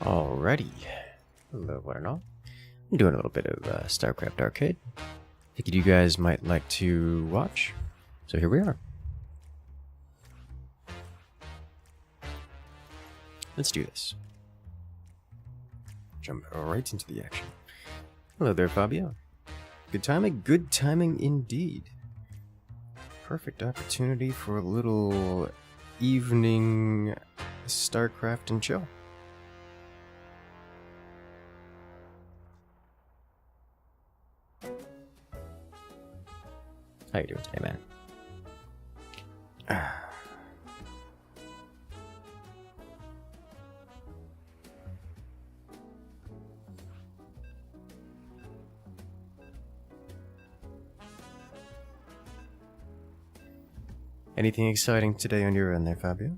Alrighty. Hello, one and all. I'm doing a little bit of StarCraft Arcade. Figured you guys might like to watch. So here we are. Let's do this. Jump right into the action. Hello there, Fabio. Good timing indeed. Perfect opportunity for a little evening StarCraft and chill. How you doing today, man? Anything exciting today on your end there, Fabio?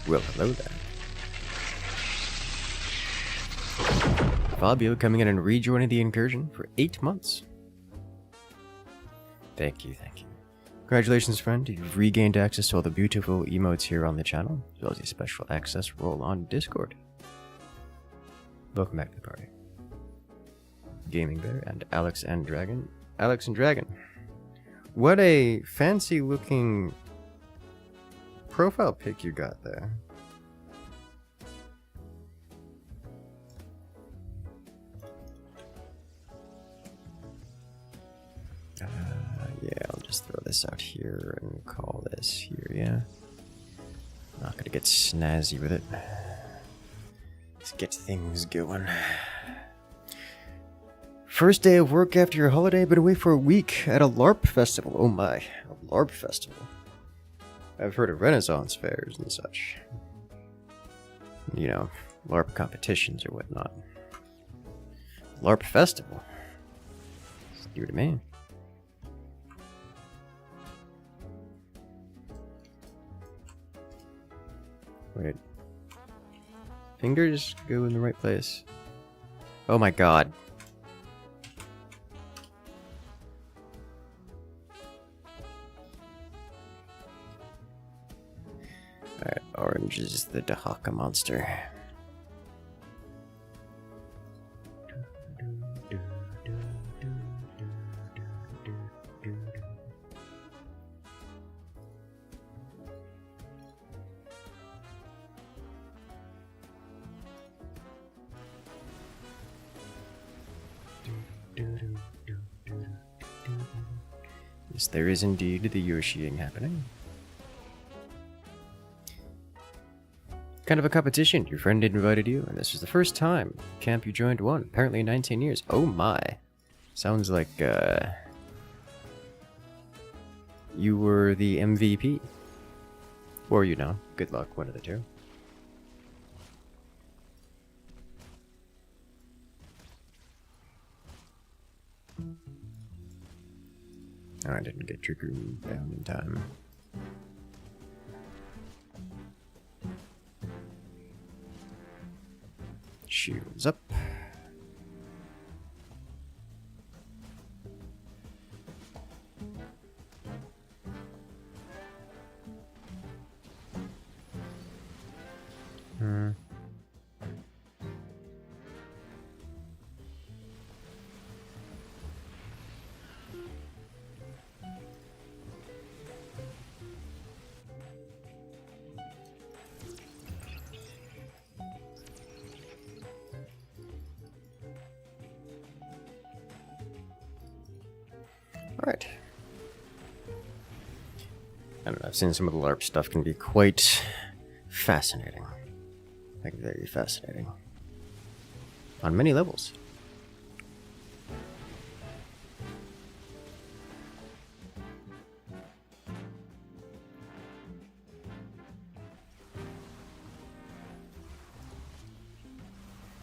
Well, hello there. Fabio coming in and rejoining the incursion for 8 months. Thank you, thank you. Congratulations, friend. You've regained access to all the beautiful emotes here on the channel, as well as a special access role on Discord. Welcome back to the party. Gaming Bear and Alex and Dragon. Alex and Dragon. What a fancy looking profile pic you got there. Yeah, I'll just throw this out here and call this here, yeah. Not gonna get snazzy with it. Let's get things going. First day of work after your holiday, been away for a week at a LARP festival. Oh my, a LARP festival. I've heard of Renaissance fairs and such. You know, LARP competitions or whatnot. LARP festival. See what I mean? Wait. Fingers go in the right place. Oh my god. Alright, orange is the Dahaka monster. Yes, there is indeed the Yoshiing happening. Kind of a competition. Your friend invited you, and this was the first time camp you joined one. Apparently 19 years. Oh my. Sounds like, you were the MVP. Or, you know, good luck, one of the two. Oh, I didn't get trigger down in time. Shields up. Alright. I don't know, I've seen some of the LARP stuff can be quite fascinating. Like, very fascinating. On many levels.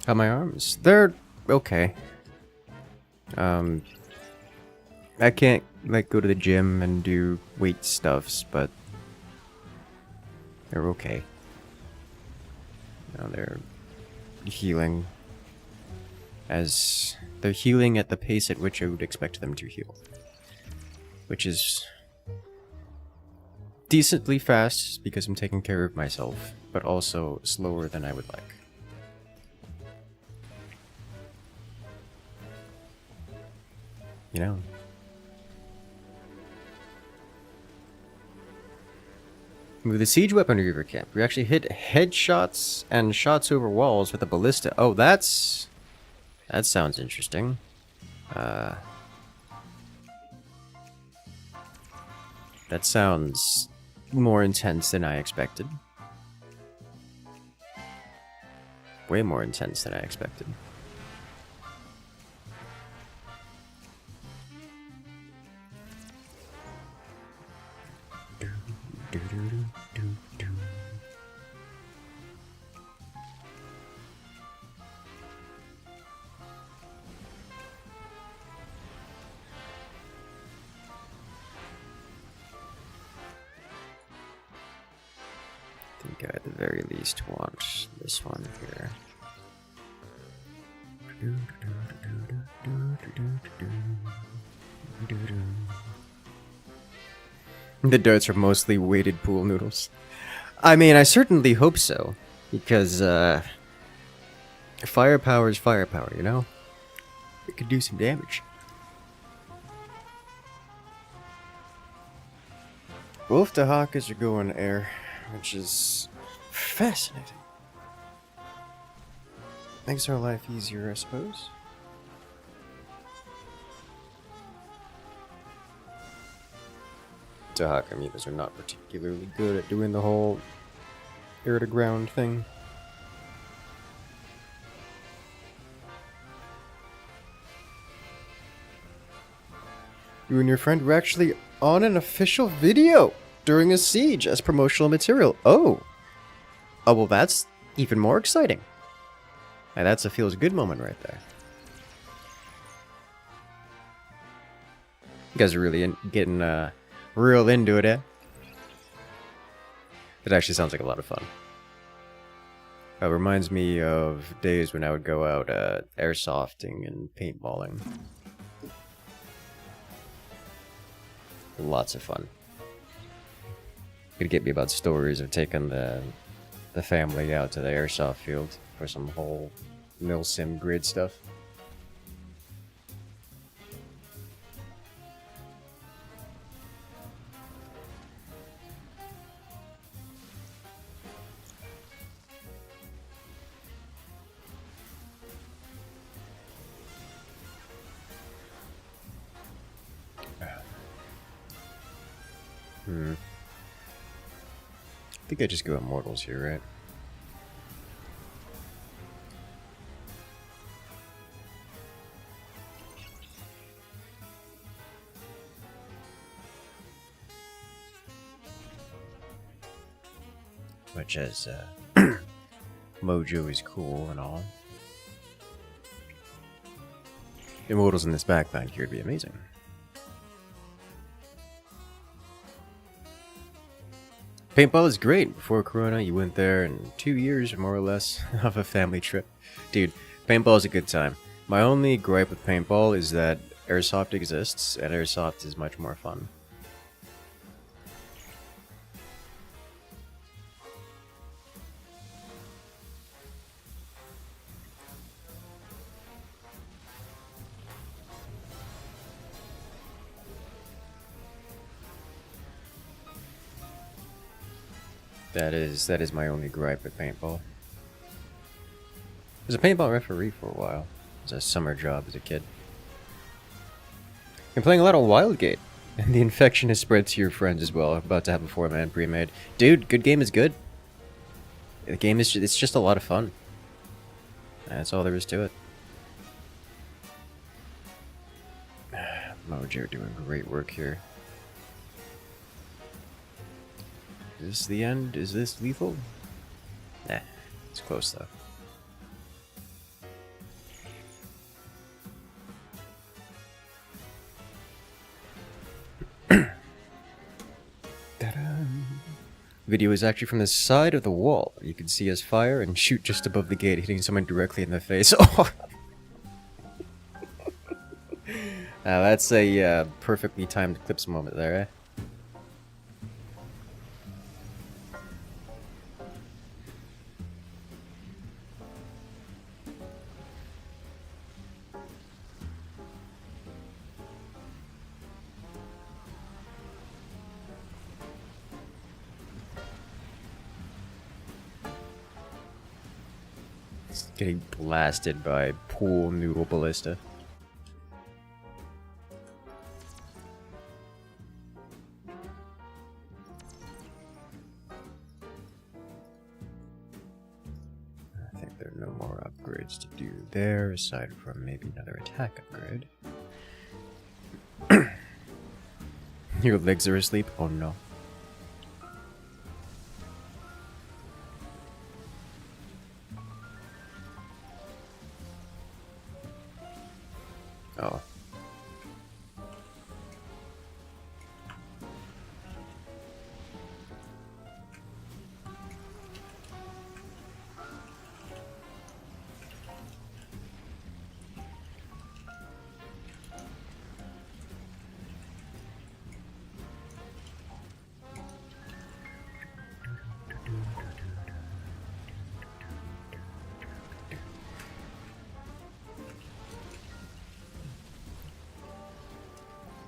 How are my arms? They're okay. I can't, like, go to the gym and do weight stuffs, but they're okay. Now they're healing. As they're healing at the pace at which I would expect them to heal. Which is decently fast because I'm taking care of myself, but also slower than I would like. You know. With the siege weapon reaver camp, we actually hit headshots and shots over walls with a ballista. Oh, that sounds interesting. That sounds more intense than I expected. Way more intense than I expected. I think I at the very least want this one here. The darts are mostly weighted pool noodles. I mean, I certainly hope so, because firepower is firepower, you know? It could do some damage. Wolf to Hawk as you go in air, which is fascinating. Makes our life easier, I suppose. Hawk amoebas are not particularly good at doing the whole air to ground thing. You and your friend were actually on an official video during a siege as promotional material. Oh, well, that's even more exciting. Now, that's a feels good moment right there. You guys are really getting real into it, eh? It actually sounds like a lot of fun. It reminds me of days when I would go out airsofting and paintballing. Lots of fun. It'd get me about stories of taking the family out to the airsoft field for some whole mil-sim grid stuff. I think I just go Immortals here, right? Much as Mojo is cool and all. Immortals in this backpack here would be amazing. Paintball is great. Before Corona, you went there in 2 years, more or less, of a family trip. Dude, paintball is a good time. My only gripe with paintball is that Airsoft exists, and Airsoft is much more fun. That is my only gripe with paintball. I was a paintball referee for a while. It was a summer job as a kid. I'm playing a lot of Wildgate, and the infection has spread to your friends as well. I'm about to have a 4-man pre-made. Dude, good game is good. The game is it's just a lot of fun. That's all there is to it. Mojo doing great work here. Is this the end? Is this lethal? Nah, it's close though. Video is actually from the side of the wall. You can see us fire and shoot just above the gate, hitting someone directly in the face. Oh! That's a perfectly timed clips moment there, eh? Getting blasted by pool noodle ballista. I think there are no more upgrades to do there, aside from maybe another attack upgrade. Your legs are asleep? Oh no. Oh.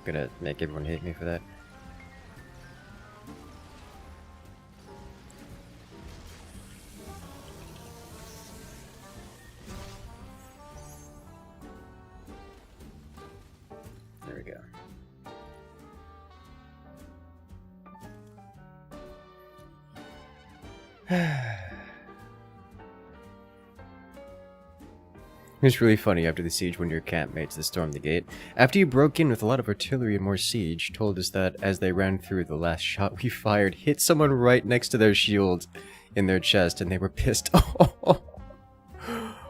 Gonna make everyone hate me for that. There we go. It's really funny after the siege when your campmates that stormed the gate. After you broke in with a lot of artillery and more siege, told us that as they ran through, the last shot we fired hit someone right next to their shield in their chest and they were pissed.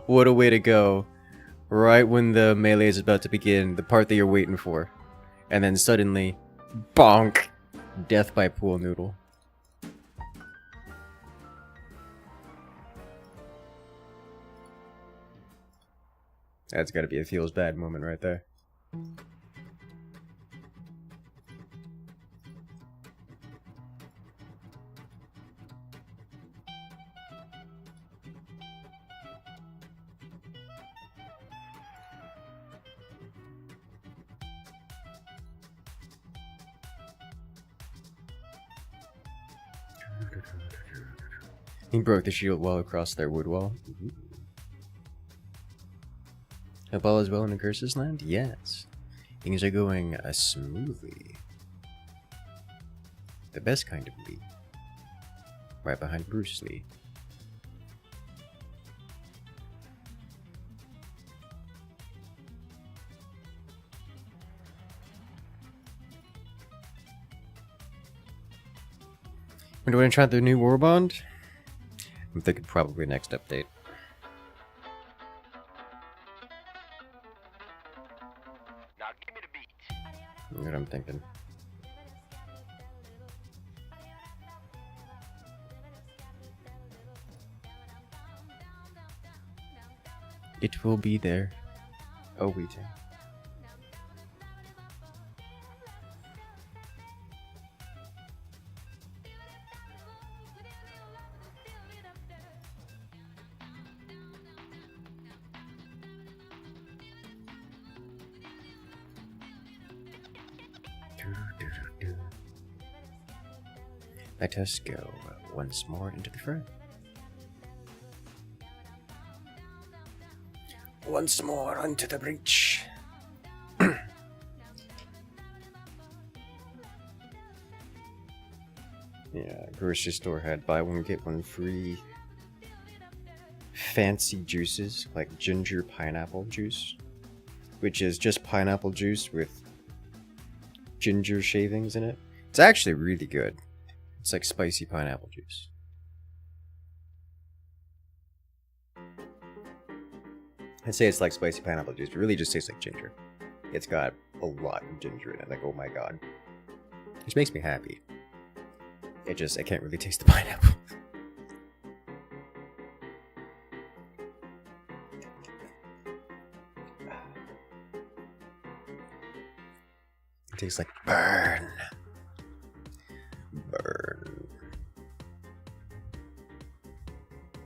What a way to go. Right when the melee is about to begin, the part that you're waiting for. And then suddenly, bonk! Death by pool noodle. That's gotta be a feels bad moment right there. He broke the shield wall across their wood wall. Hope all is well in Incursus land? Yes. Things are going smoothly. The best kind of Lee. Right behind Bruce Lee. When do I try the new Warbond? I'm thinking probably next update. That's what I'm thinking. It will be there. Awaiting. Let us go once more into the fray. Once more onto the breach. Yeah, grocery store had buy one get one free fancy juices like ginger pineapple juice, which is just pineapple juice with ginger shavings in it. It's actually really good. It's like spicy pineapple juice. I'd say it's like spicy pineapple juice, but it really just tastes like ginger. It's got a lot of ginger in it, like, oh my god. Which makes me happy. I can't really taste the pineapple. It tastes like burn. Burn.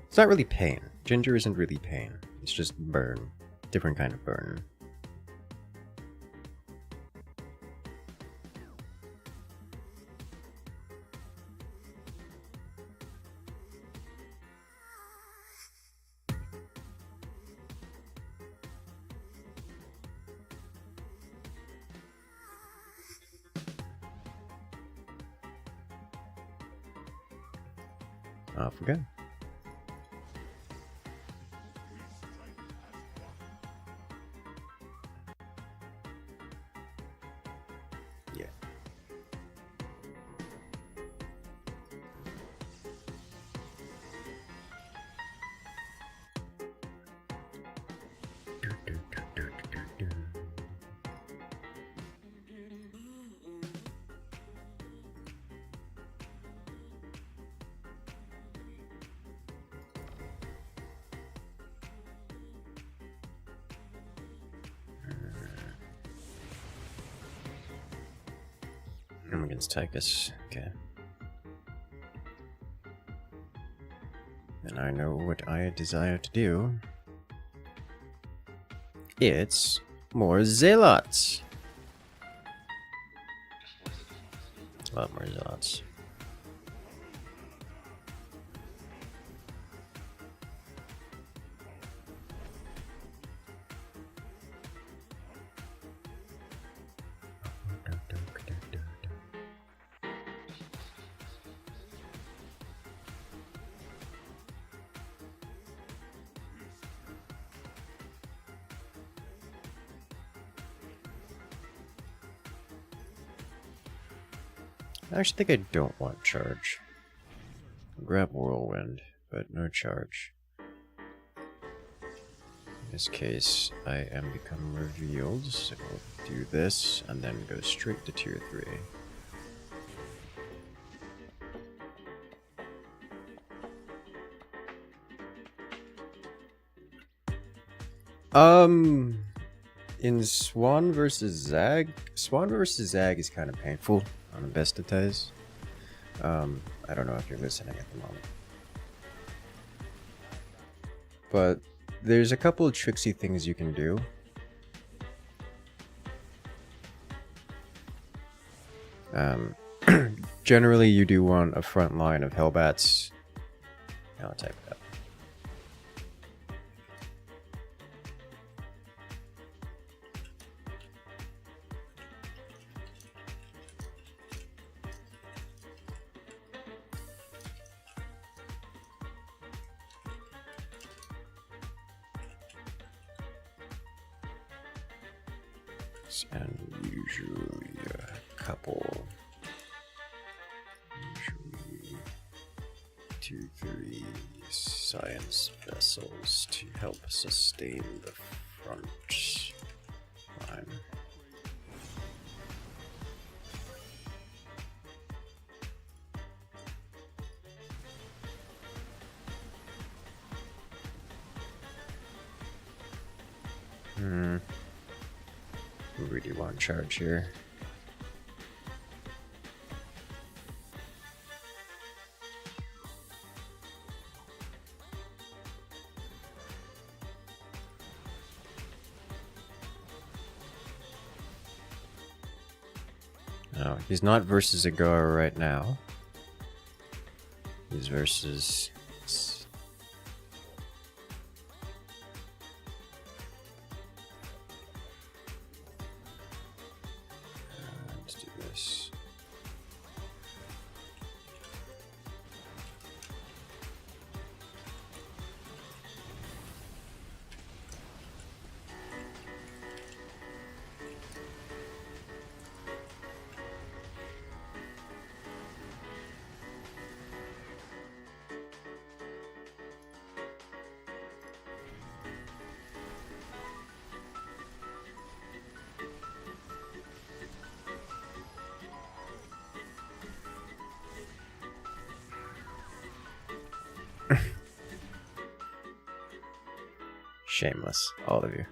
It's not really pain. Ginger isn't really pain. It's just burn. Different kind of burn. Off we go. Yeah. I'm against Tychus. Okay. And I know what I desire to do. It's more zealots. A lot more zealots. I actually think I don't want charge. I'll grab Whirlwind, but no charge. In this case, I am become revealed, so we'll do this and then go straight to tier 3. In Swan versus Zag is kind of painful on the best of ties. I don't know if you're listening at the moment. But there's a couple of tricksy things you can do. Generally, you do want a front line of Hellbats. I'll type it up. And usually a couple, usually 2-3 science vessels to help sustain the front line. We really want charge here. No, he's not versus Agara right now. He's versus... let's do this. Shameless, all of you.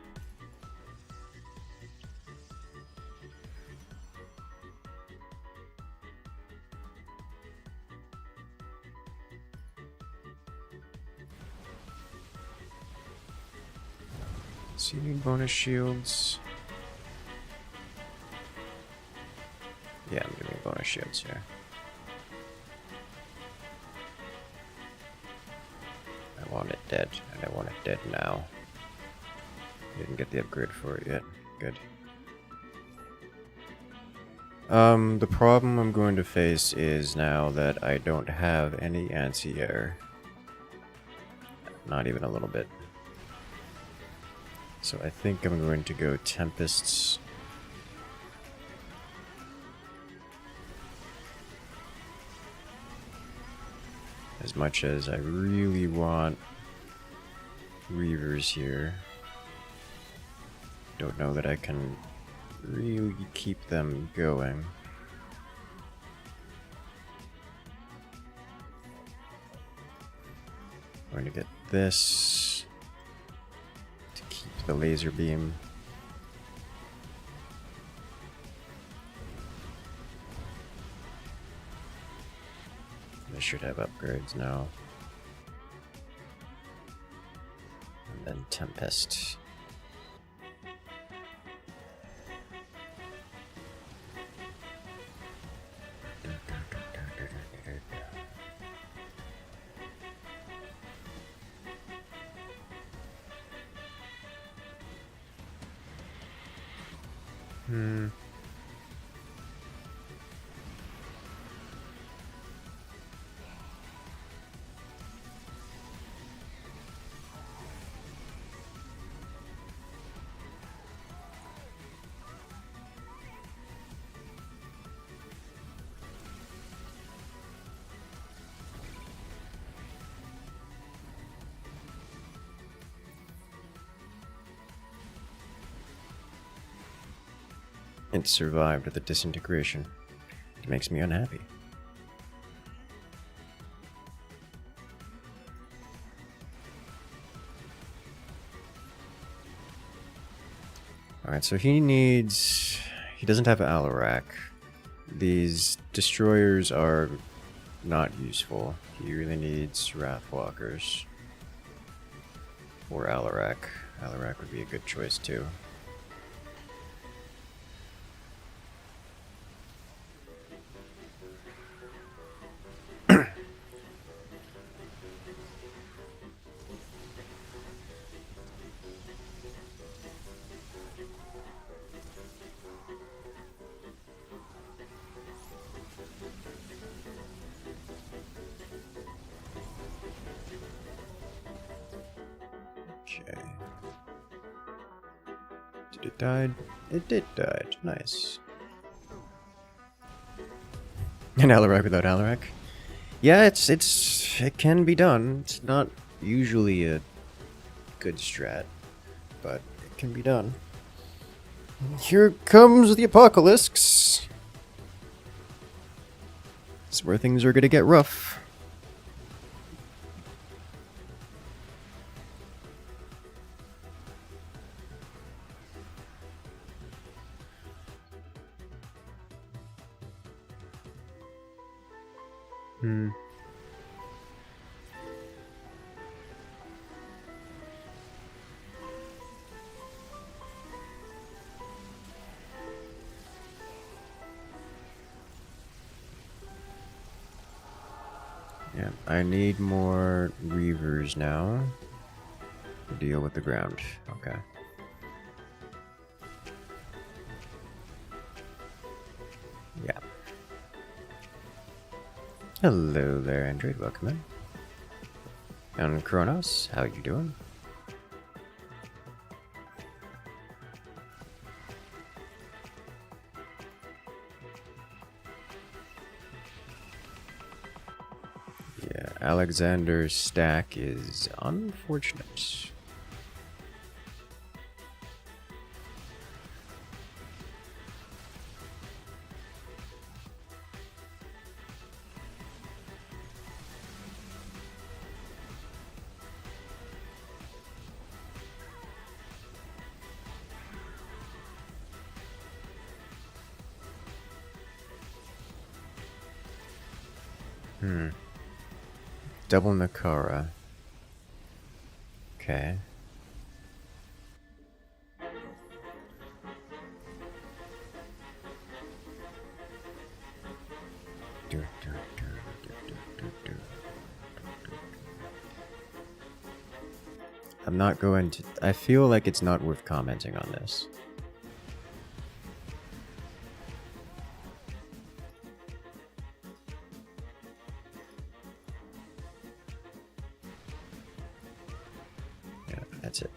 So you need bonus shields. Yeah, I'm giving bonus shields here. I want it dead, and I want it dead now. Didn't get the upgrade for it yet. Good. The problem I'm going to face is now that I don't have any anti-air. Not even a little bit. So I think I'm going to go Tempests. As much as I really want Reavers here, don't know that I can really keep them going. I'm going to get this to keep the laser beam. I should have upgrades now. And then Tempest. It survived the disintegration. It makes me unhappy. Alright, so he doesn't have Alarak. These destroyers are not useful. He really needs Wrathwalkers. Or Alarak. Alarak would be a good choice too. Okay. Did it die? It did die. Nice. An Alarak without Alarak? Yeah, it can be done. It's not usually a good strat, but it can be done. Here comes the apocalypse. It's where things are gonna get rough. Yeah, I need more Reavers now to deal with the ground. Okay. Yeah. Hello there, Android. Welcome in. And Kronos, how you doing? Yeah, Alexander's stack is unfortunate. Double Nakara. Okay. I'm not going to... I feel like it's not worth commenting on this. Yeah, that's it.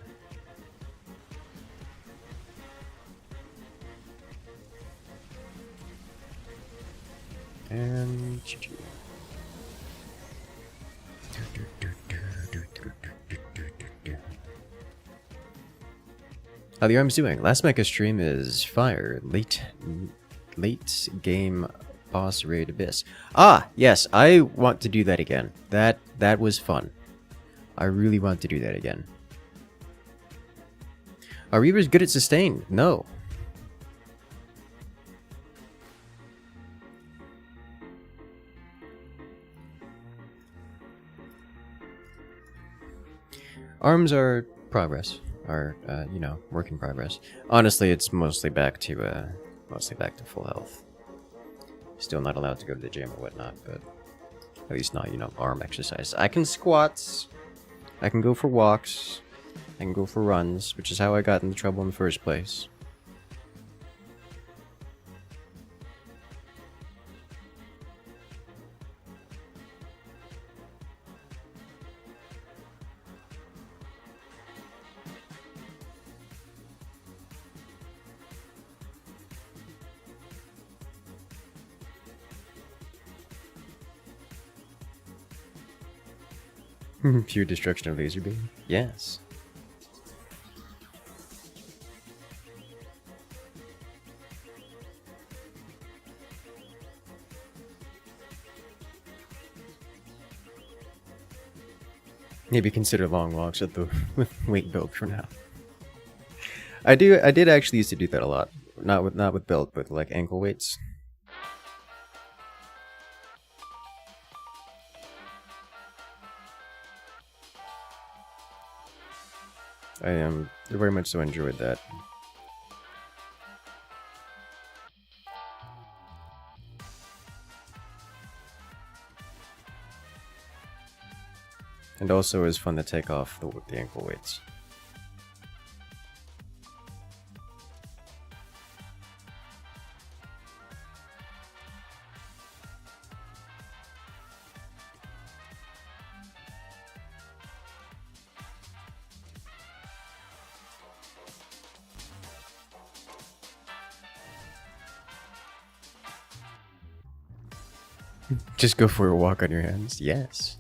And... How the arm's doing? Last Mecha stream is fire. Late game boss raid abyss. Ah, yes, I want to do that again. That was fun. I really want to do that again. Are Reavers good at sustain? No. Arms are progress. Are you know, work in progress. Honestly, it's mostly back to full health. Still not allowed to go to the gym or whatnot, but at least not, you know, arm exercise. I can squats. I can go for walks. I can go for runs, which is how I got into trouble in the first place. Pure destruction of laser beam? Yes. Maybe consider long walks at the with weight build for now. I did actually used to do that a lot. Not with build, but like ankle weights. I very much so enjoyed that. And also it was fun to take off the ankle weights. Just go for a walk on your hands. Yes.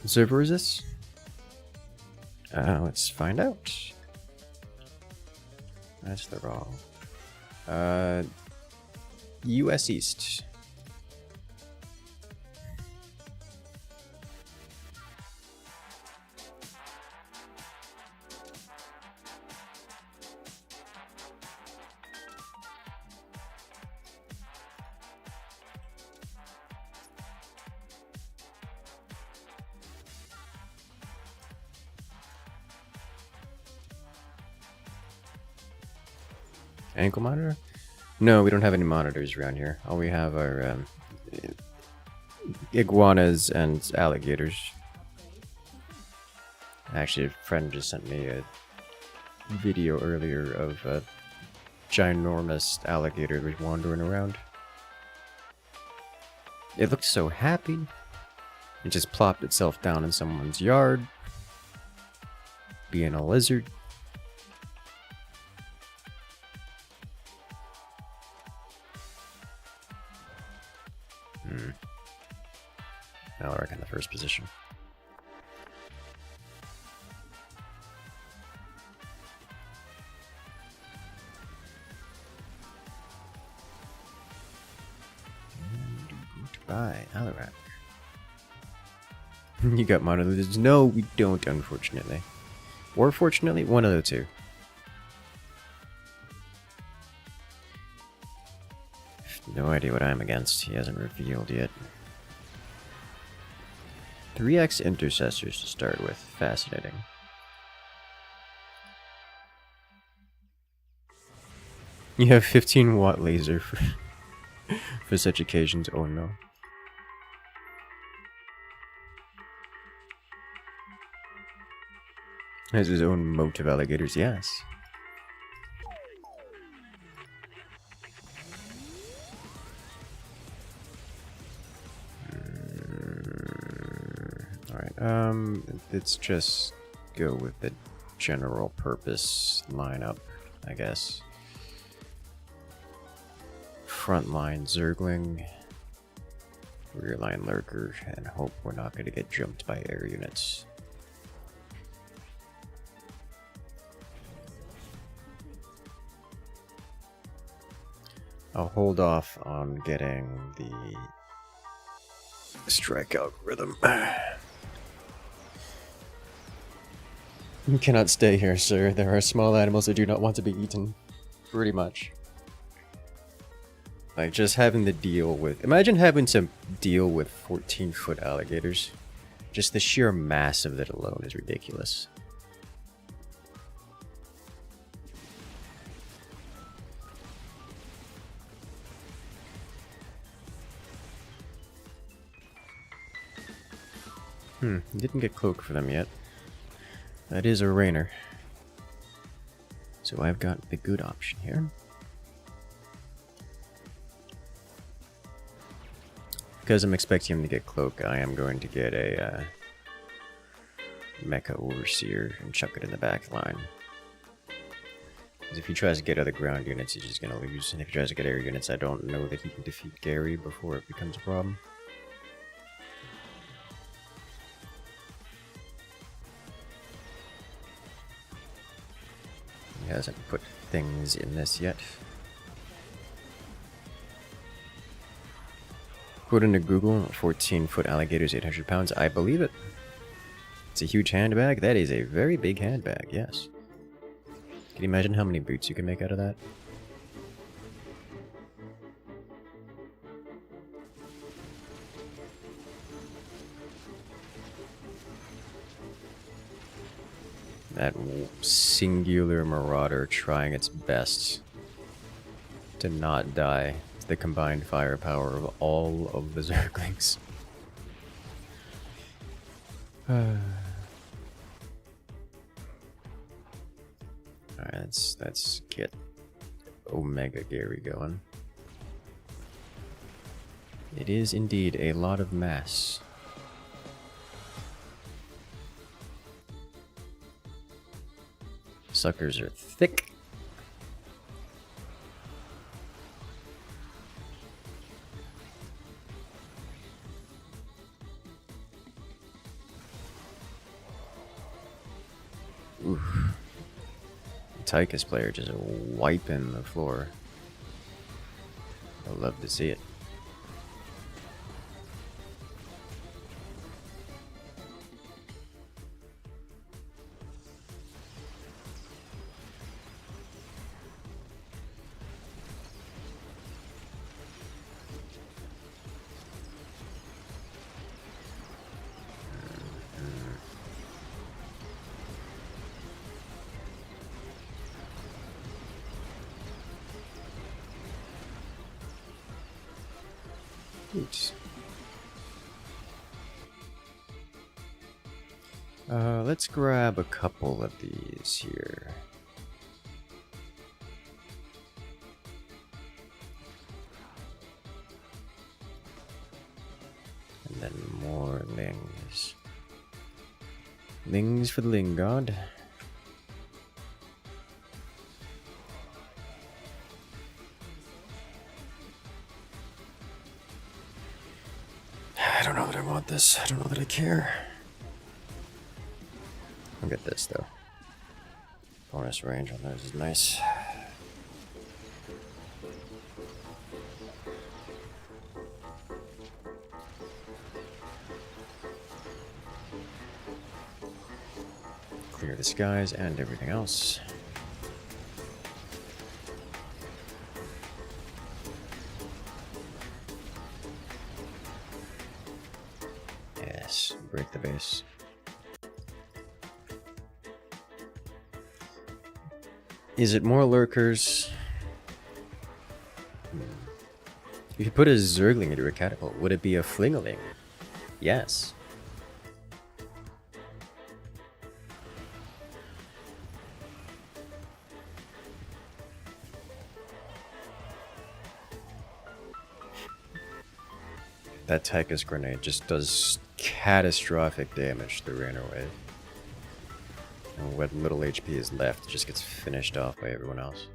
What server is this? Let's find out. That's the wrong. US East. Ankle monitor? No, we don't have any monitors around here. All we have are iguanas and alligators. Actually, a friend just sent me a video earlier of a ginormous alligator that was wandering around. It looked so happy. It just plopped itself down in someone's yard, being a lizard. Alaric in the first position. And goodbye, Alaric. You got monoliths? No, we don't, unfortunately. Or fortunately, one of the two. No idea what I'm against. He hasn't revealed yet. 3x intercessors to start with. Fascinating. You have 15-watt laser for such occasions. Oh no. Has his own moat of alligators, yes. Alright, let's just go with the general purpose lineup, I guess. Frontline Zergling, rear line Lurker, and hope we're not going to get jumped by air units. I'll hold off on getting the strike algorithm. You cannot stay here, sir. There are small animals that do not want to be eaten. Pretty much. Like, just having to deal with... Imagine having to deal with 14-foot alligators. Just the sheer mass of it alone is ridiculous. Didn't get cloak for them yet. That is a rainer. So I've got the good option here. Because I'm expecting him to get cloak, I am going to get a mecha overseer and chuck it in the back line. Because if he tries to get other ground units, he's just going to lose. And if he tries to get air units, I don't know that he can defeat Gary before it becomes a problem. He hasn't put things in this yet. According to Google, 14-foot alligators, 800 pounds. I believe it. It's a huge handbag. That is a very big handbag, yes. Can you imagine how many boots you can make out of that? That singular marauder trying its best to not die. It's the combined firepower of all of the Zerglings. Alright, let's get Omega Gary going. It is indeed a lot of mass. Suckers are thick. Oof. Tychus player just wiping the floor. I'd love to see it. Oops. Let's grab a couple of these here. And then more lings. Lings for the Ling God. I don't know that I want this. I don't know that I care. I'll get this though. Bonus range on those is nice. Clear the skies and everything else. Yes, break the base. Is it more lurkers? If you put a Zergling into a catapult, would it be a Flingaling? Yes. That Tychus grenade just does catastrophic damage to the Rainer wave. And what little HP is left just gets finished off by everyone else.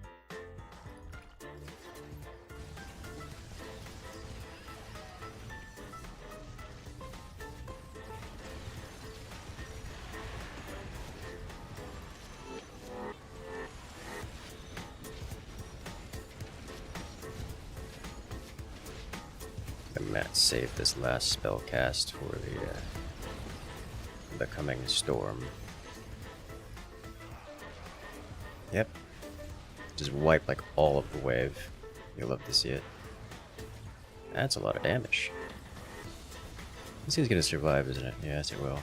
And Matt saved this last spell cast for the coming storm. Yep. Just wipe like all of the wave. You'll love to see it. That's a lot of damage. This thing's gonna survive, isn't it? Yes, it will.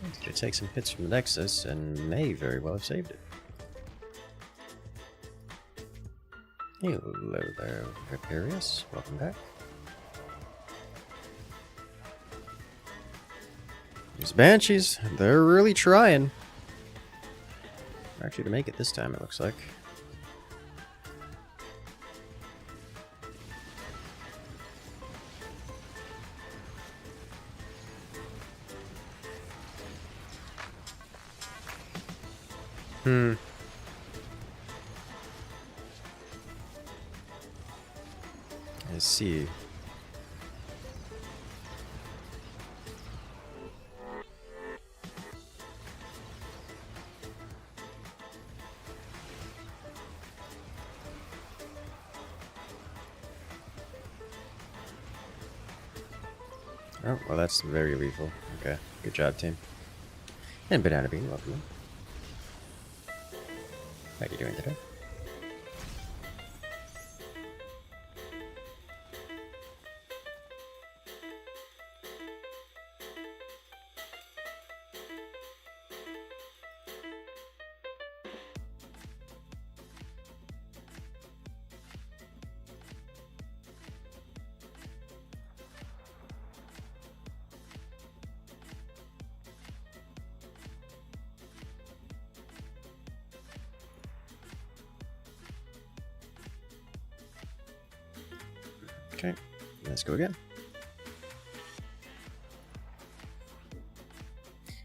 It's gonna take some hits from the Nexus and may very well have saved it. Hello there, Viperius. Welcome back. These Banshees, they're really trying. Actually, to make it this time, it looks like. I see. Oh, well, that's very lethal. Okay, good job, team. And Banana Bean, welcome. How are you doing today? Okay, let's go again.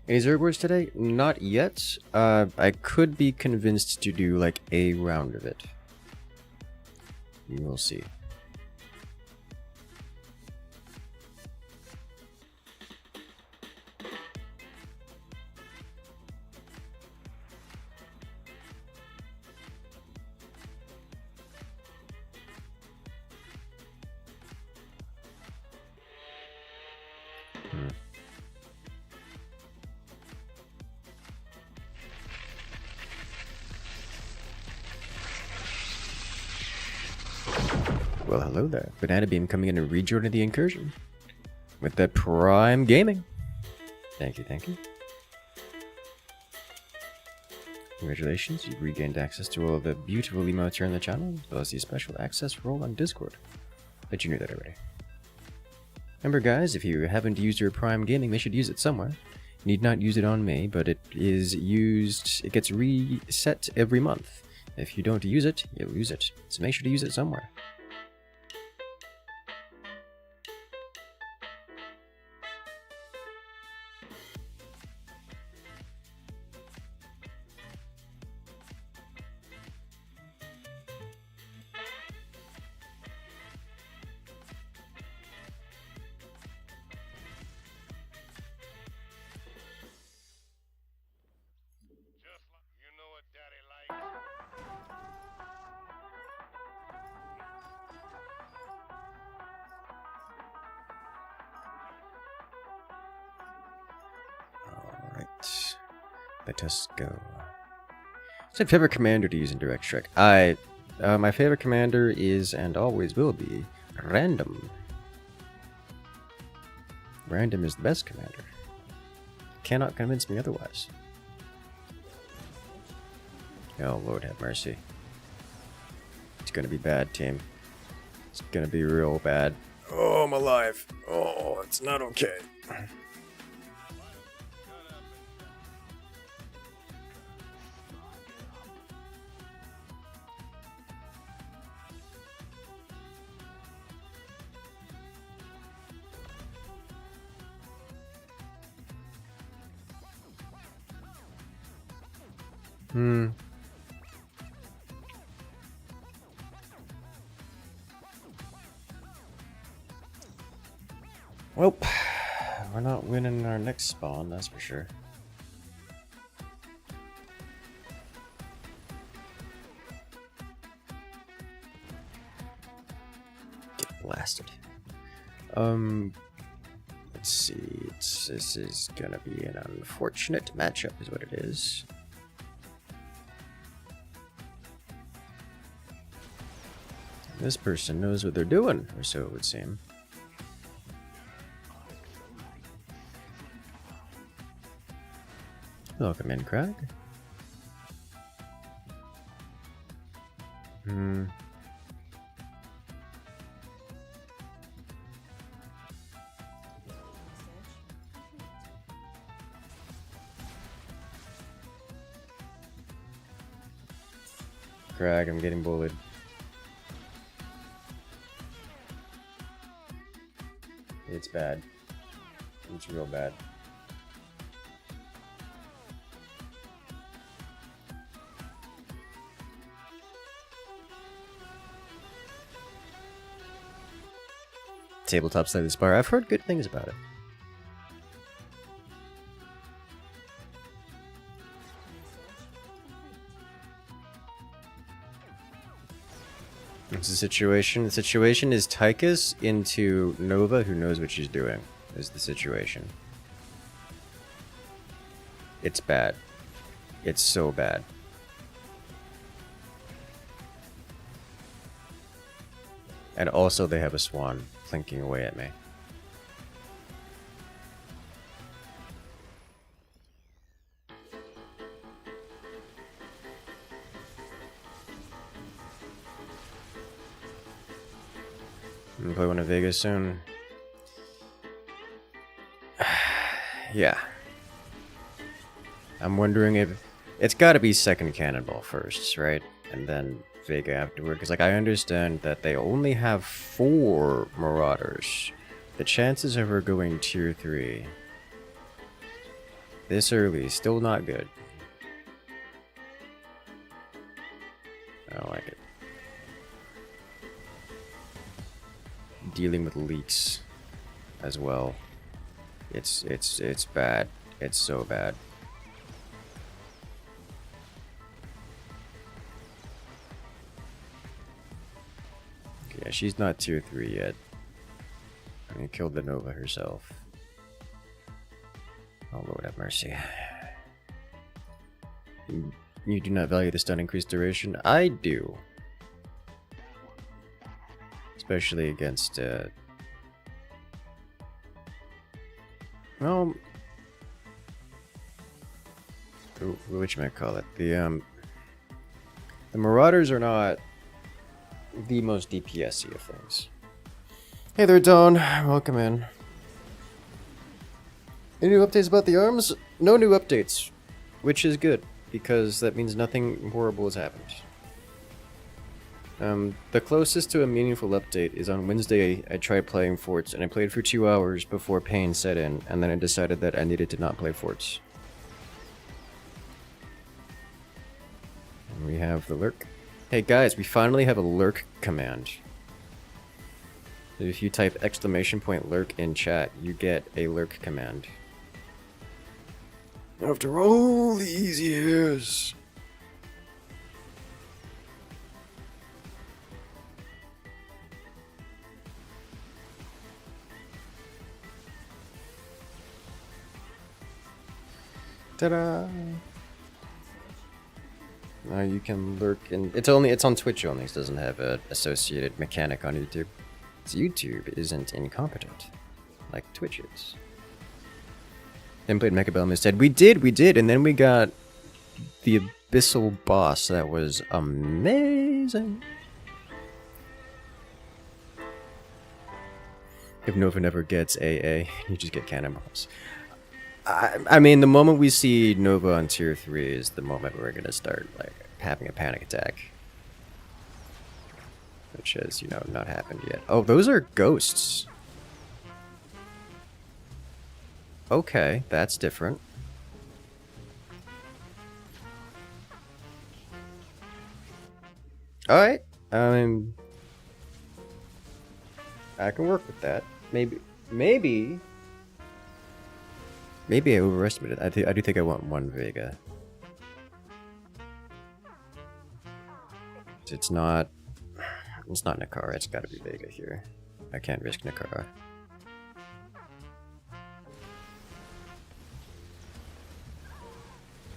Any Zergwords today? Not yet. I could be convinced to do like a round of it. We will see. Well, hello there. Banana Beam coming in and rejoining the incursion with the Prime Gaming. Thank you, thank you. Congratulations, you've regained access to all the beautiful emotes here on the channel, as well as the special access role on Discord. Bet you knew that already. Remember guys, if you haven't used your Prime Gaming, they should use it somewhere. You need not use it on me, but it is used, it gets reset every month. If you don't use it, you'll lose it. So make sure to use it somewhere. Let us go. What's my favorite commander to use in Direct Strike? My favorite commander is, and always will be, Random. Random is the best commander. Cannot convince me otherwise. Oh, Lord have mercy. It's gonna be bad, team. It's gonna be real bad. Oh, I'm alive. Oh, it's not okay. Well, we're not winning our next spawn, that's for sure. Get blasted. Let's see. This is gonna be an unfortunate matchup, is what it is. This person knows what they're doing, or so it would seem. Welcome in, Craig. Craig, I'm getting bullied. It's bad. It's real bad. Tabletop slightly spar. I've heard good things about it. What's the situation? The situation is Tychus into Nova, who knows what she's doing, is the situation. It's bad. It's so bad. And also they have a swan plinking away at me. I'm gonna play one in Vegas soon. Yeah. I'm wondering if... It's gotta be second Cannonball first, right? And then Vega afterward. Because, like, I understand that they only have 4 Marauders. The chances of her going tier 3 this early is still not good. I don't like it. Dealing with leaks as well. It's bad. It's so bad. Yeah, she's not tier 3 yet. I mean, killed the Nova herself. Oh, Lord have mercy. You do not value the stun increase duration? I do. Especially against, well... whatchamacallit? The Marauders are not the most DPS-y of things. Hey there, Dawn. Welcome in. Any new updates about the arms? No new updates, which is good, because that means nothing horrible has happened. The closest to a meaningful update is on Wednesday. I tried playing Forts, and I played for 2 hours before pain set in, and then I decided that I needed to not play Forts. And we have the lurk. Hey guys, we finally have a lurk command. If you type !lurk in chat, you get a lurk command. After all these years. Ta-da! Now you can lurk in. It's on Twitch only. It doesn't have an associated mechanic on YouTube. So YouTube isn't incompetent, like Twitch is. Then played Mechabellum instead. We did, and then we got the Abyssal boss. That was amazing. If Nova never gets AA, you just get cannonballs. I mean, the moment we see Nova on tier 3 is the moment we're gonna start like having a panic attack, which has, you know, not happened yet. Oh, those are ghosts. Okay, that's different. All right, I can work with that. Maybe I overestimated. I do think I want one Vega. It's not Nakara. It's got to be Vega here. I can't risk Nakara.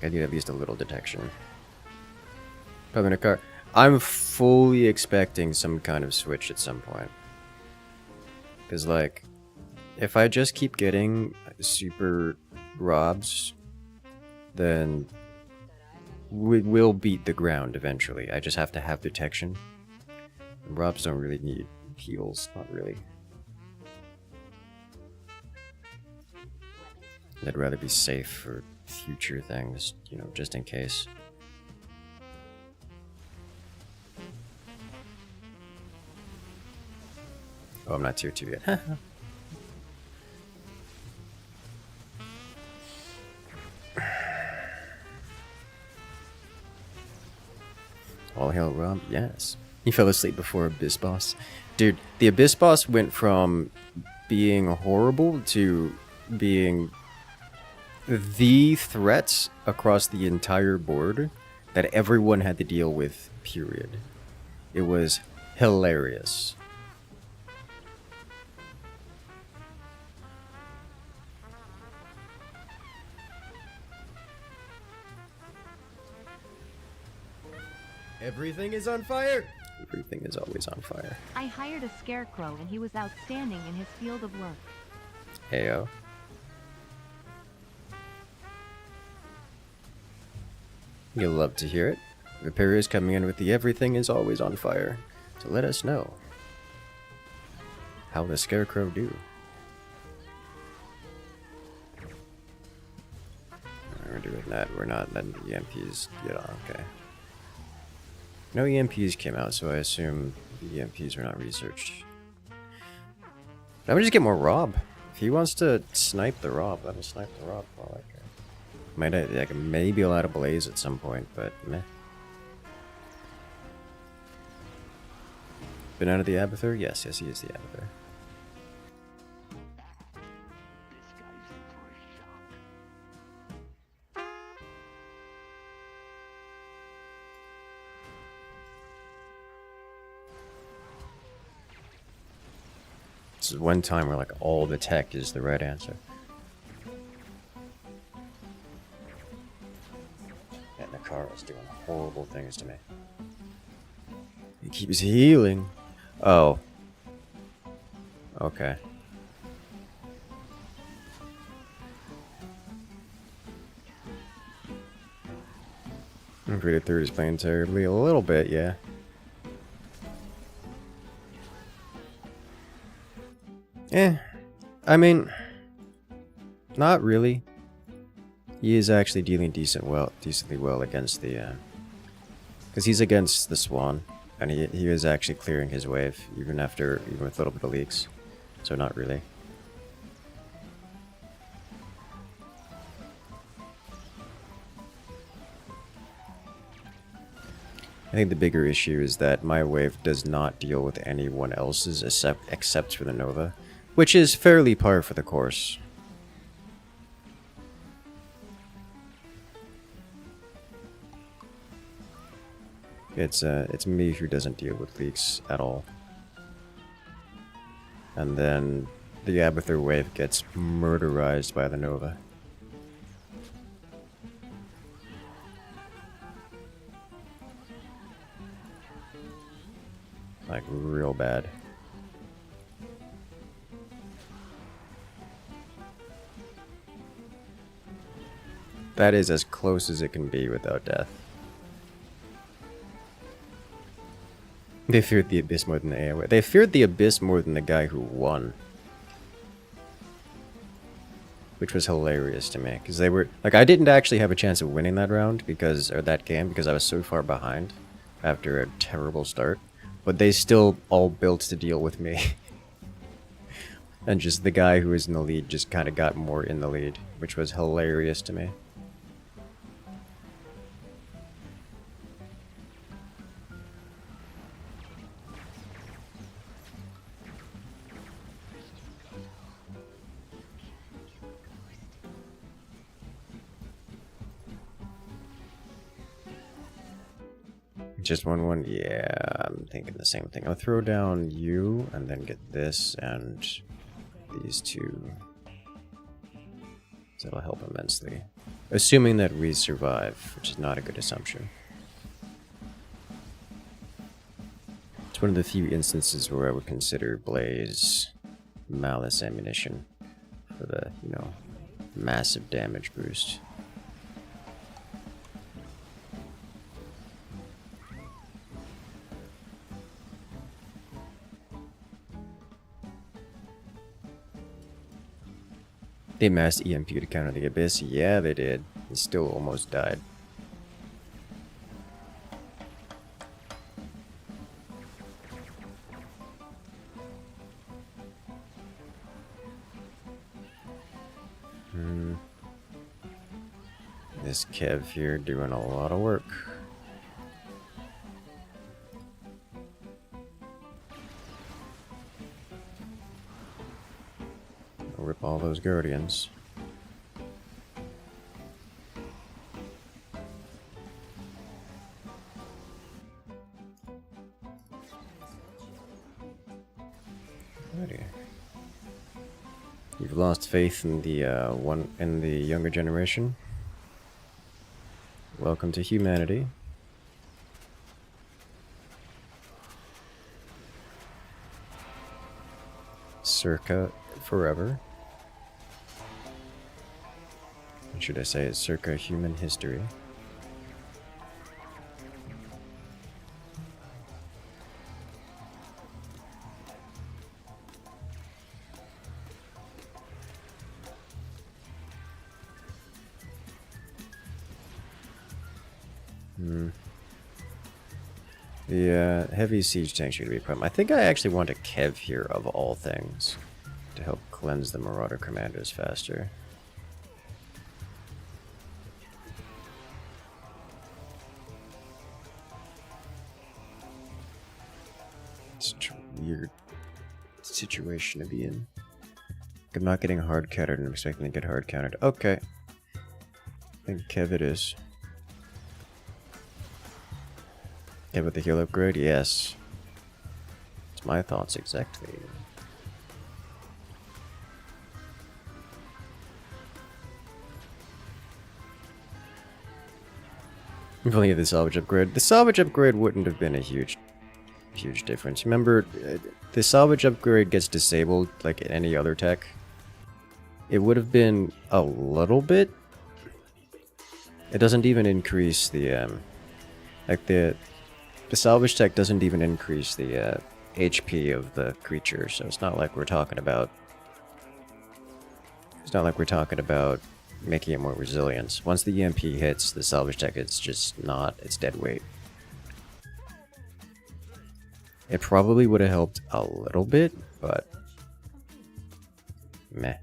I need at least a little detection. Probably Nakara. I'm fully expecting some kind of switch at some point. Because, like, if I just keep getting super robs, then we will beat the ground eventually. I just have to have detection. And robs don't really need heals, not really. I'd rather be safe for future things, you know, just in case. Oh, I'm not tier 2 yet. All hail Rob, yes. He fell asleep before Abyss Boss. Dude, the Abyss Boss went from being horrible to being the threat across the entire board that everyone had to deal with, period. It was hilarious. Everything is on fire! Everything is always on fire. I hired a scarecrow and he was outstanding in his field of work. Heyo. You'll love to hear it. Repair is coming in with the everything is always on fire to let us know how the scarecrow do. We're doing that. We're not letting the EMPs get on. Okay. No EMPs came out, so I assume the EMPs were not researched. I'm gonna just get more Rob. If he wants to snipe the Rob, let him snipe the Rob. I like it. Might like maybe allow to blaze at some point, but meh. Been out of the Abathur? Yes, he is the Abathur. This is one time where like all the tech is the right answer. Yeah, Nakara's doing horrible things to me. He keeps healing. Oh. Okay. Created 3 is playing terribly a little bit, yeah. I mean, not really. He is actually dealing decently well against the, because he's against the Swan, and he is actually clearing his wave, even with a little bit of leaks. So not really. I think the bigger issue is that my wave does not deal with anyone else's except for the Nova. Which is fairly par for the course. It's me who doesn't deal with leaks at all. And then the Abathur wave gets murderized by the Nova. Like, real bad. That is as close as it can be without death. They feared the Abyss more than the AOE. They feared the Abyss more than the guy who won. Which was hilarious to me, because they were... Like, I didn't actually have a chance of winning that round, because... Or that game, because I was so far behind after a terrible start. But they still all built to deal with me. And just the guy who was in the lead just kind of got more in the lead, which was hilarious to me. Just 1-1? Yeah, I'm thinking the same thing. I'll throw down you, and then get this, and these two. So that'll help immensely. Assuming that we survive, which is not a good assumption. It's one of the few instances where I would consider Blaze Malice ammunition for the, you know, massive damage boost. They massed EMP to counter the Abyss. Yeah, they did. It still almost died. This Kev here doing a lot of work. Rip all those Guardians. Alrighty. You've lost faith in the younger generation. Welcome to humanity. Circa forever. What should I say? It's circa human history. The heavy siege tank should be a problem. I think I actually want a Kev here of all things to help cleanse the Marauder commanders faster. Such a weird situation to be in. I'm not getting hard countered and I'm expecting to get hard countered. Okay. I think Kev it is. Kev with the heal upgrade? Yes. It's my thoughts exactly. If only had the salvage upgrade. The salvage upgrade wouldn't have been a huge difference. Remember, the salvage upgrade gets disabled like any other tech. It would have been a little bit. It doesn't even increase the like the salvage tech doesn't even increase the HP of the creature, so it's not like we're talking about. It's not like we're talking about making it more resilient. Once the EMP hits, the salvage tech is just not. It's dead weight. It probably would have helped a little bit, but meh.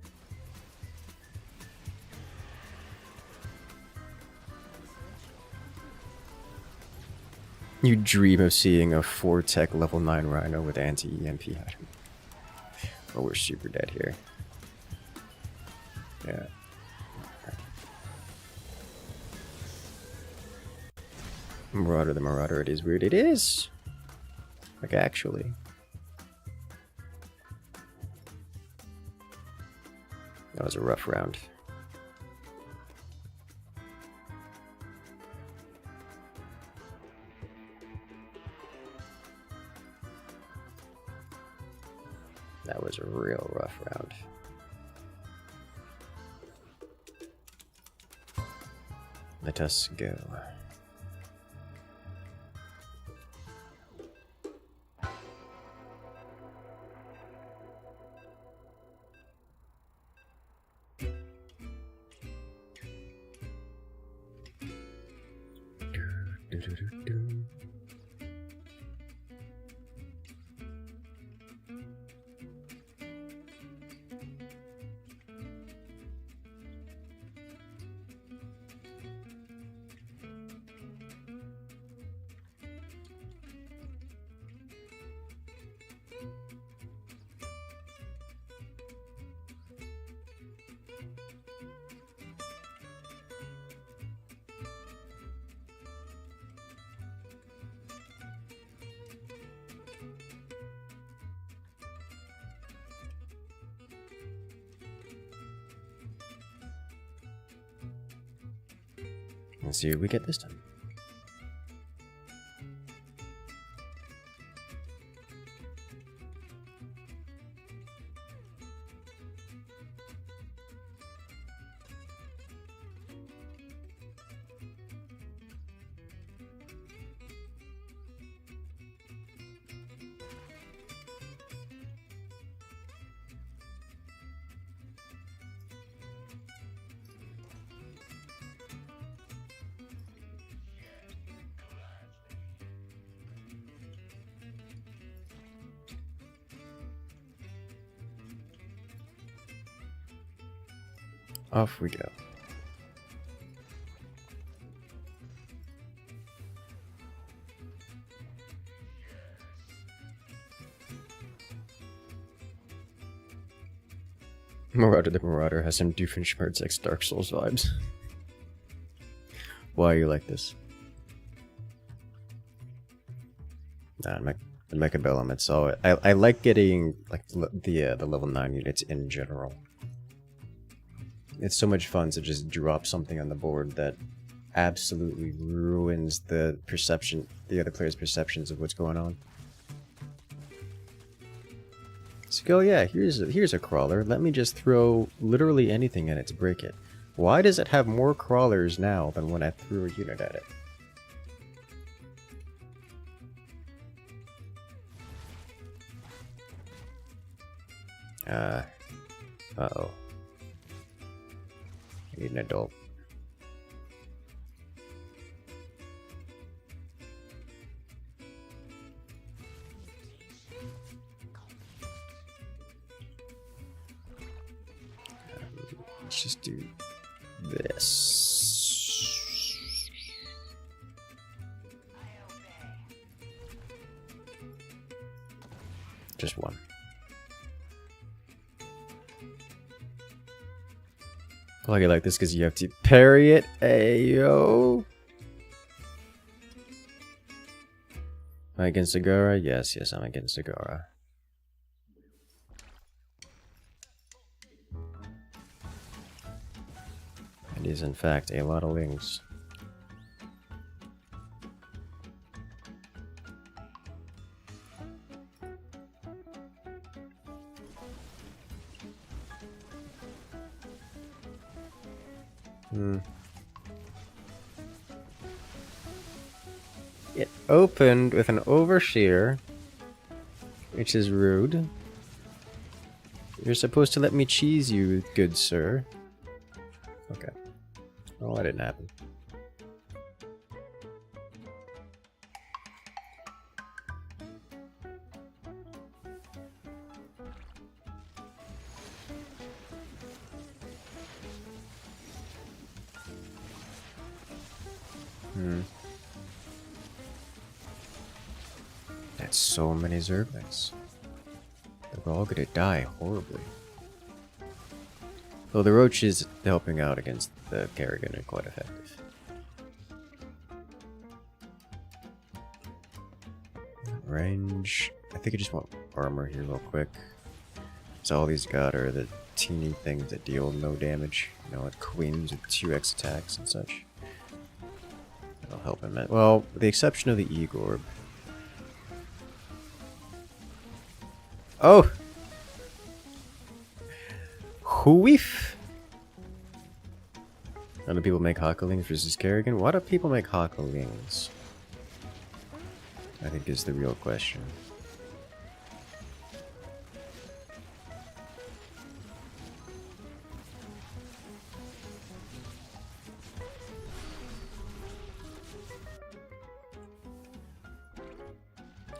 You dream of seeing a 4-tech level 9 Rhino with anti-EMP item. Oh, we're super dead here. Yeah. Marauder the Marauder, it is weird. It is! Like, actually. That was a rough round. a real rough round. Let us go. Let's see what we get this time. Off we go. Marauder the Marauder has some Doofenshmirtz Dark Souls vibes. Why are you like this? Nah, the Mechabellum, it's all... I like getting like the level 9 units in general. It's so much fun to just drop something on the board that absolutely ruins the other player's perceptions of what's going on. So go, yeah, here's a crawler. Let me just throw literally anything in it to break it. Why does it have more crawlers now than when I threw a unit at it? Uh-oh. I need an adult. Let's just do this. Just one. I like this because you have to parry it. Ayo. Am I against Agara? Yes, I'm against Agara. It is, in fact, a lot of wings. It opened with an overshear, which is rude. You're supposed to let me cheese you, good sir. Okay. Oh, that didn't happen. That's so many Zerglings. They're all gonna die horribly. Well, the Roach is helping out against the Kerrigan are quite effective. Range. I think I just want armor here real quick. So all these got are the teeny things that deal no damage. You know, like queens with 2x attacks and such. That'll help him. Well, with the exception of the Igorb. Hooeef! How do people make Hawklings versus Kerrigan? Why do people make Hawklings? I think is the real question.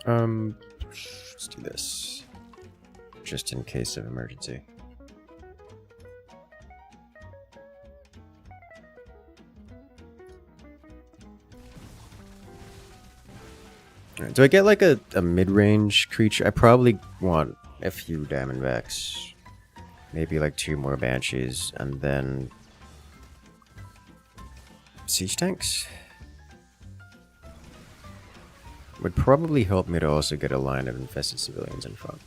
Let's do this. Just in case of emergency. Alright, do I get like a mid-range creature? I probably want a few Diamondbacks. Maybe like 2 more Banshees, and then siege tanks? Would probably help me to also get a line of infested civilians in front.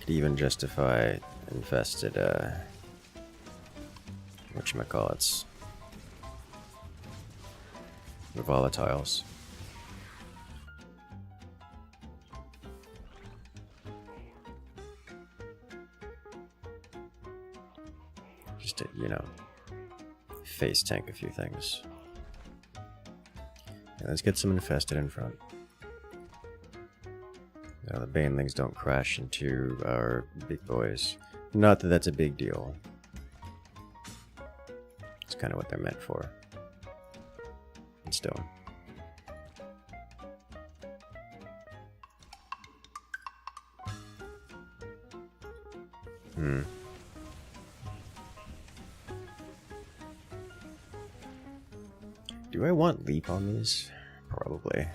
Could even justify infested, whatchamacallits. The volatiles. Just to, you know, face tank a few things. Yeah, let's get some infested in front. Now the banelings don't crash into our big boys. Not that that's a big deal. It's kind of what they're meant for. And still. Do I want leap on these? Probably.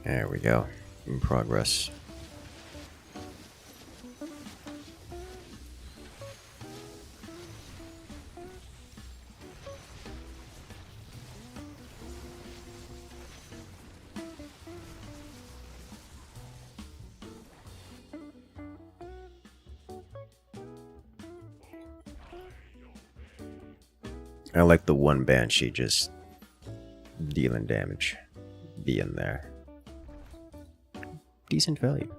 There we go. In progress. I like the one Banshee just dealing damage. Being there. Decent value.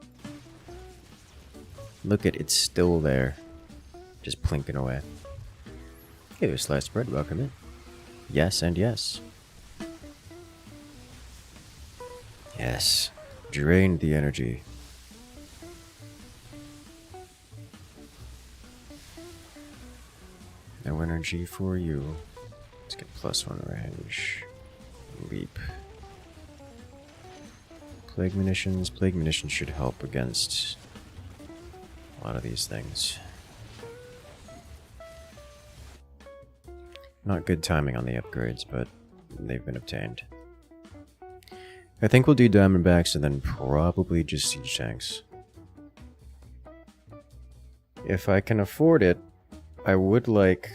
Look at it's still there. Just plinking away. Hey there, Sliced Bread, welcome in. Yes and yes. Yes. Drained the energy. No energy for you. Let's get +1 range. Leap. Plague munitions. Plague munitions should help against a lot of these things. Not good timing on the upgrades, but they've been obtained. I think we'll do Diamondbacks and then probably just siege tanks. If I can afford it, I would like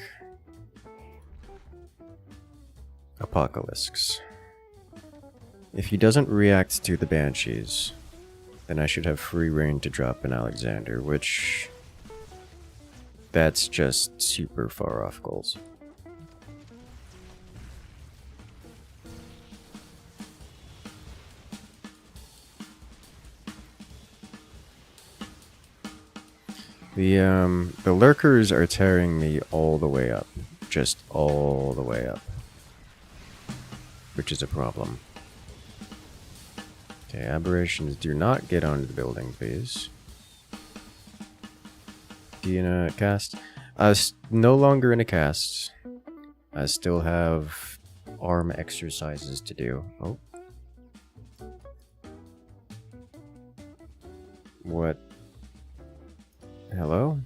Apocalypse. If he doesn't react to the Banshees, then I should have free reign to drop an Alexander, which that's just super far off goals. The lurkers are tearing me all the way up. Just all the way up. Which is a problem. Okay, aberrations do not get onto the building, please. Be in a cast? No longer in a cast. I still have arm exercises to do. Oh. What? Hello?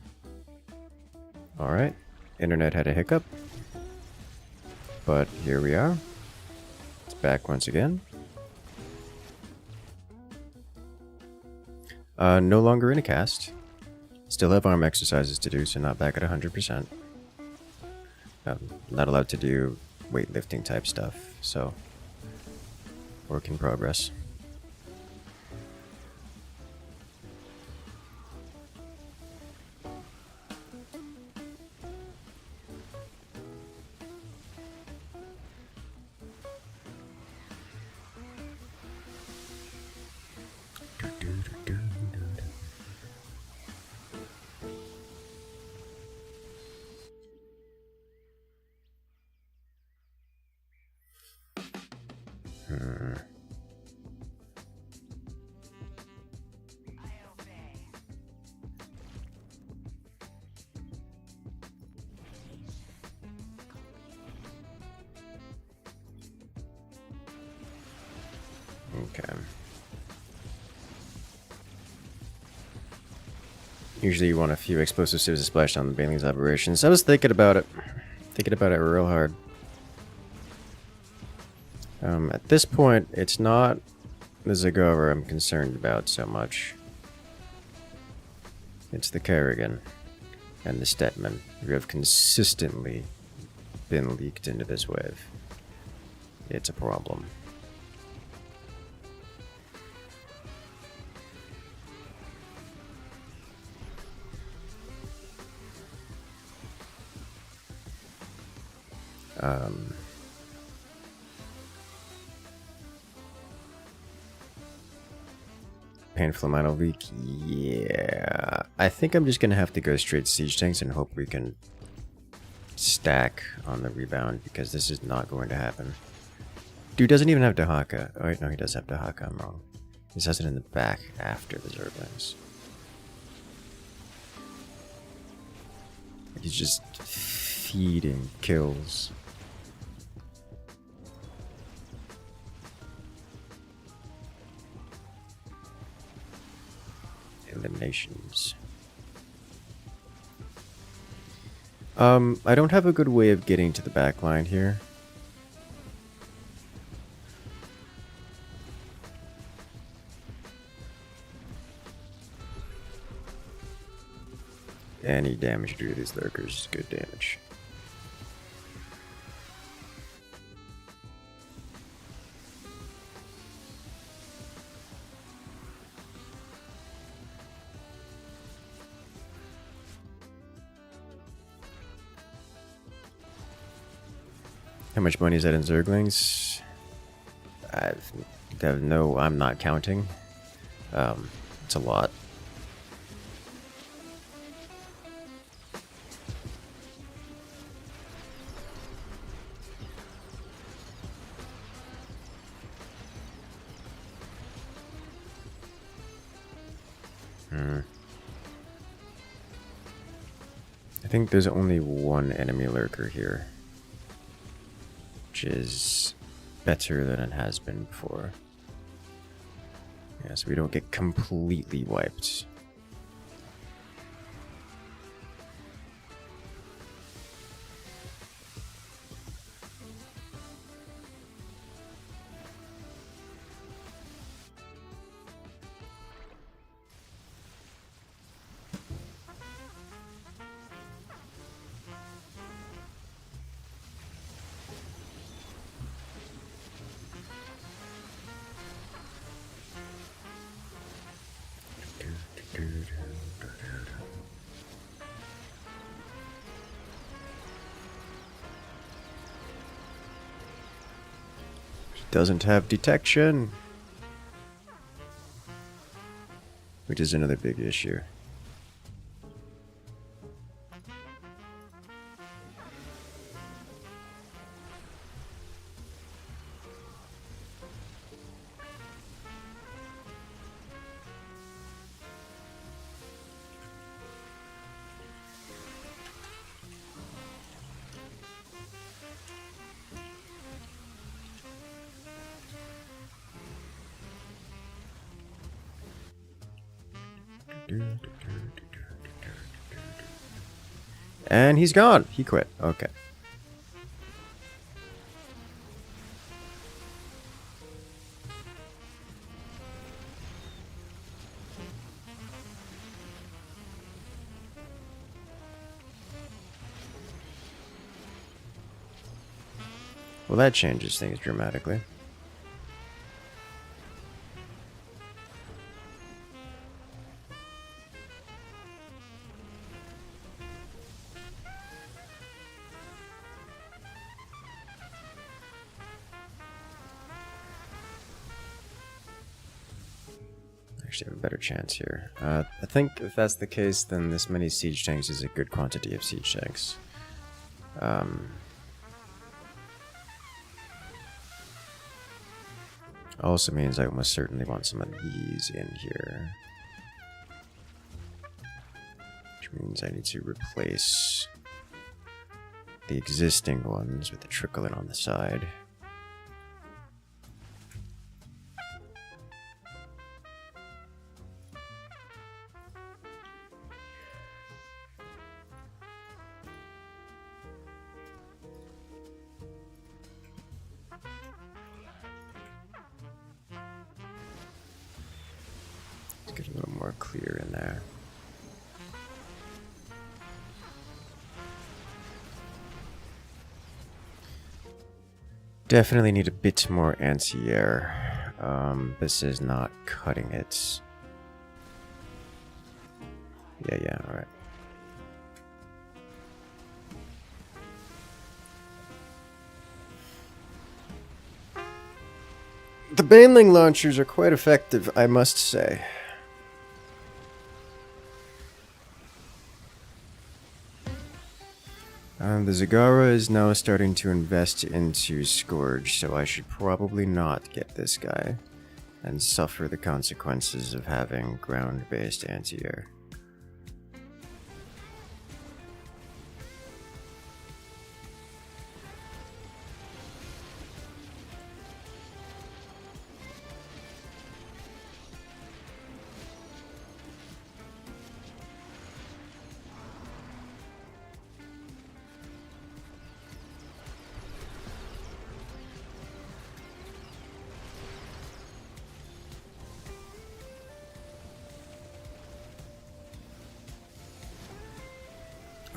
Alright. Internet had a hiccup. But here we are. It's back once again. No longer in a cast. Still have arm exercises to do, so not back at 100%. Not allowed to do weightlifting type stuff, so work in progress. Okay. Usually you want a few explosive sieves to splash down the Baneling's operations. I was thinking about it. Thinking about it real hard. At this point, it's not the Zagora I'm concerned about so much. It's the Kerrigan and the Stetman who have consistently been leaked into this wave. It's a problem. Painful amount of leak, yeah. I think I'm just gonna have to go straight siege tanks and hope we can stack on the rebound, because this is not going to happen. Dude doesn't even have Dahaka. Oh wait, no, he does have Dahaka, I'm wrong. He just has it in the back after the Zerglings. He's just feeding kills. Eliminations. I don't have a good way of getting to the back line here. Any damage due to these lurkers is good damage. How much money is that in Zerglings? I'm not counting. It's a lot. I think there's only one enemy lurker here, which is better than it has been before. Yeah, so we don't get completely wiped. Doesn't have detection, which is another big issue. And he's gone. He quit. Okay. Well, that changes things dramatically. Actually have a better chance here. I think if that's the case, then this many siege tanks is a good quantity of siege tanks. Also means I almost certainly want some of these in here. Which means I need to replace the existing ones with the trickle in on the side. Get a little more clear in there. Definitely need a bit more anti-air. This is not cutting it. Yeah, alright. The Baneling launchers are quite effective, I must say. The Zagara is now starting to invest into Scourge, so I should probably not get this guy and suffer the consequences of having ground-based anti-air.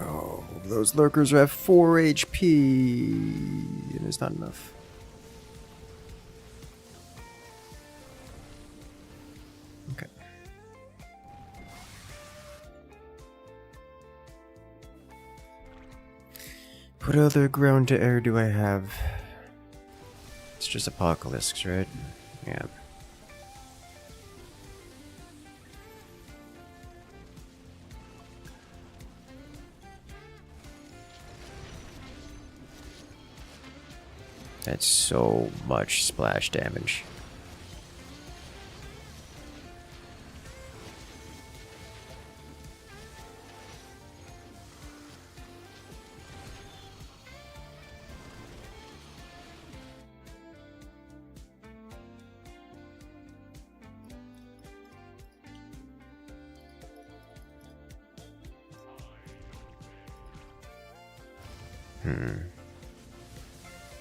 Oh, those lurkers have 4 HP, and it's not enough. Okay. What other ground to air do I have? It's just Apocalypse, right? Yeah. That's so much splash damage.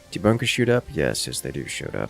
Do bunkers shoot up? Yes, they do shoot up.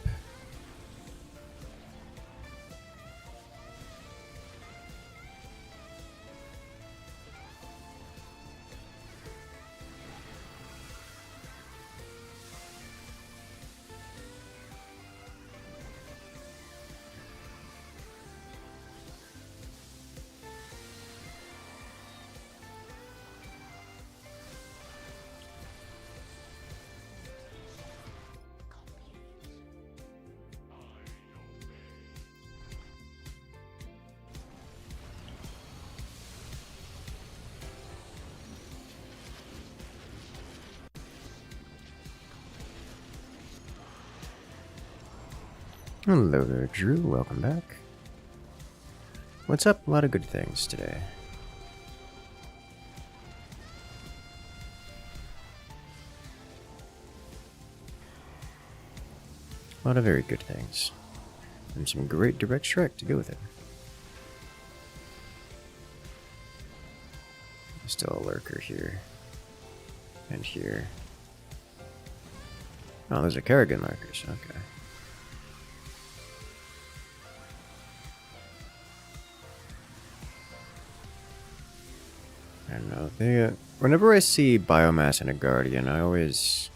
Hello there, Drew. Welcome back. What's up? A lot of good things today. A lot of very good things. And some great direct strike to go with it. Still a lurker here. And here. Oh, those are Kerrigan lurkers. Okay. I don't know. Whenever I see biomass in a Guardian, I always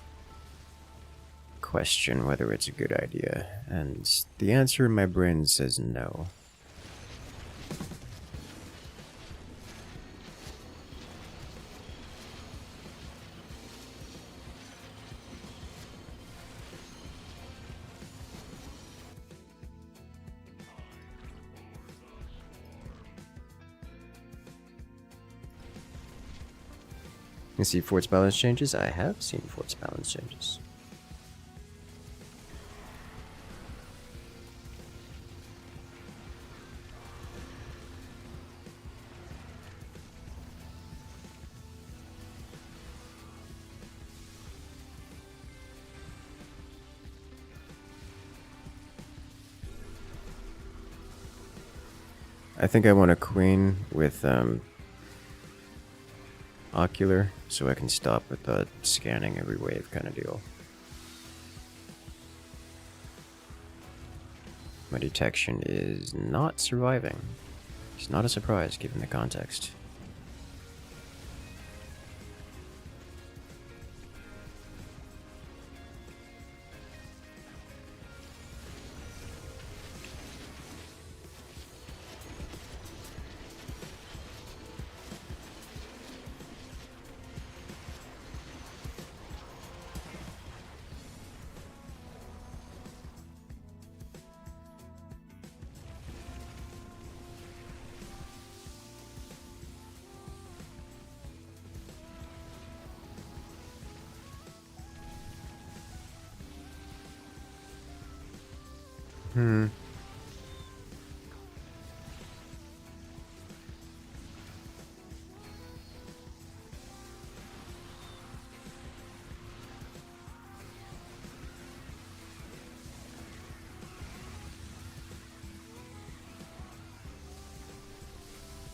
question whether it's a good idea, and the answer in my brain says no. You see Fort's balance changes? I have seen Fort's balance changes. I think I want a queen with ocular, so I can stop with the scanning every wave kind of deal. My detection is not surviving. It's not a surprise given the context.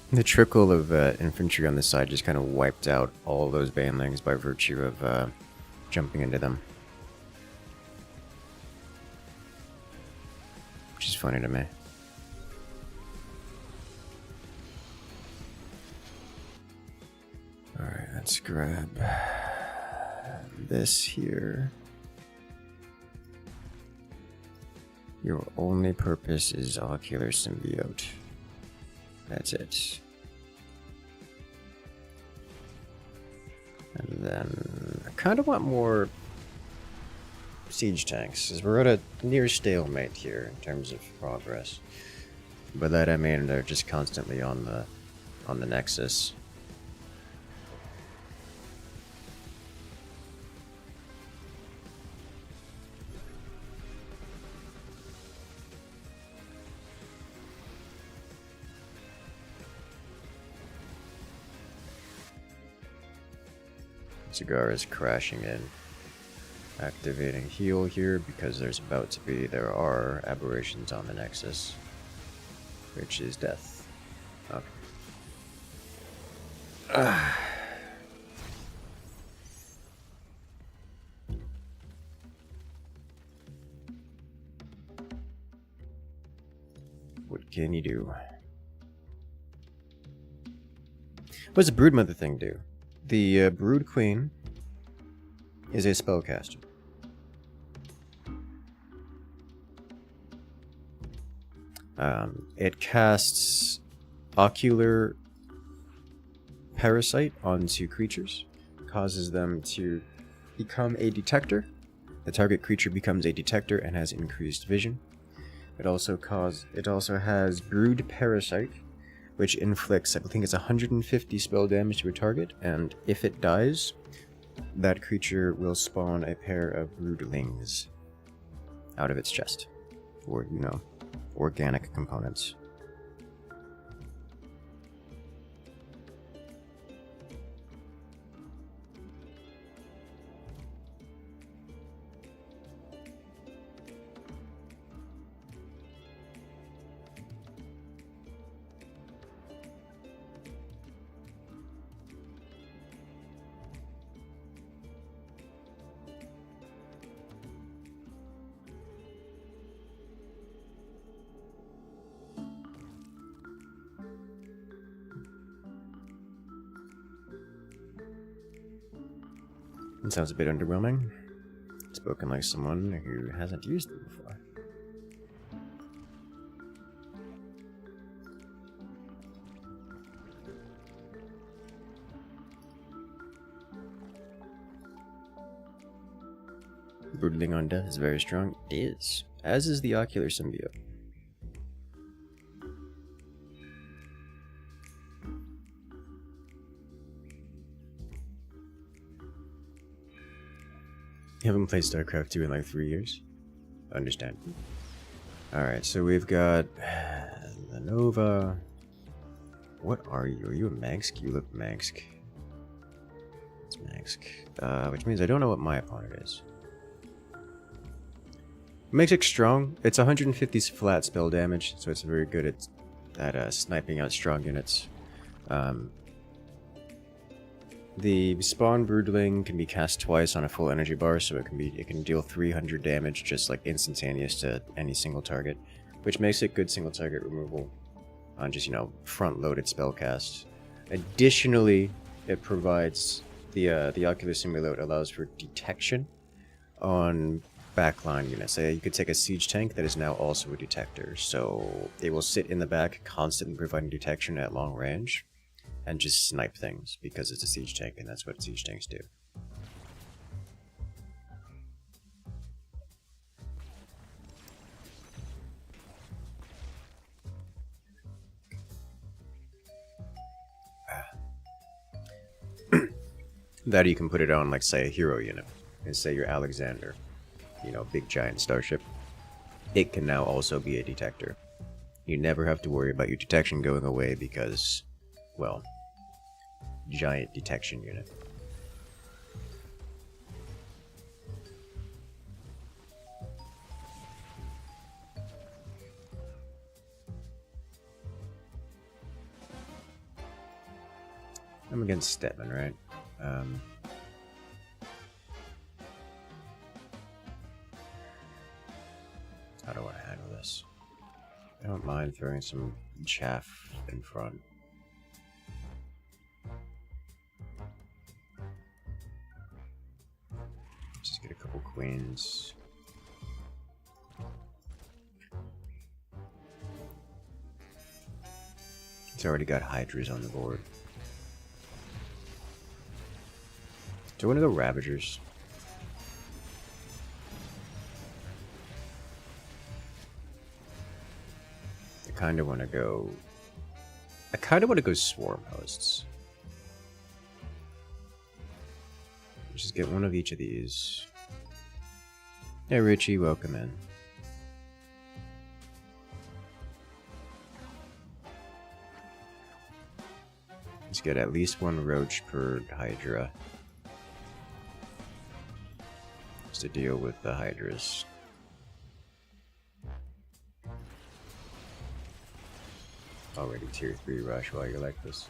The trickle of infantry on the side just kind of wiped out all those banelings by virtue of jumping into them. Which is funny to me. Alright, let's grab this here. Your only purpose is ocular symbiote. That's it. And then I kind of want more siege tanks, because we're at a near stalemate here in terms of progress. By that I mean they're just constantly on the Nexus. Cigar is crashing in. Activating heal here because there are aberrations on the Nexus, which is death. Okay. What can you do? What does the Broodmother thing do? The Brood Queen is a spellcaster. It casts Ocular Parasite onto creatures, causes them to become a detector. The target creature becomes a detector and has increased vision. It also has Brood Parasite, which inflicts, I think it's 150 spell damage to a target, and if it dies, that creature will spawn a pair of broodlings out of its chest. Or, organic components. It sounds a bit underwhelming. Spoken like someone who hasn't used them before. Broodling on death is very strong. It is. As is the Ocular Symbiote. You haven't played StarCraft II in like 3 years? Understand. Alright, so we've got the Nova. What are you? Are you a Magsk? You look Magsk. It's Magsk. Which means I don't know what my opponent is. Makes it strong. It's 150 flat spell damage, so it's very good at sniping out strong units. The spawn broodling can be cast twice on a full energy bar, so it can deal 300 damage just like instantaneous to any single target, which makes it good single target removal. on just, you know, front-loaded spellcast. Additionally, it provides the Ocular Simulate allows for detection on backline units. So you could take a siege tank that is now also a detector, so it will sit in the back, constantly providing detection at long range, and just snipe things because it's a siege tank, and that's what siege tanks do. That you can put it on, like, say, a hero unit, and say you're Alexander, you know, big giant starship. It can now also be a detector. You never have to worry about your detection going away because, well, giant detection unit. I'm against Stetman, right? How do I handle this? I don't mind throwing some chaff in front. Just get a couple queens. It's already got Hydras on the board. Do I want to go Ravagers? I kind of want to go Swarm Hosts. Just get one of each of these. Hey Richie, welcome in. Let's get at least one Roach per Hydra. To deal with the Hydras. Already tier 3 rush while you're like this.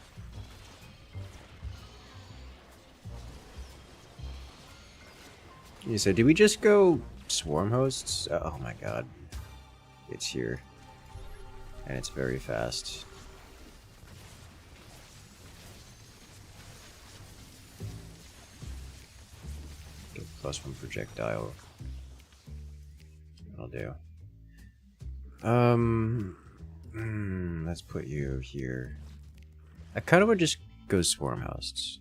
You said, did we just go Swarm Hosts? Oh my god. It's here. And it's very fast. +1 projectile. That'll do. Let's put you here. I kind of would just go Swarm Hosts.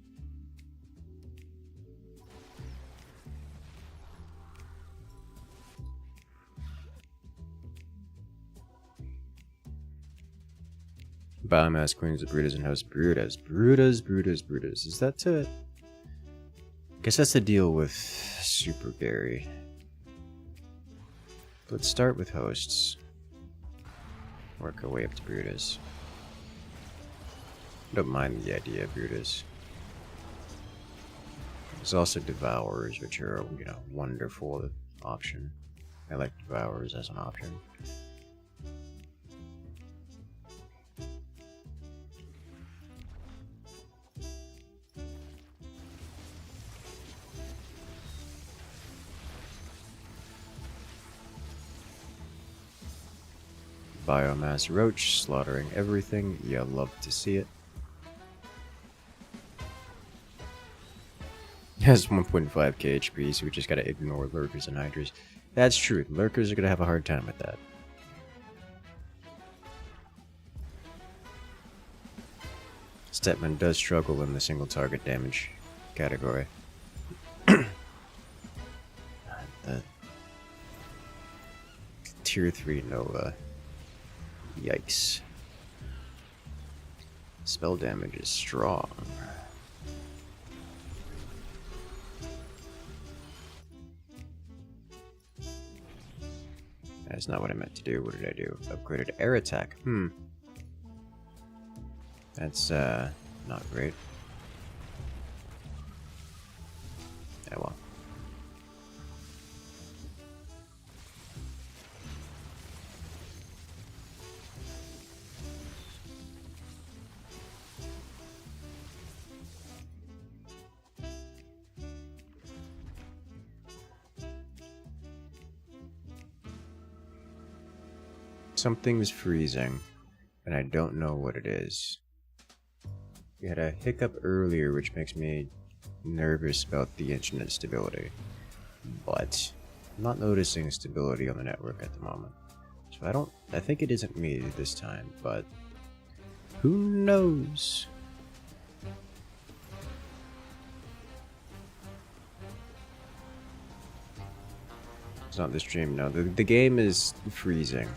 Biomass Queens of Brutus and Host Brutus. Brutus. Is that to... Guess that's the deal with Super Gary. Let's start with hosts. Work our way up to Brutus. Don't mind the idea of Brutus. There's also Devourers, which are, you know, wonderful option. I like Devourers as an option. Biomass Roach, slaughtering everything. You love to see it. Has 1.5k HP, so we just gotta ignore Lurkers and Hydras. That's true, Lurkers are gonna have a hard time with that. Stetman does struggle in the single target damage category. The tier 3 Nova. Yikes. Spell damage is strong. That's not what I meant to do. What did I do? Upgraded air attack. That's, not great. Yeah, well. Something's freezing. and I don't know what it is. We had a hiccup earlier, which makes me nervous about the internet stability, but I'm not noticing stability on the network at the moment. So I think it isn't me this time, but who knows? It's not the stream, no. The game is freezing.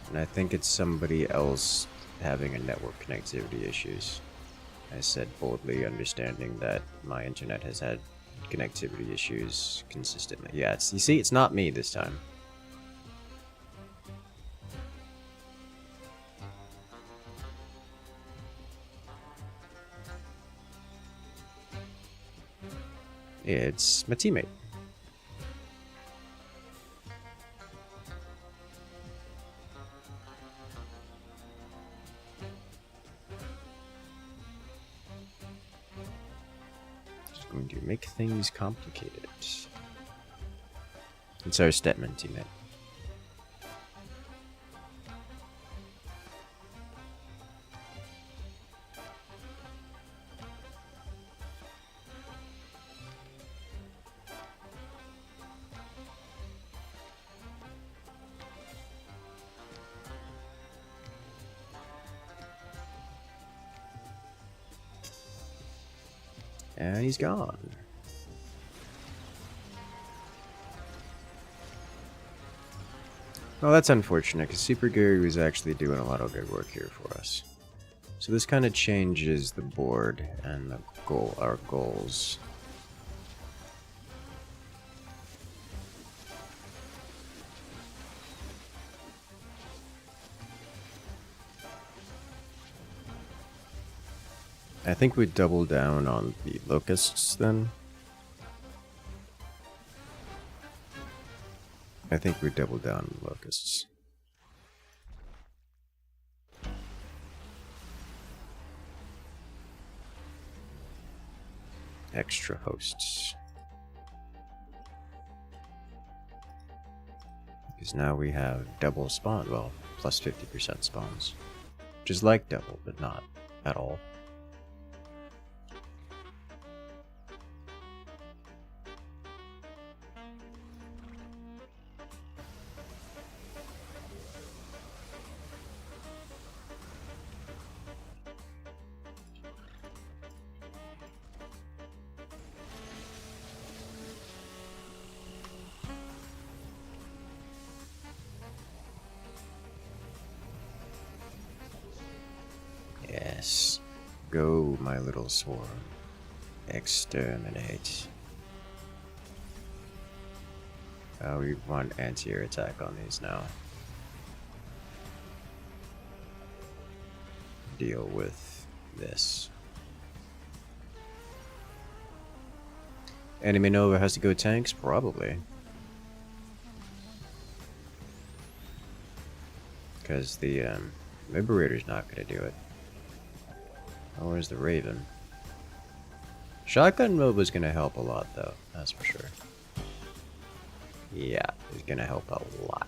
And I think it's somebody else having a network connectivity issues. I said boldly, understanding that my internet has had connectivity issues consistently. Yeah, you see, it's not me this time. It's my teammate. Just going to make things complicated. It's our Stetman teammate. And he's gone. Well, that's unfortunate, because Super Gary was actually doing a lot of good work here for us. So this kind of changes the board and our goals. I think we double down on the locusts then. I think we double down on the locusts. Extra hosts. Because now we have double spawn, well, plus 50% spawns. Which is like double, but not at all. Yes. Go, my little swarm. Exterminate. We want anti-air attack on these now. Deal with this. Enemy Nova has to go tanks? Probably. Because the Liberator's not going to do it. Oh, where's the Raven? Shotgun Nova's going to help a lot, though. That's for sure. Yeah, he's going to help a lot.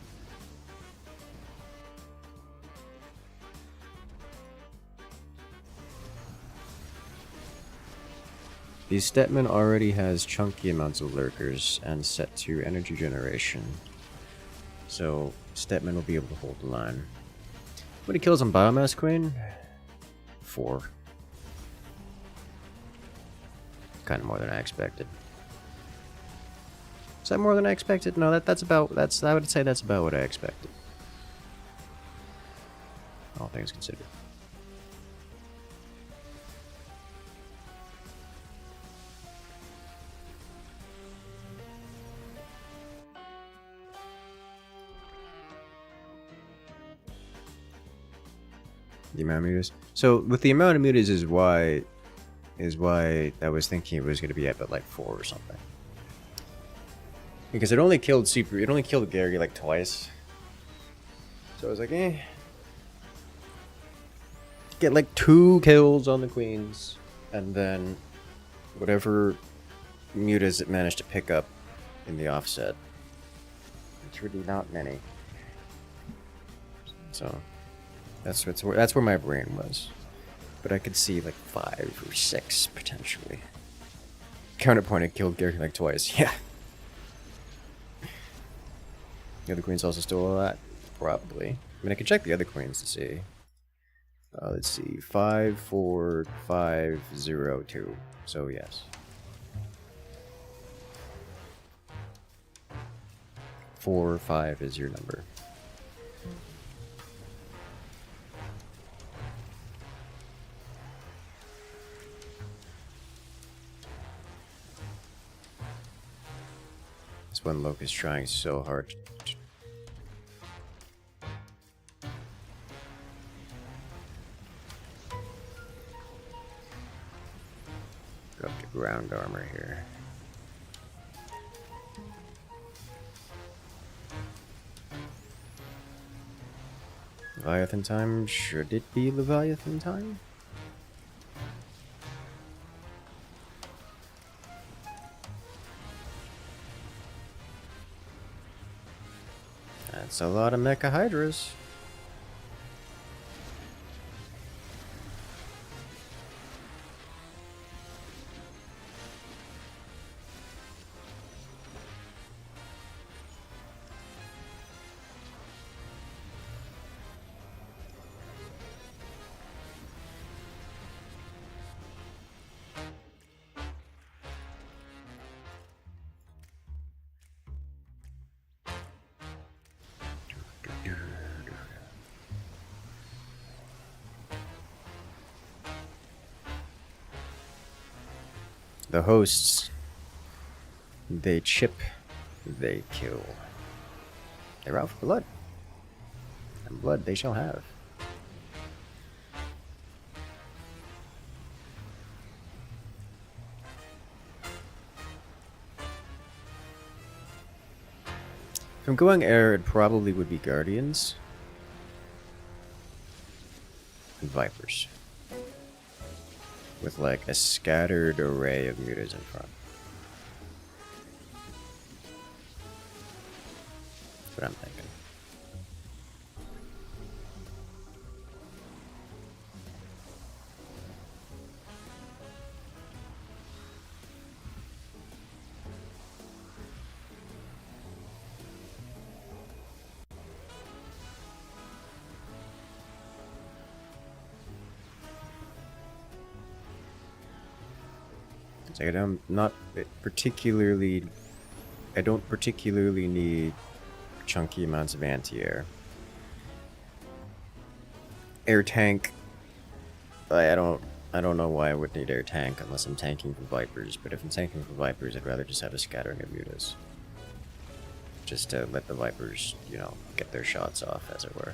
The Stetman already has chunky amounts of lurkers and set to energy generation. So, Stetman will be able to hold the line. How many kills on Biomass Queen? 4. Kind of more than I expected. Is that more than I expected? No, I would say that's about what I expected. All things considered. The amount of mutas. So with the amount of mutas is why I was thinking it was going to be at like 4 or something. Because it only killed Gary like twice. So I was like, get like 2 kills on the queens, and then whatever mutas it managed to pick up in the offset. It's really not many. So That's where my brain was. But I could see like 5 or 6 potentially. Counterpoint, I killed Gary like twice. Yeah. The other queens also stole all that? Probably. I mean, I could check the other queens to see. Let's see. 5, 4, 5, 0, 2. So, yes. 4, 5 is your number. This one Loke is trying so hard. Go up to ground armor here. Leviathan time? Should it be Leviathan time? That's a lot of mecha hydras. The hosts, they chip, they kill. They're out for blood. And blood they shall have. If I'm going air, it probably would be Guardians. And Vipers. With like a scattered array of mutas in front. That's what I'm thinking. Like I don't particularly need chunky amounts of anti-air. Air tank. I don't know why I would need air tank unless I'm tanking for Vipers, but if I'm tanking for Vipers, I'd rather just have a scattering of mutas. Just to let the Vipers, you know, get their shots off, as it were.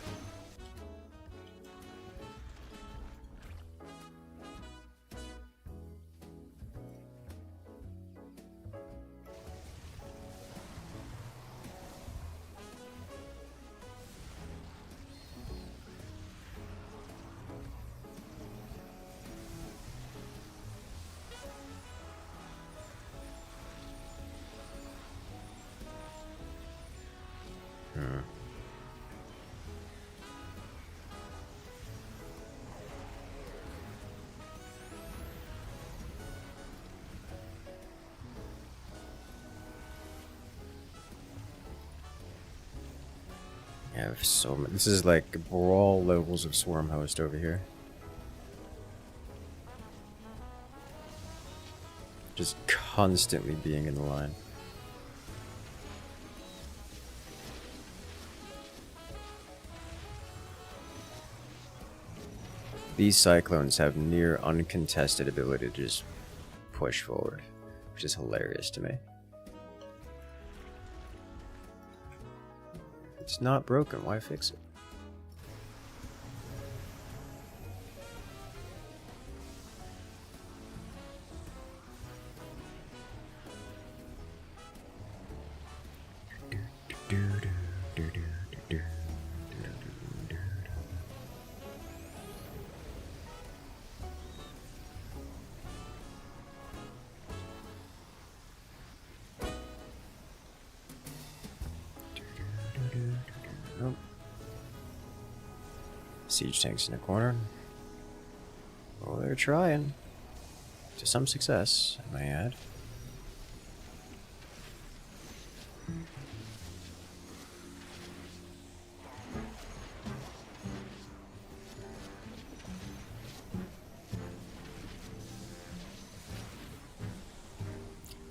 I have so many. This is like brawl levels of Swarm Host over here. Just constantly being in the line. These Cyclones have near uncontested ability to just push forward, which is hilarious to me. It's not broken, why fix it? Siege tanks in the corner. Oh, they're trying. To some success, I may add.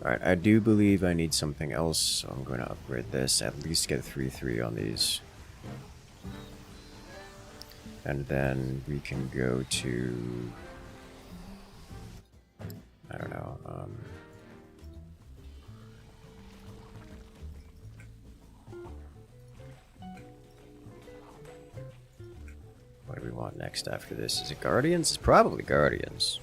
Alright, I do believe I need something else, so I'm going to upgrade this, at least get 3-3 on these. And then we can go to... I don't know, what do we want next after this? Is it Guardians? It's probably Guardians.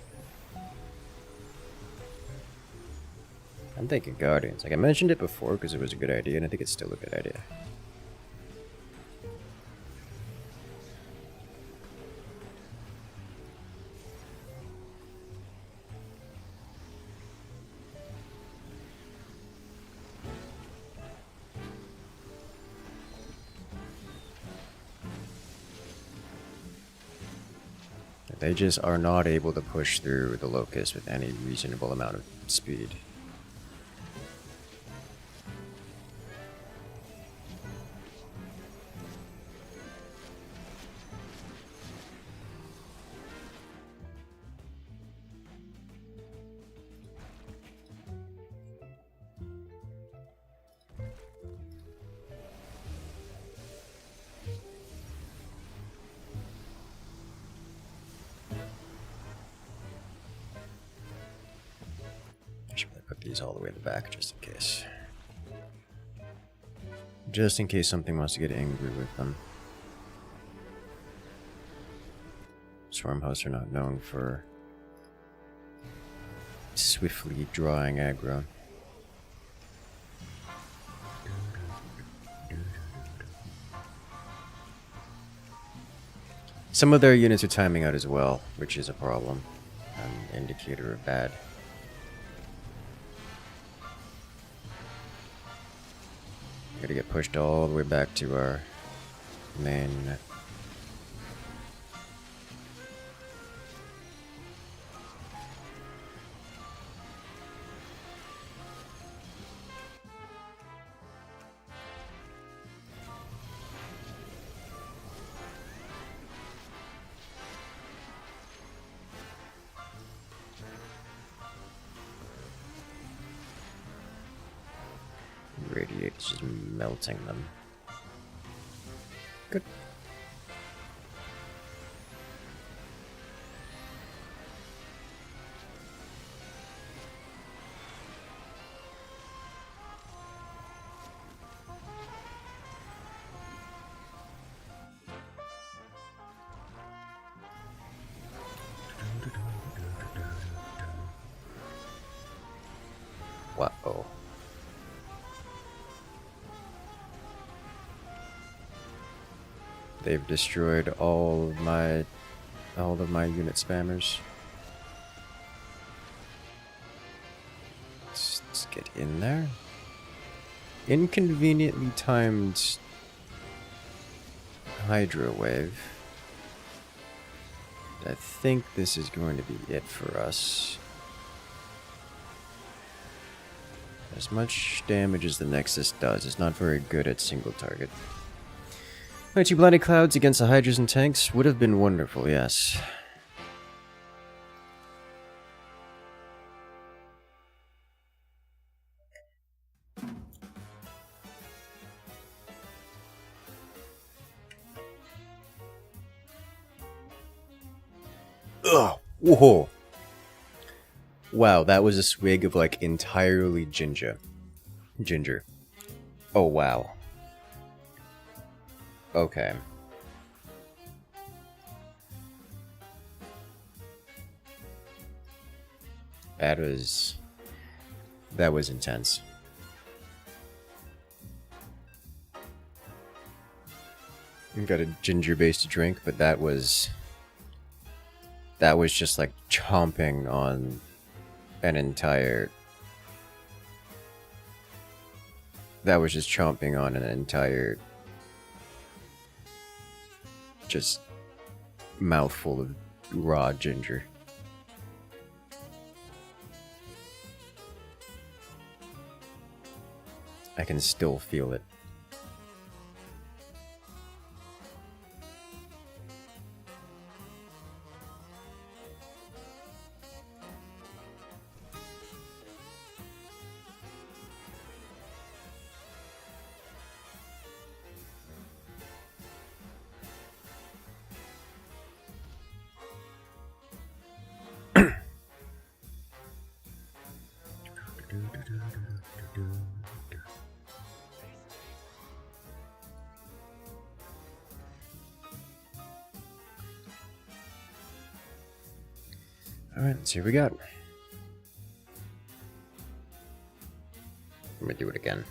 I'm thinking Guardians. Like, I mentioned it before because it was a good idea, and I think it's still a good idea. They just are not able to push through the Locust with any reasonable amount of speed. Put these all the way in the back just in case. Just in case something wants to get angry with them. Swarm hosts are not known for swiftly drawing aggro. Some of their units are timing out as well, which is a problem. An indicator of bad. Gotta get pushed all the way back to our main. Radiate is just melting them. Good. Wow. They've destroyed all of my unit spammers. Let's get in there. Inconveniently timed Hydro Wave. I think this is going to be it for us. As much damage as the Nexus does, it's not very good at single target. My 2 blinded clouds against the Hydras and tanks would have been wonderful, yes. Ugh! Whoa! Wow, that was a swig of like entirely ginger. Oh wow. Okay. That was intense. Got a ginger-based drink, but that was just like chomping on an entire. That was just chomping on an entire. Just mouthful of raw ginger. I can still feel it. Alright, let's see what we got. I'm gonna do it again.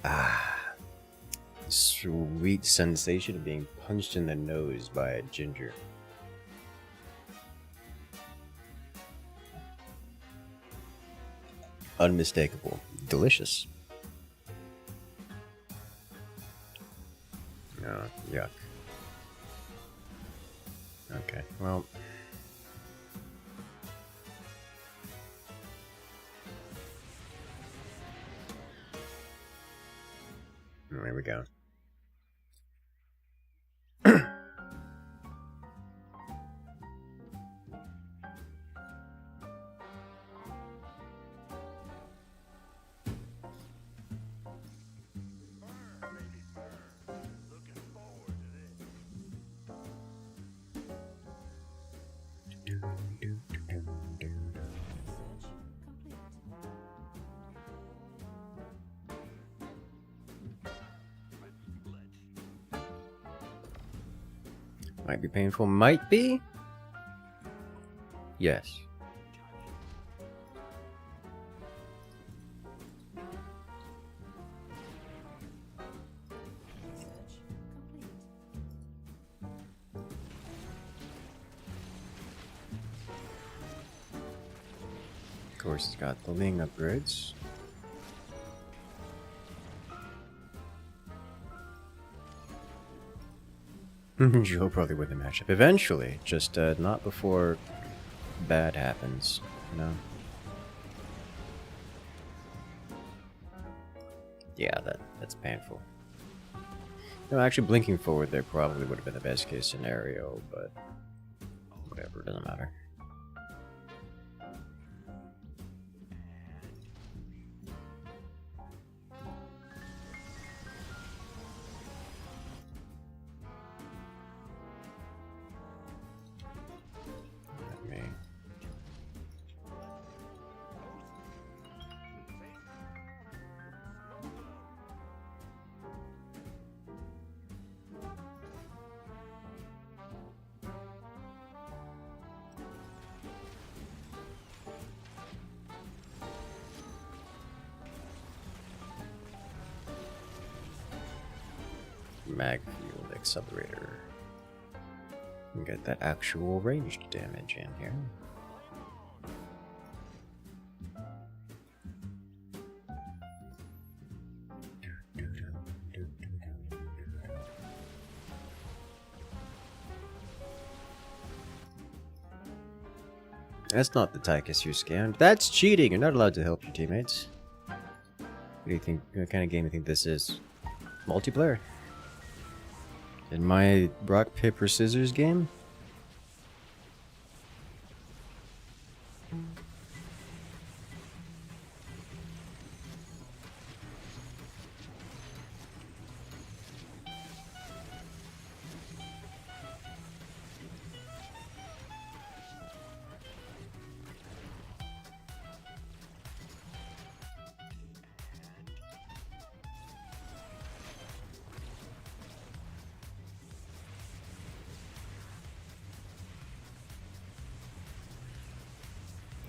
Ah, sweet sensation of being punched in the nose by a ginger. Unmistakable. Delicious. Oh, yuck. Okay, well. There we go. Might be painful. Might be? Yes. Of course, it's got the Ling upgrades. You'll probably win the matchup eventually, just not before bad happens, you know? Yeah, that's painful. No, actually blinking forward there probably would have been the best case scenario, but whatever, it doesn't matter. Mag field accelerator. And get that actual ranged damage in here. That's not the Tychus you scanned. That's cheating! You're not allowed to help your teammates. What do you think? What kind of game do you think this is? Multiplayer? In my rock, paper, scissors game?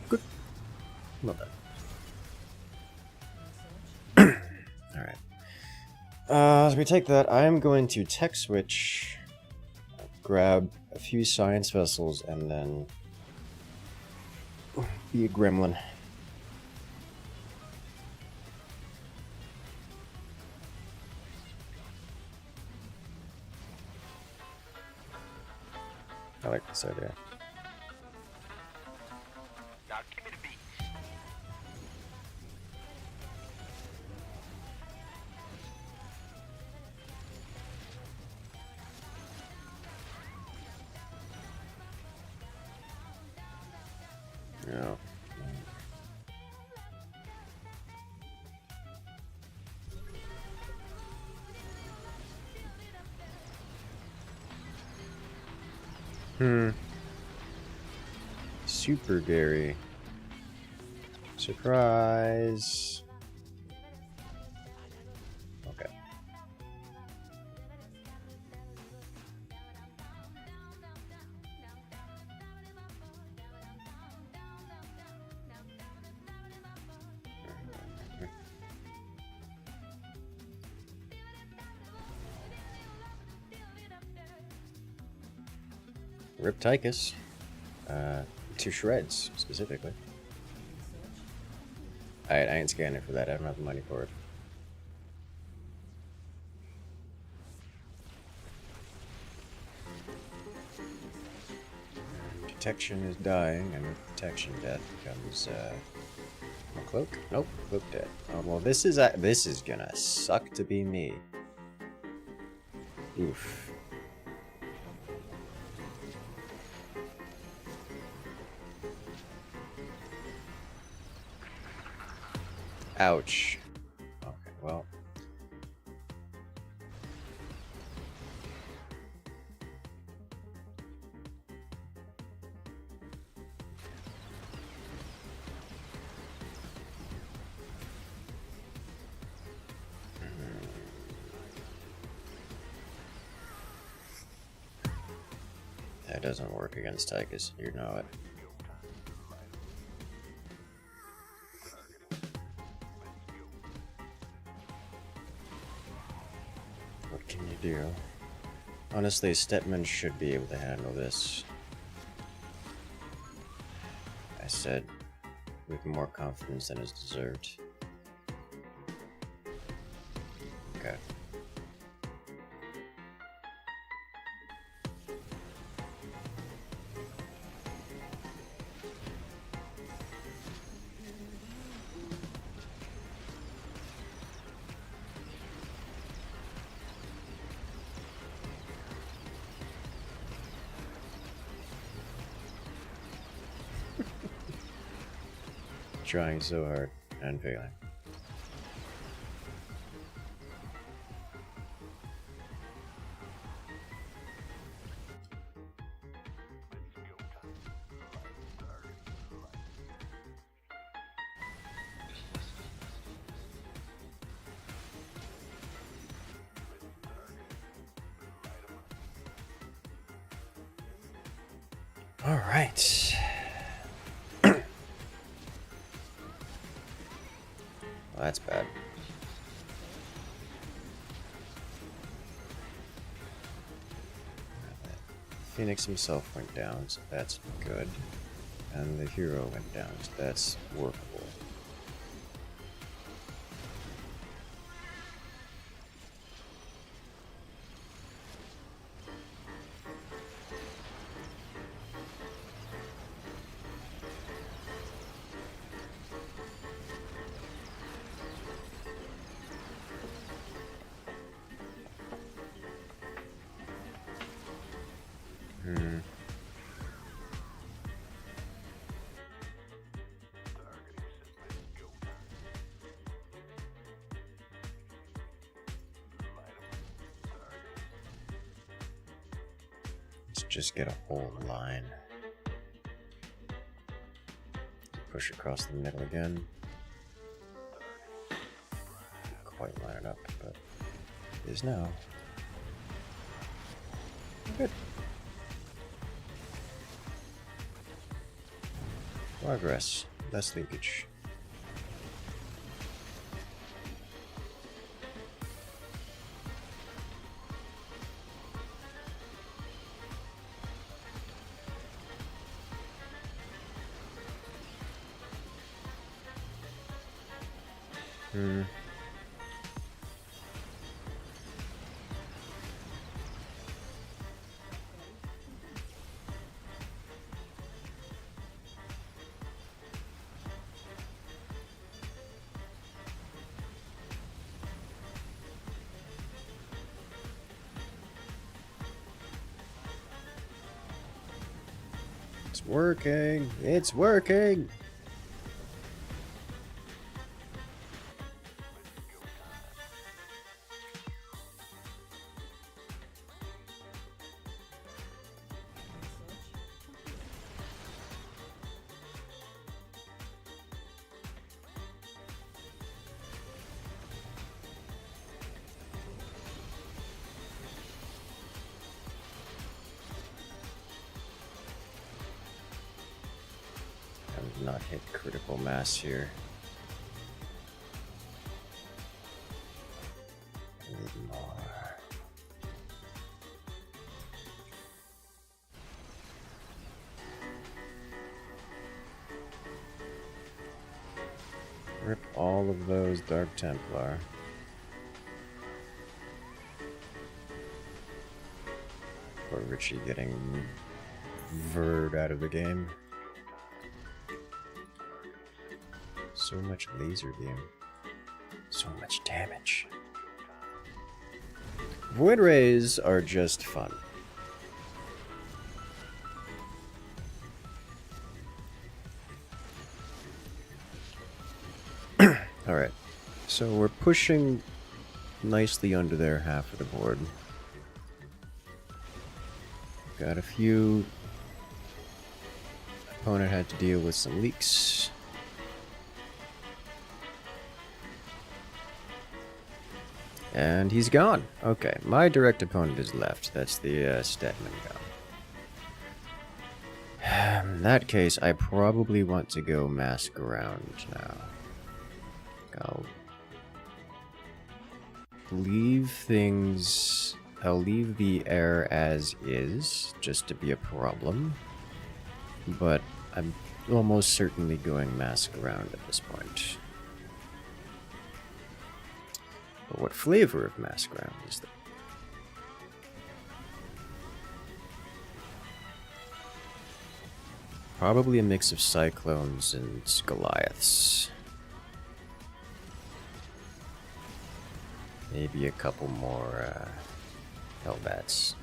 Good. Not bad. Alright. As we take that, I'm going to tech switch, grab a few science vessels, and then be a gremlin. I like this idea. Now give me the beat. Yeah. Super Gary. Surprise. Okay. Rip Tychus. To shreds, specifically. I ain't scanning for that. I don't have the money for it. Protection is dying, and with protection, death becomes a cloak. Nope, cloak dead. Oh well, this is gonna suck to be me. Oof. Ouch. Okay, well. That doesn't work against Tychus, you know it. What can you do? Honestly, Stetman should be able to handle this. I said with more confidence than is deserved. Okay. Trying so hard and failing. All right. Well, that's bad. Phoenix himself went down, so that's good. And the hero went down, so that's workable. Let's just get a whole line. Push across the middle again. Quite line it up, but it is now. Good. Progress. Less leakage. It's working! It's working! Not hit critical mass here. A little more. Rip all of those Dark Templar. Poor Richie getting verred out of the game. So much laser beam. So much damage. Void rays are just fun. Alright. So we're pushing nicely under their half of the board. Got a few. Opponent had to deal with some leaks. And he's gone. Okay, my direct opponent is left. That's the Statman guy. In that case, I probably want to go mask around now. I'll leave things... I'll leave the air as is, just to be a problem. But I'm almost certainly going mask around at this point. But what flavor of mask round is there? Probably a mix of Cyclones and Goliaths. Maybe a couple more Hellbats.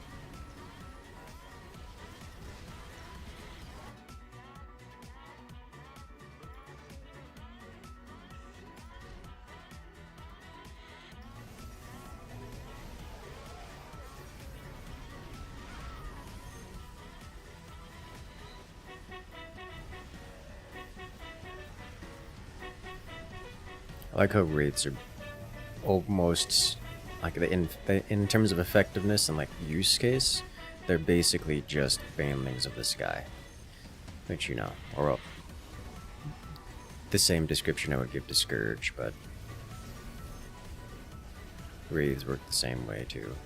I like how raids are almost like in terms of effectiveness and like use case, they're basically just banelings of the sky, which you know, or the same description I would give to Scourge, but raids work the same way too, you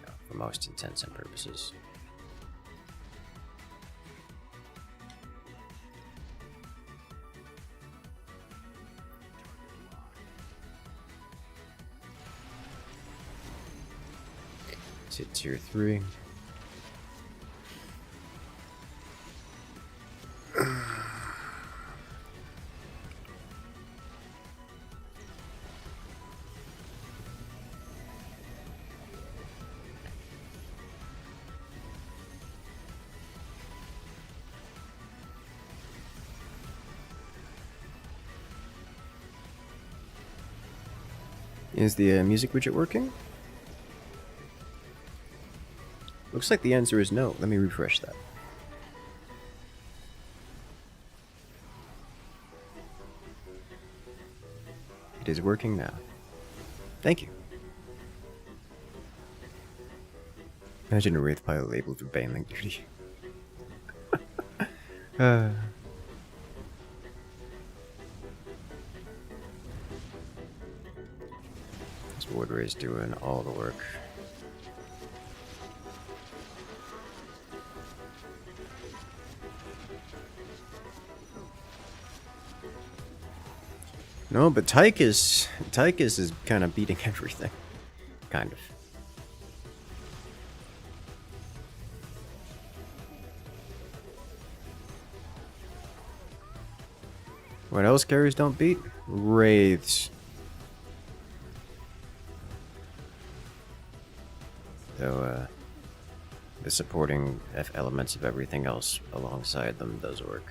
know, for most intents and purposes. Hit tier 3. Is the music widget working? Looks like the answer is no. Let me refresh that. It is working now. Thank you. Imagine a Wraith pilot labeled for baneling duty. This Warder is doing all the work. No, but Tychus is kind of beating everything. Kind of. What else carriers don't beat? Wraiths. Though, the supporting elements of everything else alongside them does work.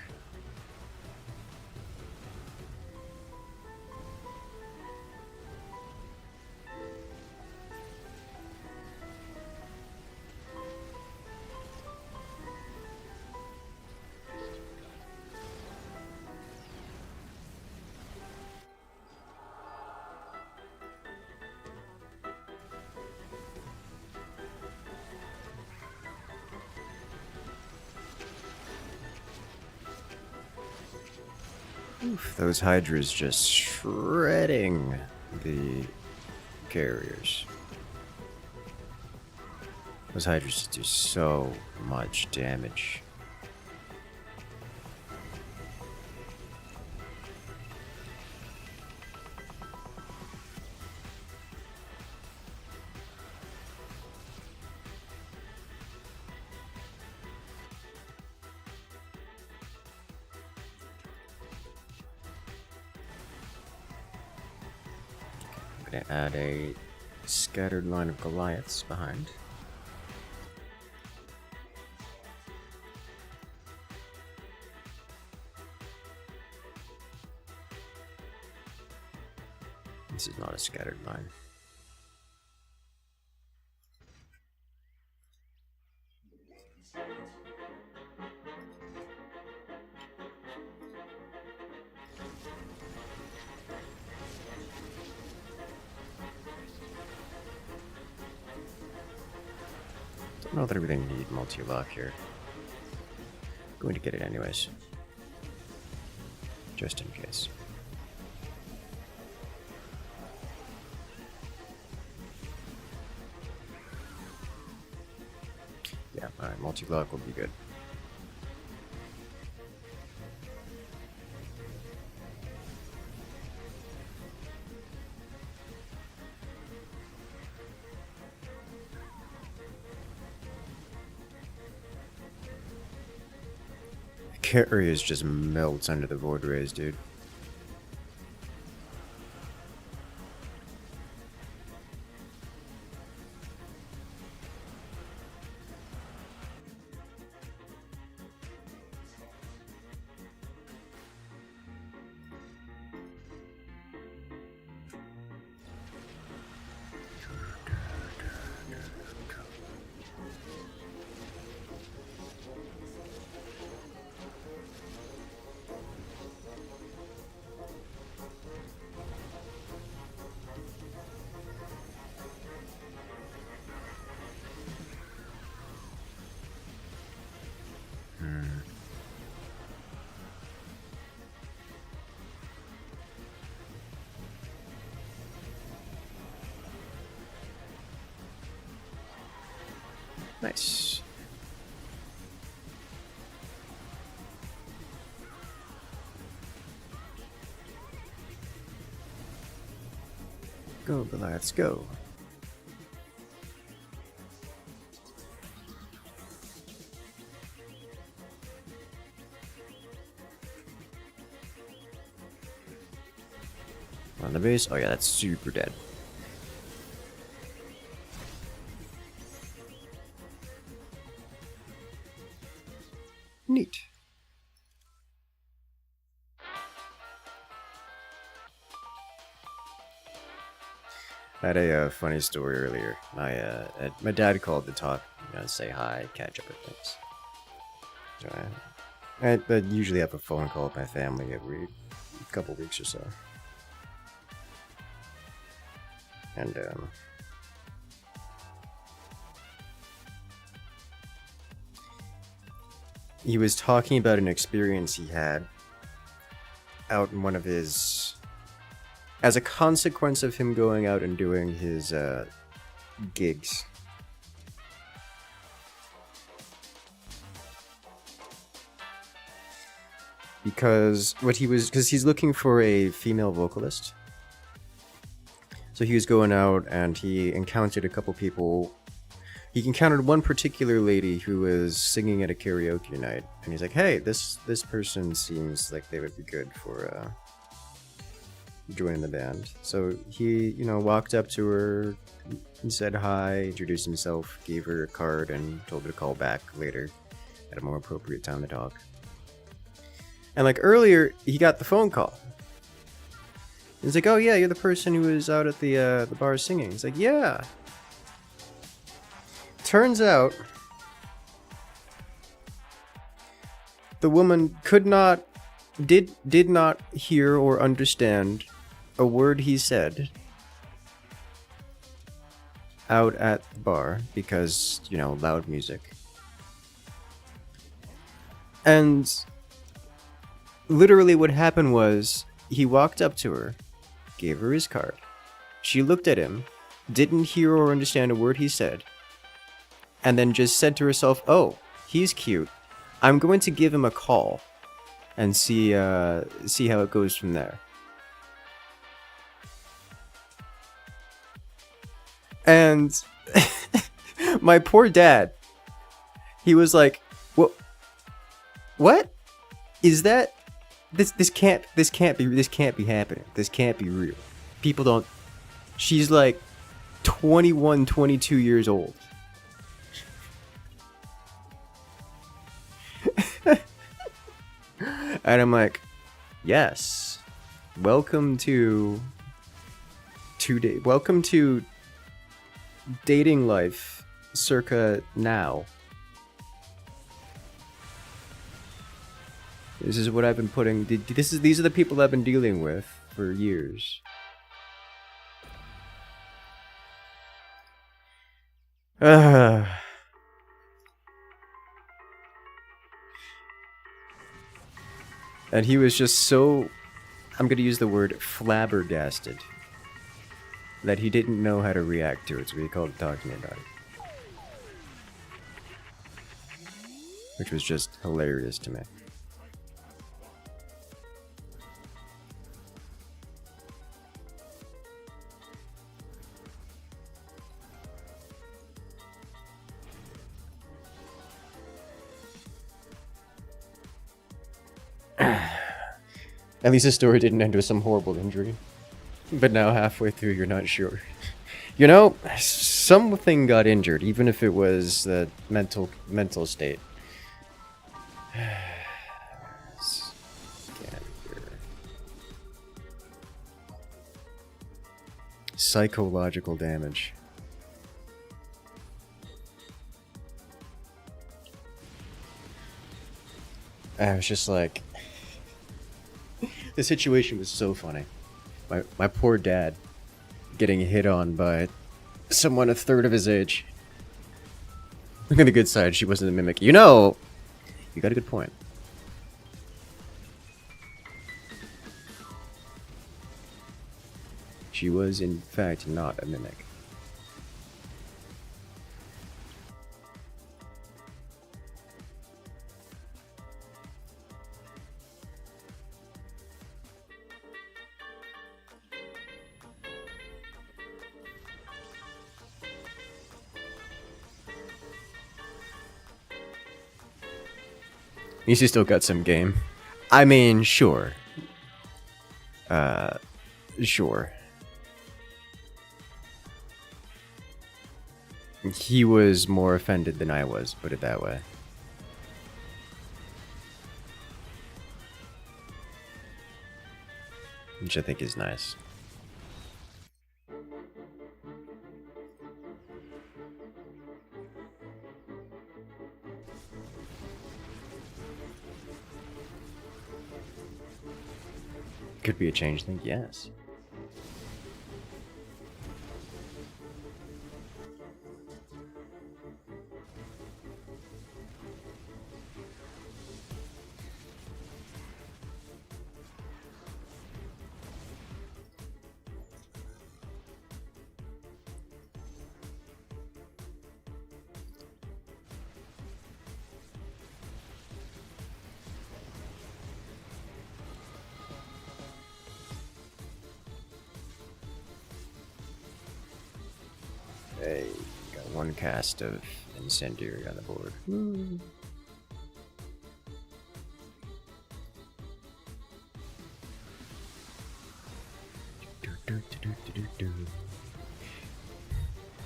Oof, those Hydras just shredding the carriers. Those Hydras just do so much damage. I'm gonna add a scattered line of Goliaths behind. This is not a scattered line. Don't know that I really need multi-lock here. I'm going to get it anyways. Just in case. Yeah, alright, multi-lock will be good. Carriers just melts under the void rays, dude. Nice. Go, Goliaths, go. On the base? Oh yeah, that's super dead. Neat. I had a funny story earlier. My dad called to talk, say hi, catch up with things. So I usually have a phone call with my family every couple weeks or so. And he was talking about an experience he had out in one of his, as a consequence of him going out and doing his gigs. Because he's looking for a female vocalist. So he was going out and he encountered a couple people. He encountered one particular lady who was singing at a karaoke night, and he's like, "Hey, this person seems like they would be good for joining the band." So he, walked up to her, He said hi, introduced himself, gave her a card, and told her to call back later at a more appropriate time to talk. And like earlier, he got the phone call. He's like, "Oh yeah, you're the person who was out at the bar singing." He's like, "Yeah." Turns out, the woman did not hear or understand a word he said out at the bar because, you know, loud music. And literally what happened was he walked up to her, gave her his card. She looked at him, didn't hear or understand a word he said, and then just said to herself, "Oh, he's cute. I'm going to give him a call and see how it goes from there." And my poor dad, he was like, What? Is that this can't be happening. This can't be real. People don't. She's like 21, 22 years old. And I'm like, "Yes. Welcome to dating life circa now. This is what I've been putting. These are the people I've been dealing with for years." And he was just so, I'm going to use the word flabbergasted, that he didn't know how to react to it, so he called to talk to me about it. Which was just hilarious to me. At least the story didn't end with some horrible injury. But now halfway through, you're not sure. You know, something got injured, even if it was the mental state. Scan here. Psychological damage. I was just like... The situation was so funny. My poor dad getting hit on by someone a third of his age. Look at the good side, she wasn't a mimic. You know, you got a good point. She was, in fact, not a mimic. He's still got some game. I mean, sure. Sure. He was more offended than I was, put it that way. Which I think is nice. Could be a changeling, yes. Hey, got one cast of Incendiary on the board.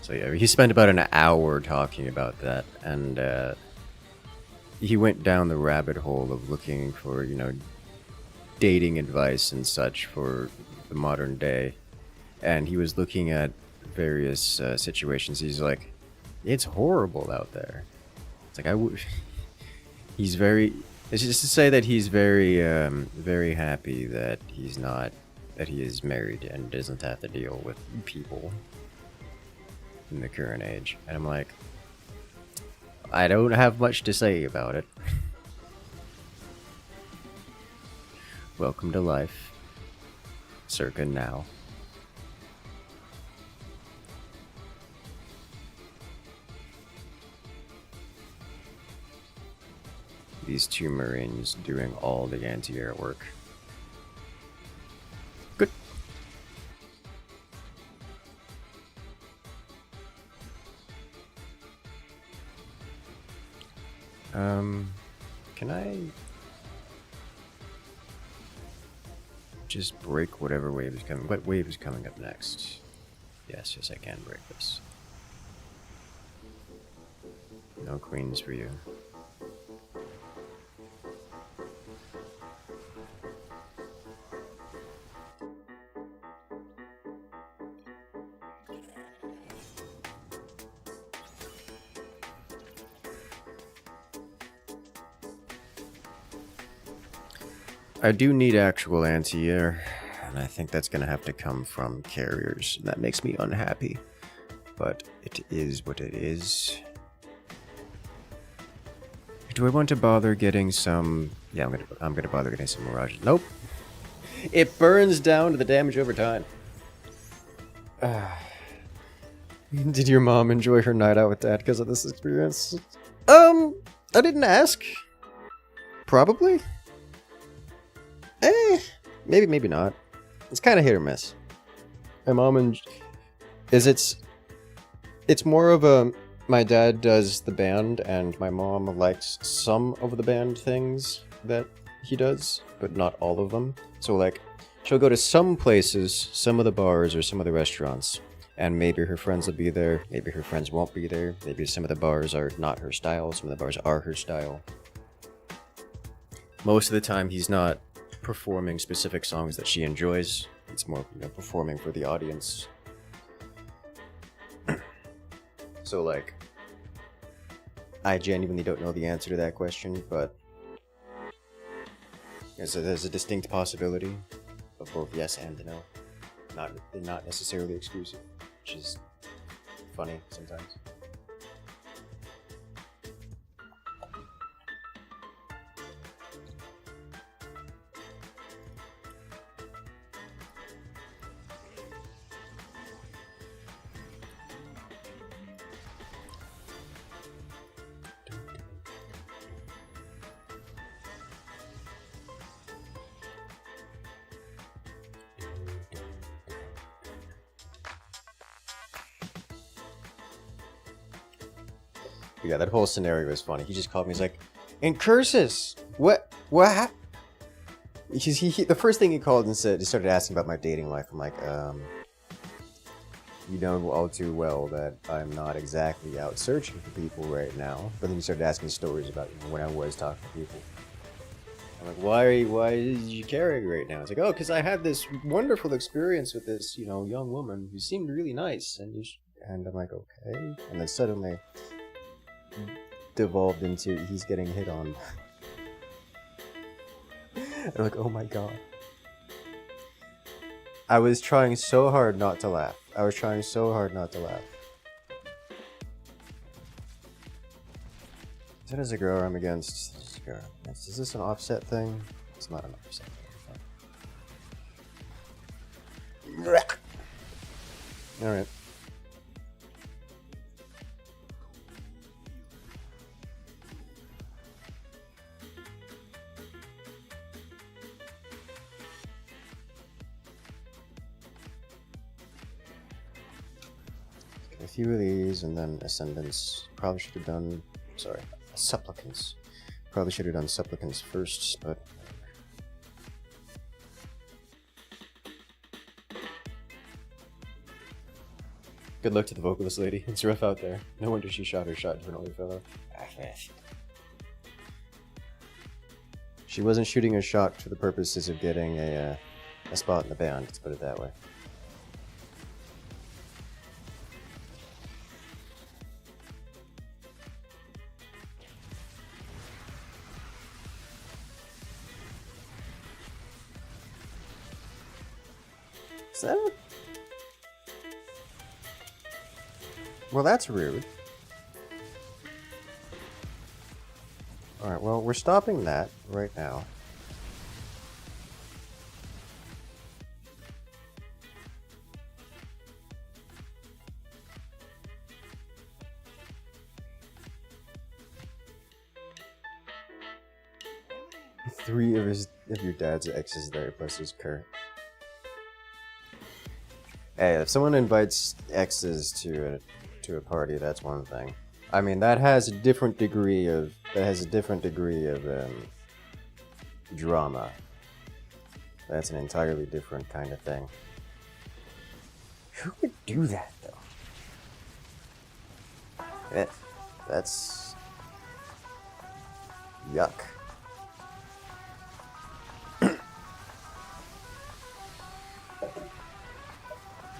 So yeah, he spent about an hour talking about that, and he went down the rabbit hole of looking for, you know, dating advice and such for the modern day. And he was looking at various situations. He's like, it's horrible out there. It's like, he's very, it's just to say that he's very, very happy that he's not, that he is married and doesn't have to deal with people in the current age. And I'm like, I don't have much to say about it. Welcome to life. Circa now. These two Marines doing all the anti-air work. Good. Can I just break whatever wave is coming? What wave is coming up next? Yes, I can break this. No queens for you. I do need actual anti-air, and I think that's gonna have to come from carriers. That makes me unhappy, but it is what it is. Do I want to bother getting some? Yeah, I'm gonna bother getting some mirages. Nope. It burns down to the damage over time. Did your mom enjoy her night out with dad because of this experience? I didn't ask. Probably. Maybe, maybe not. It's kind of hit or miss. My mom it's more of a, my dad does the band and my mom likes some of the band things that he does, but not all of them. So like, she'll go to some places, some of the bars or some of the restaurants, and maybe her friends will be there, maybe her friends won't be there, maybe some of the bars are not her style, some of the bars are her style. Most of the time he's not performing specific songs that she enjoys. It's more, you know, performing for the audience. So like, I genuinely don't know the answer to that question, but there's a distinct possibility of both yes and no. Not necessarily exclusive, which is funny sometimes. Yeah, that whole scenario was funny. He just called me. He's like, "Incursus, what? He the first thing he called and said, he started asking about my dating life. I'm like, you know all too well that I'm not exactly out searching for people right now. But then he started asking stories about, you know, when I was talking to people. I'm like, why is you caring right now? It's like, oh, because I had this wonderful experience with this, you know, young woman who seemed really nice, and I'm like, okay, and then suddenly devolved into he's getting hit on. I'm like, oh my god. I was trying so hard not to laugh. Is that a Zagro I'm against? Is this an offset thing? It's not an offset thing. Alright. A few of these, and then Ascendants. Probably should have done... Sorry. Supplicants. Probably should have done Supplicants first, but... Good luck to the vocalist lady. It's rough out there. No wonder she shot her shot differently, fellow. She wasn't shooting her shot for the purposes of getting a spot in the band, let's put it that way. Is that it? Well, that's rude. Alright, well, we're stopping that right now. Three of your dad's exes there, plus his current. Hey, if someone invites exes to a party, that's one thing. I mean, that has a different degree of drama. That's an entirely different kind of thing. Who would do that, though? That's yuck.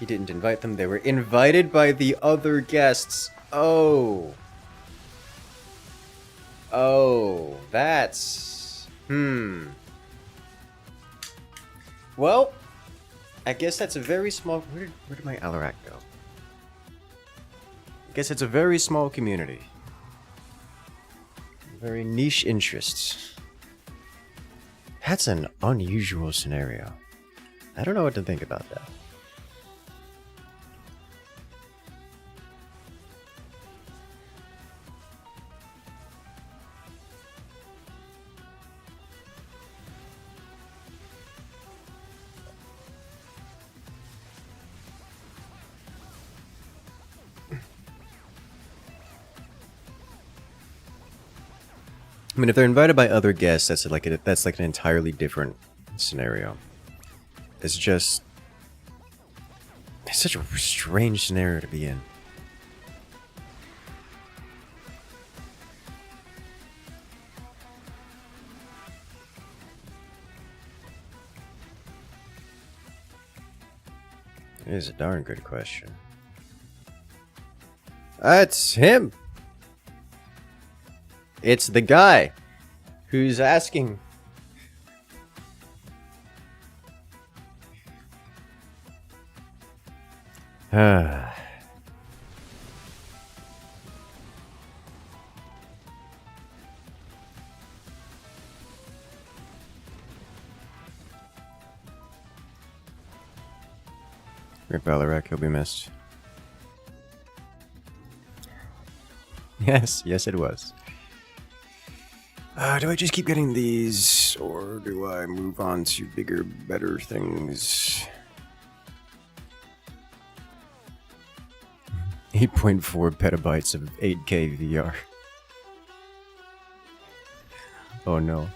He didn't invite them, they were invited by the other guests. Oh. Oh, that's... Well, I guess that's a very small... Where did my Alarak go? I guess it's a very small community. Very niche interests. That's an unusual scenario. I don't know what to think about that. I mean, if they're invited by other guests, that's like an entirely different scenario. It's such a strange scenario to be in. It is a darn good question. It's him. It's the guy who's asking. Rip Ballarak, he'll be missed. Yes, it was. Do I just keep getting these, or do I move on to bigger, better things? 8.4 petabytes of 8K VR. Oh no.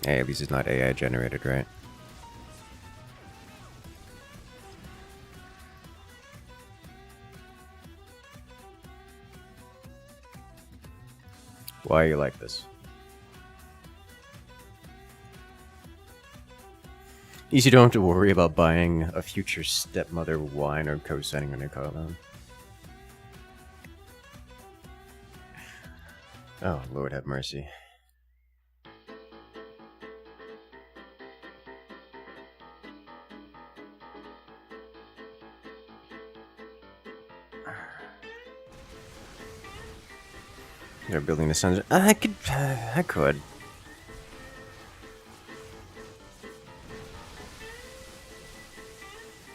Hey, at least it's not AI generated, right? Why are you like this? At least you don't have to worry about buying a future stepmother wine or co-signing on your car loan. Oh, Lord have mercy. They're building the sun. I could.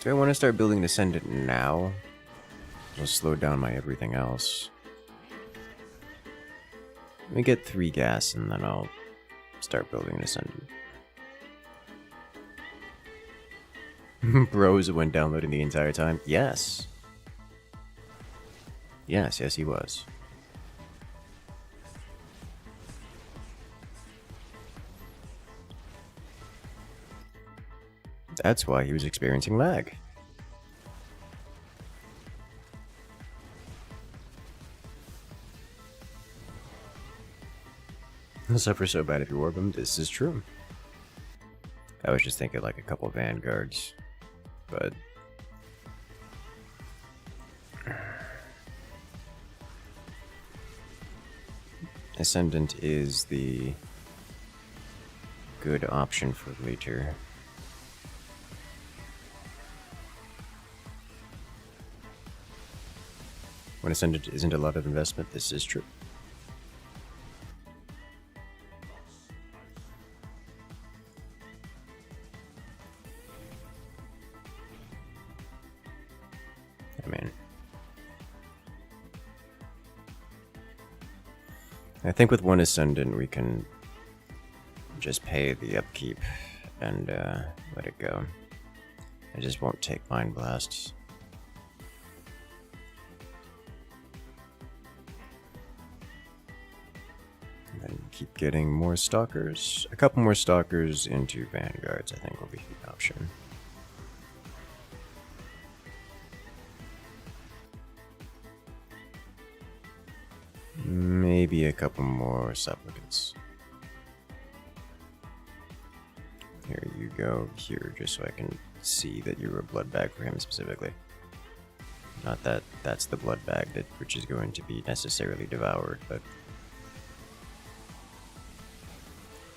Do I want to start building Descendant now? It'll slow down my everything else. Let me get 3 gas and then I'll start building Descendant. Bros went downloading the entire time? Yes. Yes, he was. That's why he was experiencing lag. Suffer so bad if you warp him. This is true. I was just thinking like a couple vanguards, but Ascendant is the good option for later. When Ascendant isn't a lot of investment, this is true. I mean, I think with one Ascendant we can just pay the upkeep and let it go. I just won't take Mind Blasts. And then keep getting more Stalkers. A couple more Stalkers into Vanguards I think will be the option. Maybe a couple more Supplicants. Here you go, here, just so I can see that you're a blood bag for him specifically. Not that that's the blood bag that which is going to be necessarily devoured, but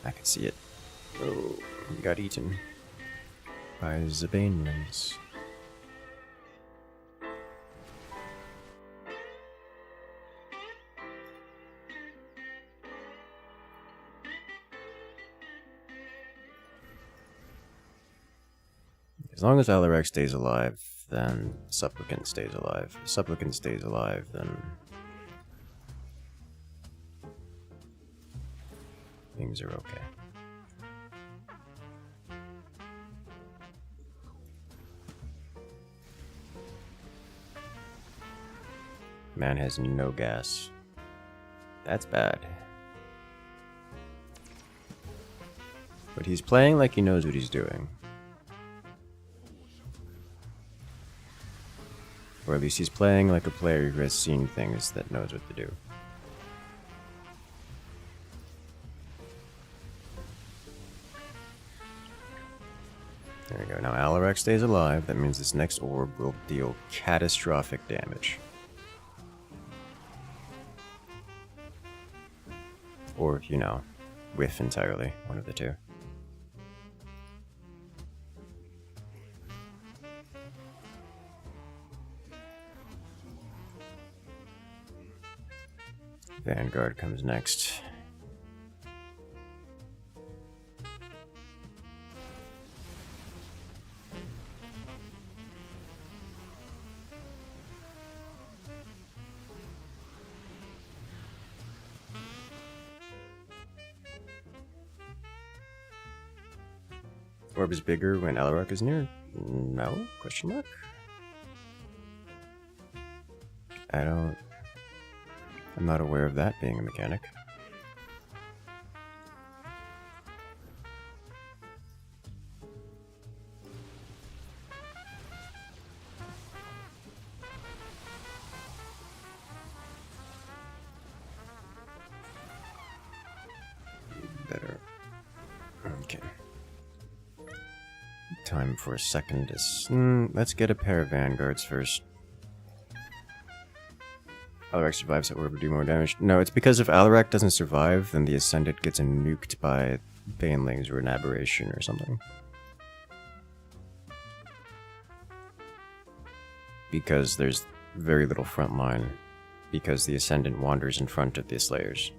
I can see it. Oh, he got eaten by the Banelings. As long as Alarak stays alive, then Supplicant stays alive. If Supplicant stays alive, then things are okay. Man has no gas. That's bad. But he's playing like he knows what he's doing. Or at least he's playing like a player who has seen things that knows what to do. There we go. Now Alarak stays alive. That means this next orb will deal catastrophic damage. Or, you know, whiff entirely. One of the two. Vanguard comes next. Orb is bigger when Alarak is near? No? Question mark? I'm not aware of that being a mechanic. Better. Okay. Time for a second. Let's get a pair of Vanguards first. Alarak survives, that orb will do more damage. No, it's because if Alarak doesn't survive, then the Ascendant gets nuked by Banelings or an aberration or something. Because there's very little front line. Because the Ascendant wanders in front of the Slayers.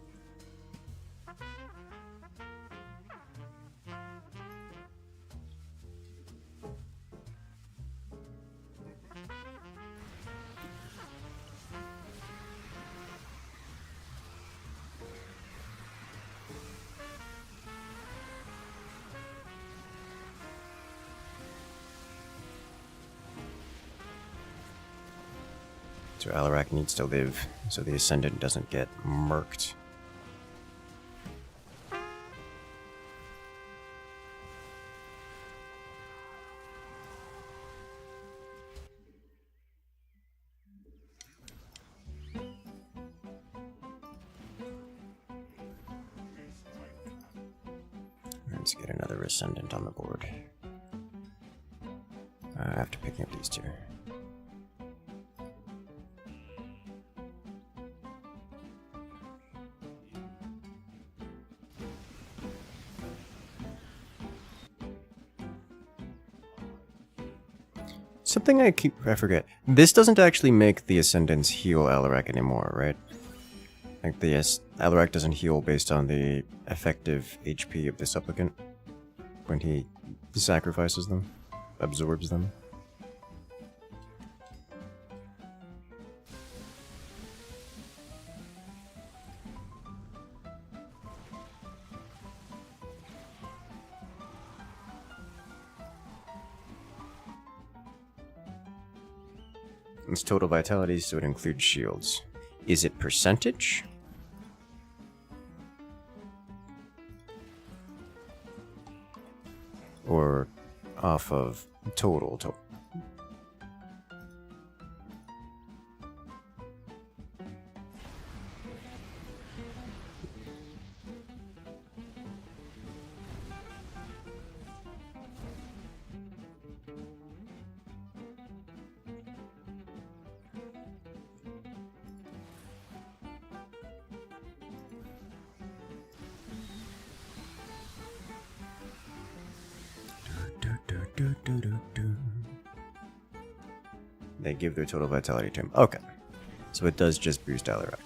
So Alarak needs to live, so the Ascendant doesn't get murked. Let's get another Ascendant on the board. After picking up these two. Something I forget. This doesn't actually make the Ascendants heal Alarak anymore, right? Like the Alarak doesn't heal based on the effective HP of the Supplicant when he sacrifices them, absorbs them. It's total vitality, so it includes shields. Is it percentage? Or off of total? They give their total vitality to him. Okay. So it does just boost Alarak.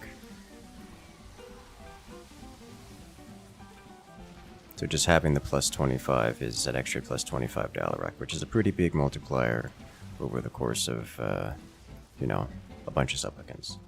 So just having the plus 25 is an extra plus 25 to Alarak, which is a pretty big multiplier over the course of, you know, a bunch of supplicants.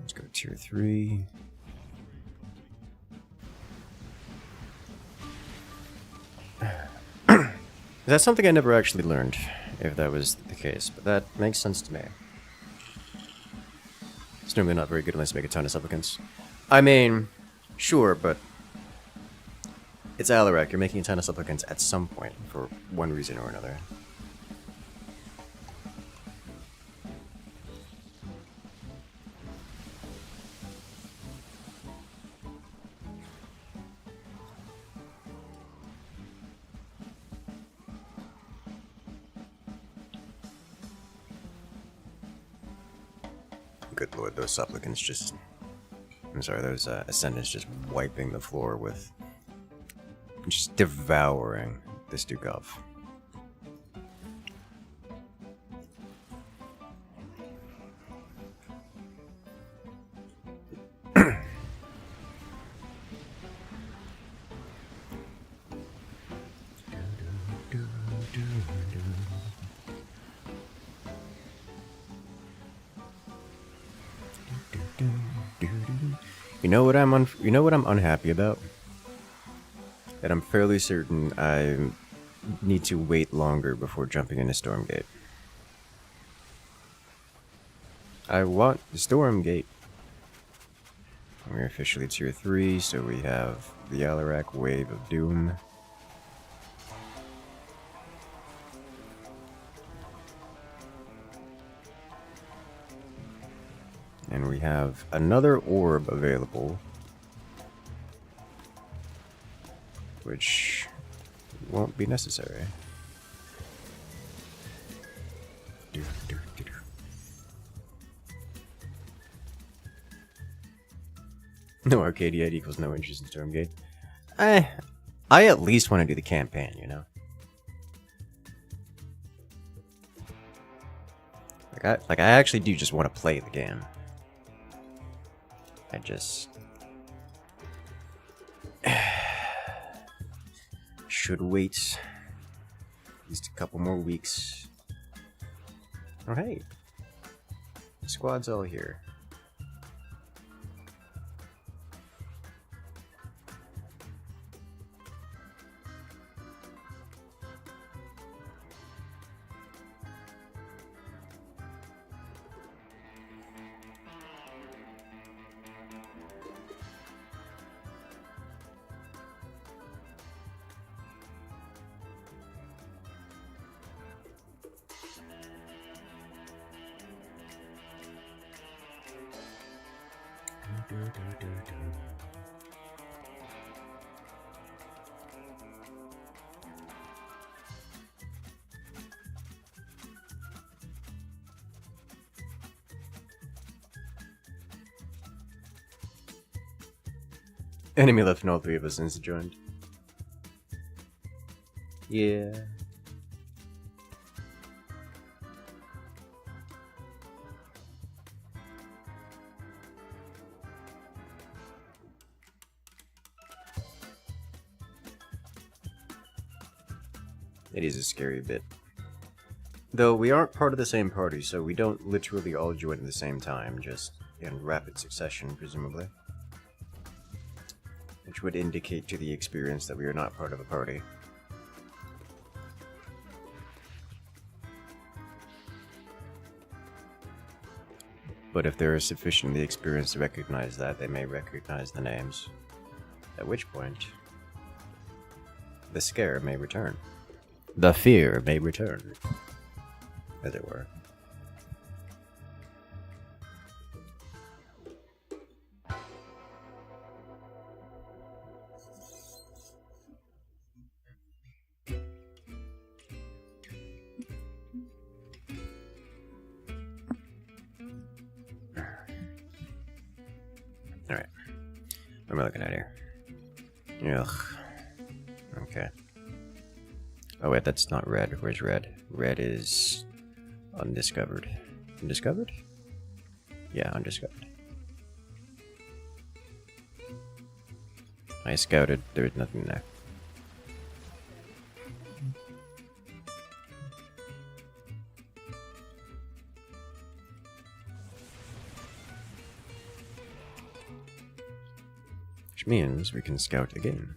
Let's go tier 3. That's something I never actually learned, if that was the case, but that makes sense to me. It's normally not very good unless you make a ton of supplicants. I mean, sure, but it's Alarak. You're making a ton of supplicants at some point, for one reason or another. Good lord, those supplicants just... I'm sorry, those ascendants just wiping the floor with... just devouring this Dukov. You know what I'm unhappy about? That I'm fairly certain I need to wait longer before jumping into Stormgate. I want the Stormgate. We're officially tier 3, so we have the Alarak Wave of Doom. And we have another orb available, which won't be necessary. No Arcadiate equals no interest in Stormgate. I at least want to do the campaign, you know? Like I actually do just want to play the game. I just... should wait at least a couple more weeks. Oh hey, the squad's all here. Enemy left and all three of us insta joined. Yeah. It is a scary bit. Though we aren't part of the same party, so we don't literally all join at the same time, just in rapid succession, presumably. Which would indicate to the experience that we are not part of a party. But if there is sufficiently experience to recognize that, they may recognize the names. At which point, the scare may return. The fear may return, as it were. Alright. What am I looking at here? Ugh. Okay. Oh wait, that's not red. Where's red? Red is undiscovered. Undiscovered? Yeah, undiscovered. I scouted. There's nothing there. Which means we can scout again.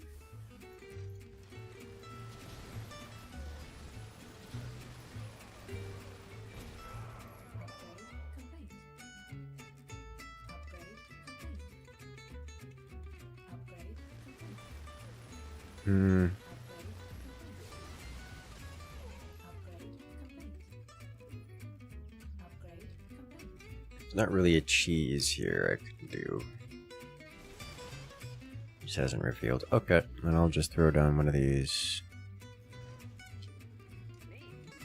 There's not really a cheese here I could do. Just hasn't revealed. Okay, and I'll just throw down one of these.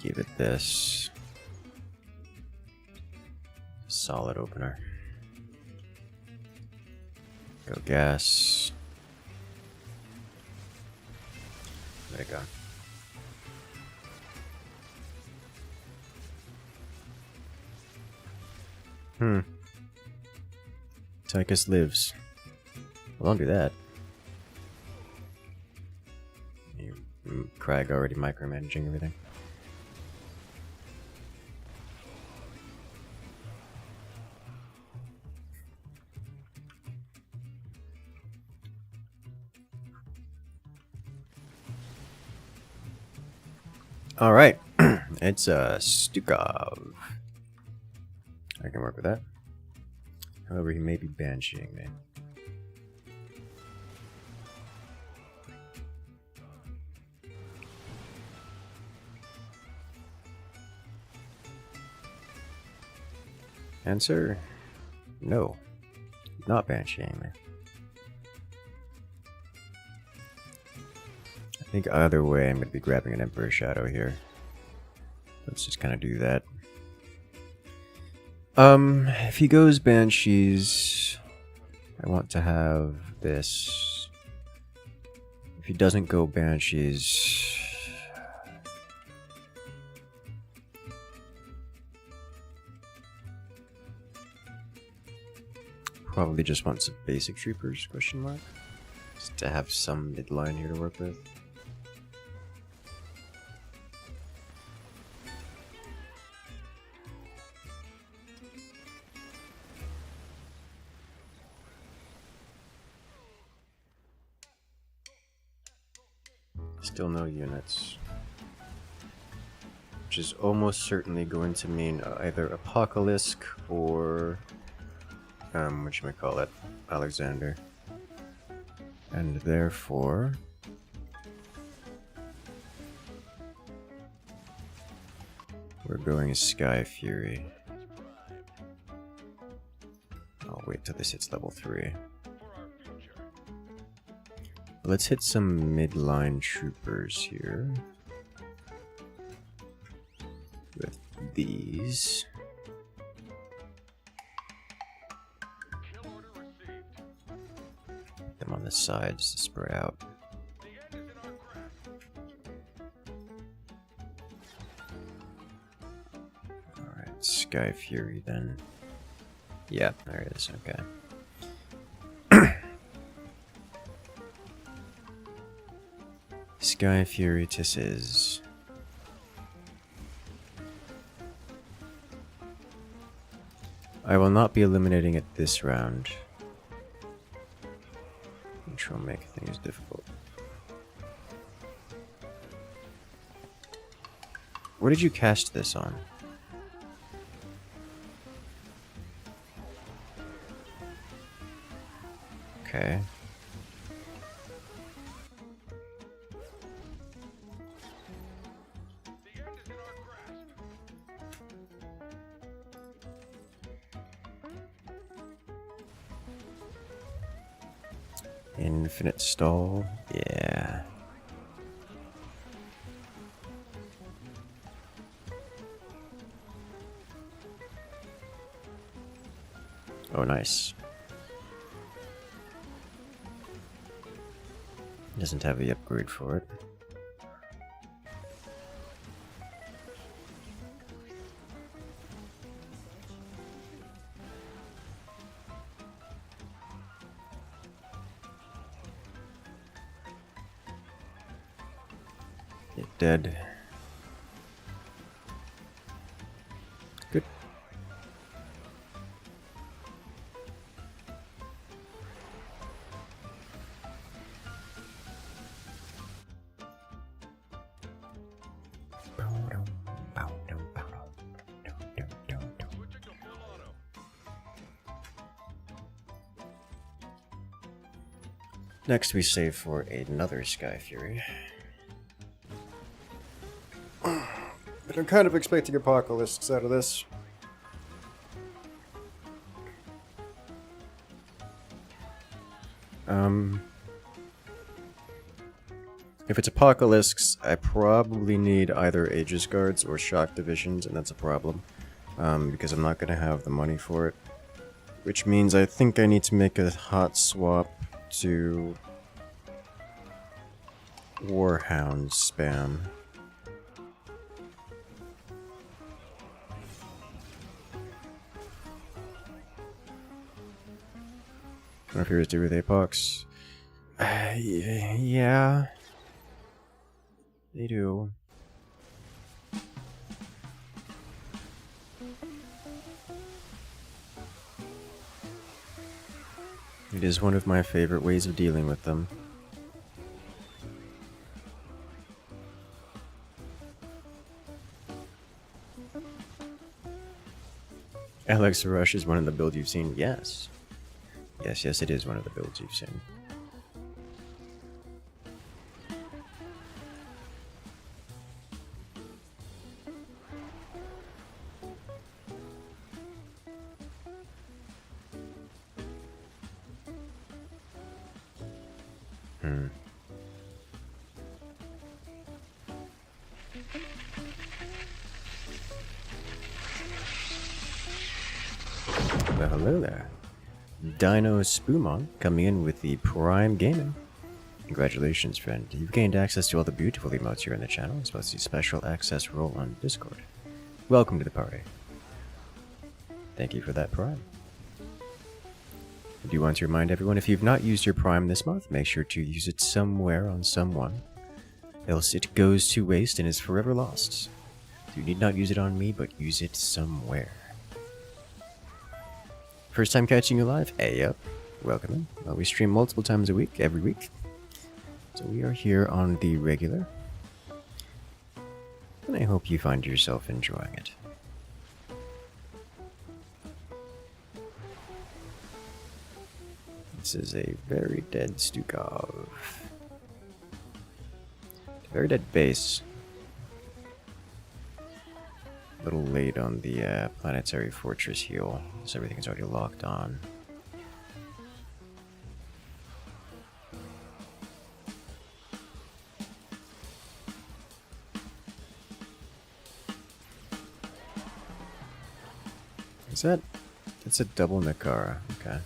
Give it this. Solid opener. Go gas. There you go. Tychus lives. Well, don't do that. Craig already micromanaging everything. Alright. It's Stukov. I can work with that. However, he may be bansheeing me. Answer? No. Not bansheeing me. I think either way I'm going to be grabbing an Emperor Shadow here. Let's just kind of do that. If he goes Banshees, I want to have this. If he doesn't go Banshees, probably just want some basic troopers, question mark. Just to have some midline here to work with. Still no units. Which is almost certainly going to mean either Apocalypse or whatchamacallit, Alexander. And therefore we're going Sky Fury. I'll wait till this hits level 3. Let's hit some midline troopers here. With these. Put them on the sides to spray out. Alright, Sky Fury then. Yeah, there it is, okay. Sky Fury this is. I will not be eliminating it this round, which will make things difficult. What did you cast this on? Okay. Infinite stall, yeah. Oh, nice. Doesn't have the upgrade for it. Dead. Good. Next we save for another Sky Fury. But I'm kind of expecting apocalypse out of this. If it's apocalypse, I probably need either Aegis Guards or Shock Divisions, and that's a problem. Because I'm not going to have the money for it. Which means I think I need to make a hot swap to Warhound spam. I wonder if he was to do with Apox. Yeah. They do. It is one of my favorite ways of dealing with them. Alex Rush is one of the builds you've seen. Yes. Yes, it is one of the builds you've seen. Well, hello there. Dino Spoomon coming in with the Prime Gaming. Congratulations, friend. You've gained access to all the beautiful emotes here in the channel, as well as the special access role on Discord. Welcome to the party. Thank you for that Prime. I do want to remind everyone, if you've not used your Prime this month, make sure to use it somewhere on someone. Else it goes to waste and is forever lost. You need not use it on me, but use it somewhere. First time catching you live? Hey up. Welcome in. We stream multiple times a week, every week. So we are here on the regular. And I hope you find yourself enjoying it. This is a very dead Stukov. Very dead base. A little late on the planetary fortress heal, so everything is already locked on. Is that... It's a double Nakara. Okay.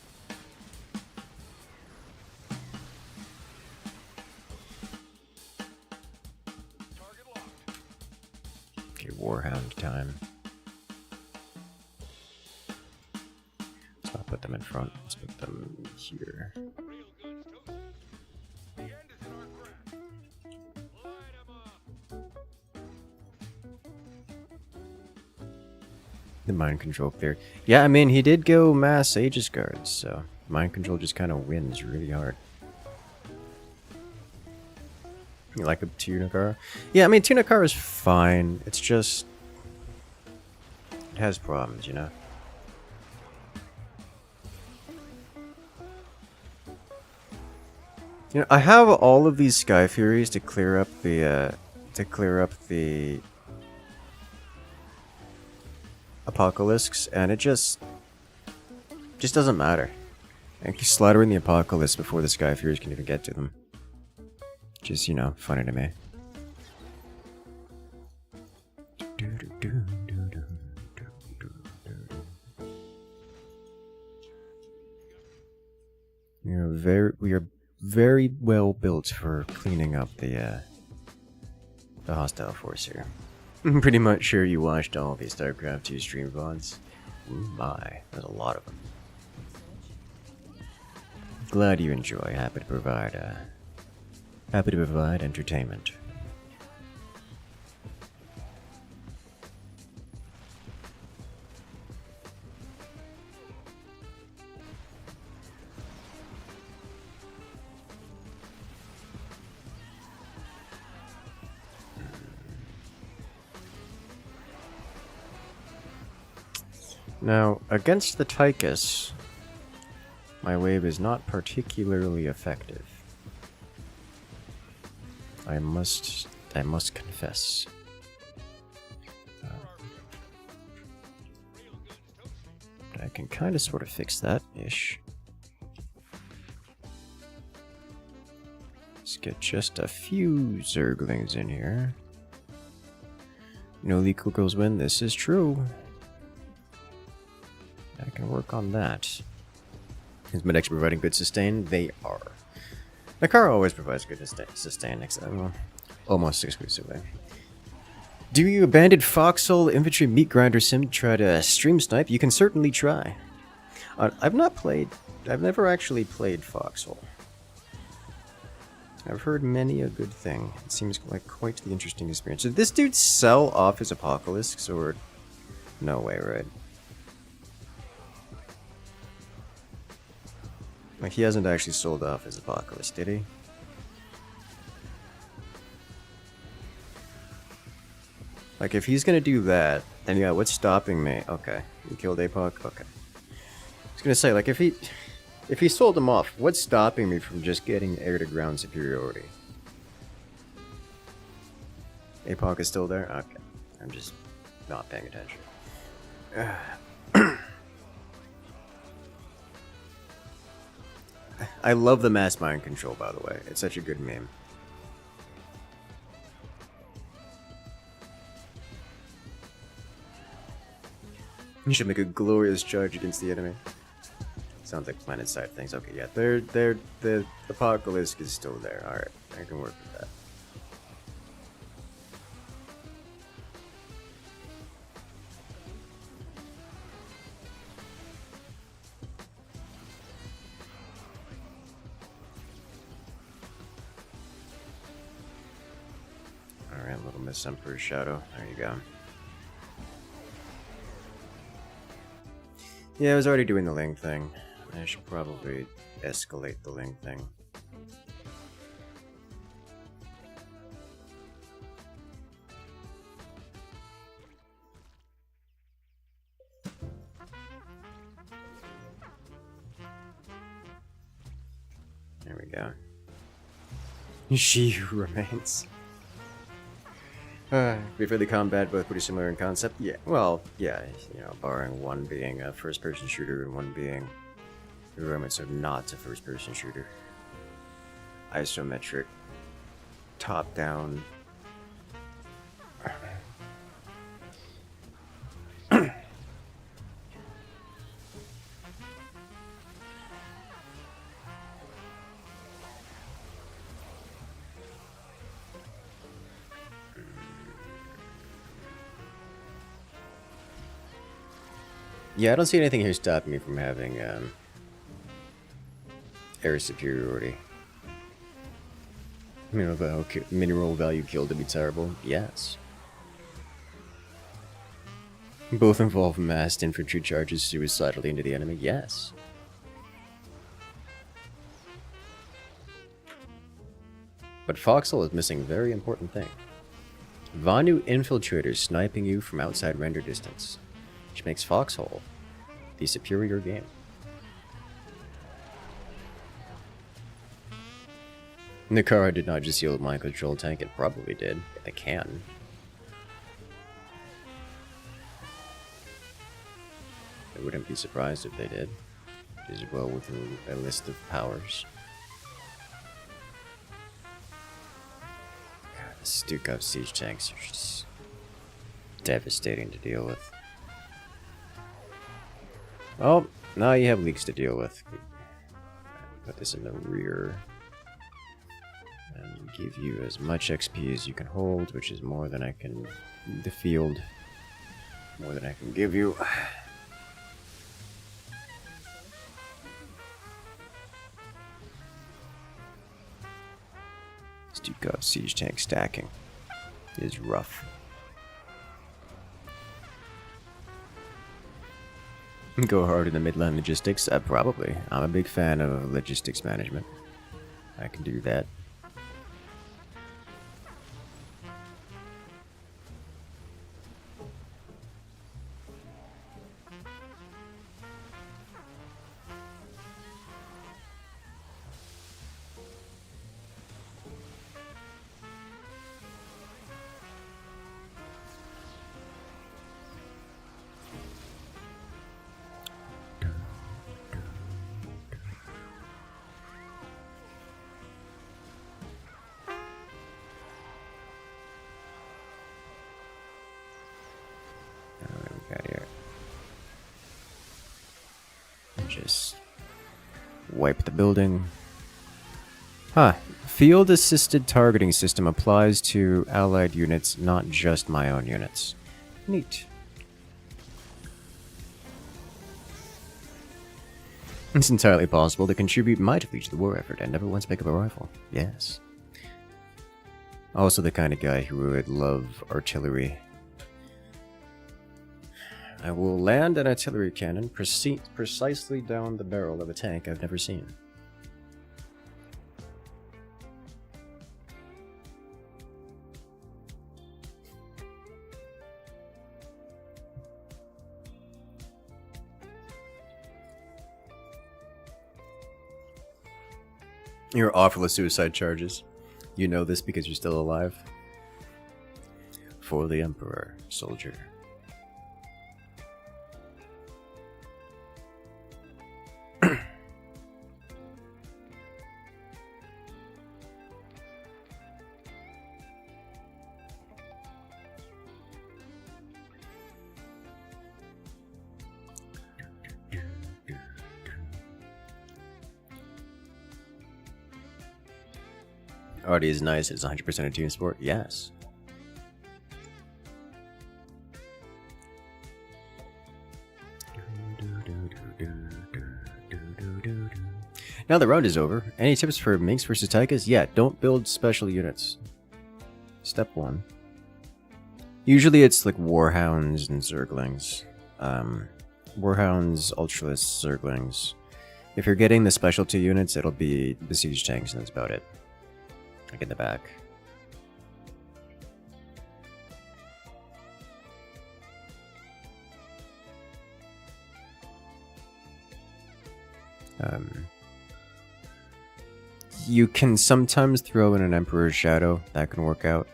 Okay, Warhound time. Let's not put them in front. Let's put them here. The mind control clear. Yeah, I mean, he did go mass Aegis guards, so mind control just kind of wins really hard. You like a Tunakara? Yeah, I mean, Tunakara is fine. It's just... It has problems, you know? You know, I have all of these Sky Furies to clear up the, Apocalypse, and it just doesn't matter. I can slaughter in the Apocalypse before the Sky Furies can even get to them. Just, you know, funny to me. We are very well built for cleaning up the hostile force here. I'm pretty much sure you watched all these StarCraft II stream VODs. My, there's a lot of them. Glad you enjoy. Happy to provide entertainment. Now, against the Tychus, my wave is not particularly effective. I must confess. I can kind of sort of fix that ish. Let's get just a few Zerglings in here. No lethal goes win. This is true. I can work on that. Is my decks providing good sustain? They are. Nakara always provides good sustain, except, well, almost exclusively. Do you abandon Foxhole Infantry Meat Grinder Sim to try to stream snipe? You can certainly try. I've never actually played Foxhole. I've heard many a good thing. It seems like quite the interesting experience. Did this dude sell off his Apocalypse, or... No way, right? Like, he hasn't actually sold off his Apocalypse, did he? Like, if he's gonna do that, then yeah, what's stopping me? Okay, you killed Apoc? Okay. I was gonna say, like, if he sold him off, what's stopping me from just getting air-to-ground superiority? Apoc is still there? Okay. I'm just not paying attention. I love the mass mind control, by the way. It's such a good meme. You should make a glorious charge against the enemy. Sounds like planet side things. Okay, yeah, the Apocalypse is still there. Alright, I can work with that. Alright, little Miss Emperor's Shadow. There you go. Yeah, I was already doing the Ling thing. I should probably escalate the Ling thing. There we go. She who remains. Before the combat, both pretty similar in concept. Yeah, well, yeah, you know, barring one being a first-person shooter and one being the Romans are not a first-person shooter. Isometric, top-down. Yeah, I don't see anything here stopping me from having air superiority. Mineral value kill to be terrible? Yes. Both involve massed infantry charges suicidally into the enemy? Yes. But Foxhole is missing a very important thing. Vanu infiltrators sniping you from outside render distance, which makes Foxhole the superior game. Nakara did not just yield mind control tank, it probably did. It can. I wouldn't be surprised if they did. It is well within a list of powers. God, the Stukov siege tanks are just devastating to deal with. Oh, now you have leaks to deal with. Put this in the rear. And give you as much XP as you can hold, which is more than I can... the field. More than I can give you. Stukov siege tank stacking is rough. Go hard in the midline logistics? Probably. I'm a big fan of logistics management. I can do that. Just wipe the building. Huh. Field assisted targeting system applies to allied units, not just my own units. Neat. It's entirely possible to contribute mightily to the war effort and never once pick up a rifle. Yes. Also the kind of guy who would love artillery. I will land an artillery cannon precisely down the barrel of a tank I've never seen. You're awful at suicide charges. You know this because you're still alive. For the Emperor, soldier. Artie is nice, it's 100% a team sport. Yes. Now the round is over. Any tips for Minks versus Taikas? Yeah, don't build special units. Step 1. Usually it's like Warhounds and Zerglings. Warhounds, Ultralists, Zerglings. If you're getting the specialty units, it'll be the siege tanks and that's about it. Like in the back. You can sometimes throw in an Emperor's Shadow, that can work out.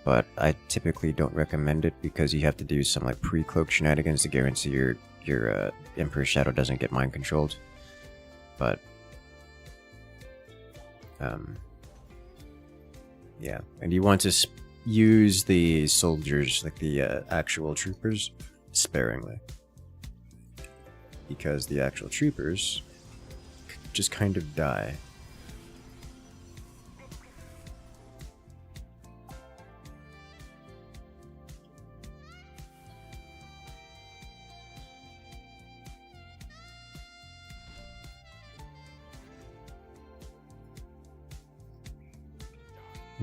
But I typically don't recommend it because you have to do some like pre-cloak shenanigans to guarantee your Emperor's Shadow doesn't get mind controlled. But yeah, and you want to use the soldiers, like the actual troopers, sparingly. Because the actual troopers just kind of die.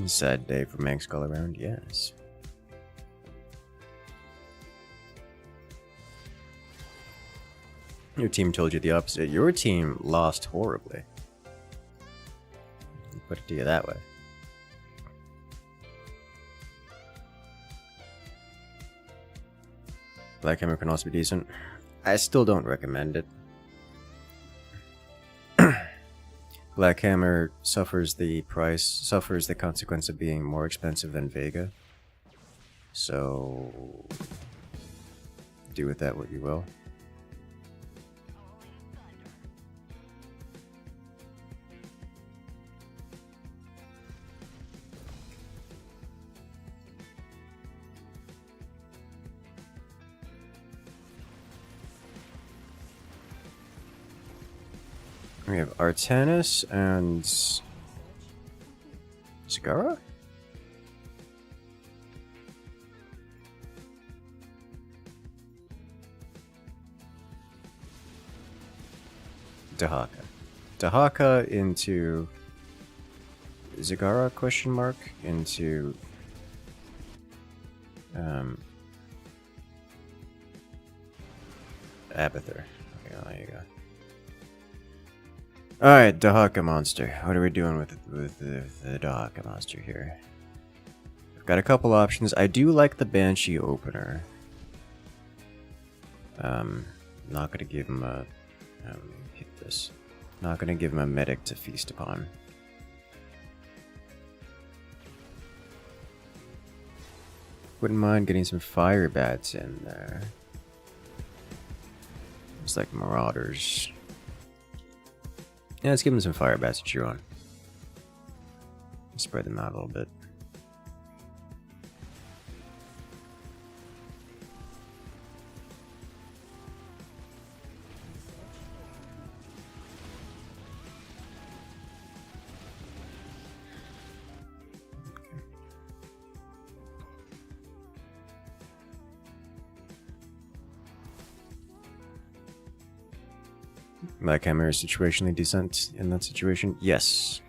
Sad day for Manx all around, yes. Your team told you the opposite. Your team lost horribly. Put it to you that way. Black Hammer can also be decent. I still don't recommend it. Black Hammer suffers the consequence of being more expensive than Vega. So do with that what you will. We have Artanis and Zagara? Dahaka. Dahaka into Zagara question mark into Abathur. Okay, well, there you go. Alright, Dahaka monster. What are we doing with the Dahaka monster here? I've got a couple options. I do like the Banshee opener. Not gonna give him a hit this. Not gonna give him a medic to feast upon. Wouldn't mind getting some fire bats in there. It's like marauders. Yeah, let's give him some fire bats to chew on. Spread them out a little bit. Black Hammer is situationally decent in that situation? Yes.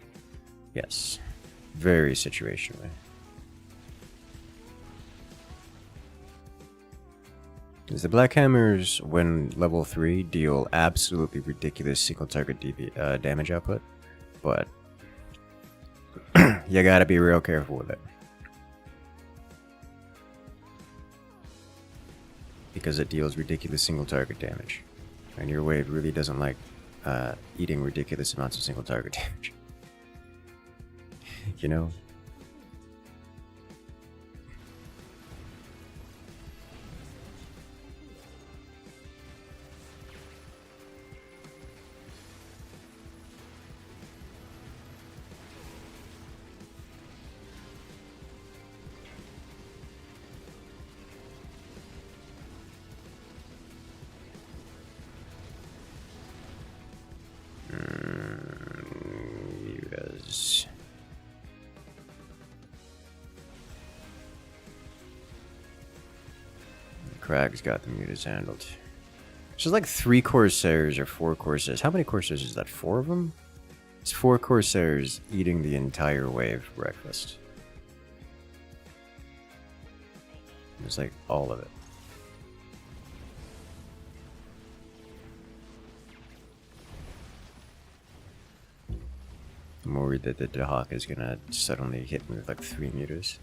Yes. Very situationally. Because the Black Hammers, when level 3, deal absolutely ridiculous single target damage output, but you gotta be real careful with it. Because it deals ridiculous single target damage. And your wave really doesn't like eating ridiculous amounts of single target damage. You know? Yes. Crag's got the mutas handled. So like 3 Corsairs or 4 Corsairs. How many Corsairs is that? 4 of them? It's 4 Corsairs eating the entire wave breakfast. It's like all of it. I'm worried that the Dahak is gonna suddenly hit me with like 3 mutas.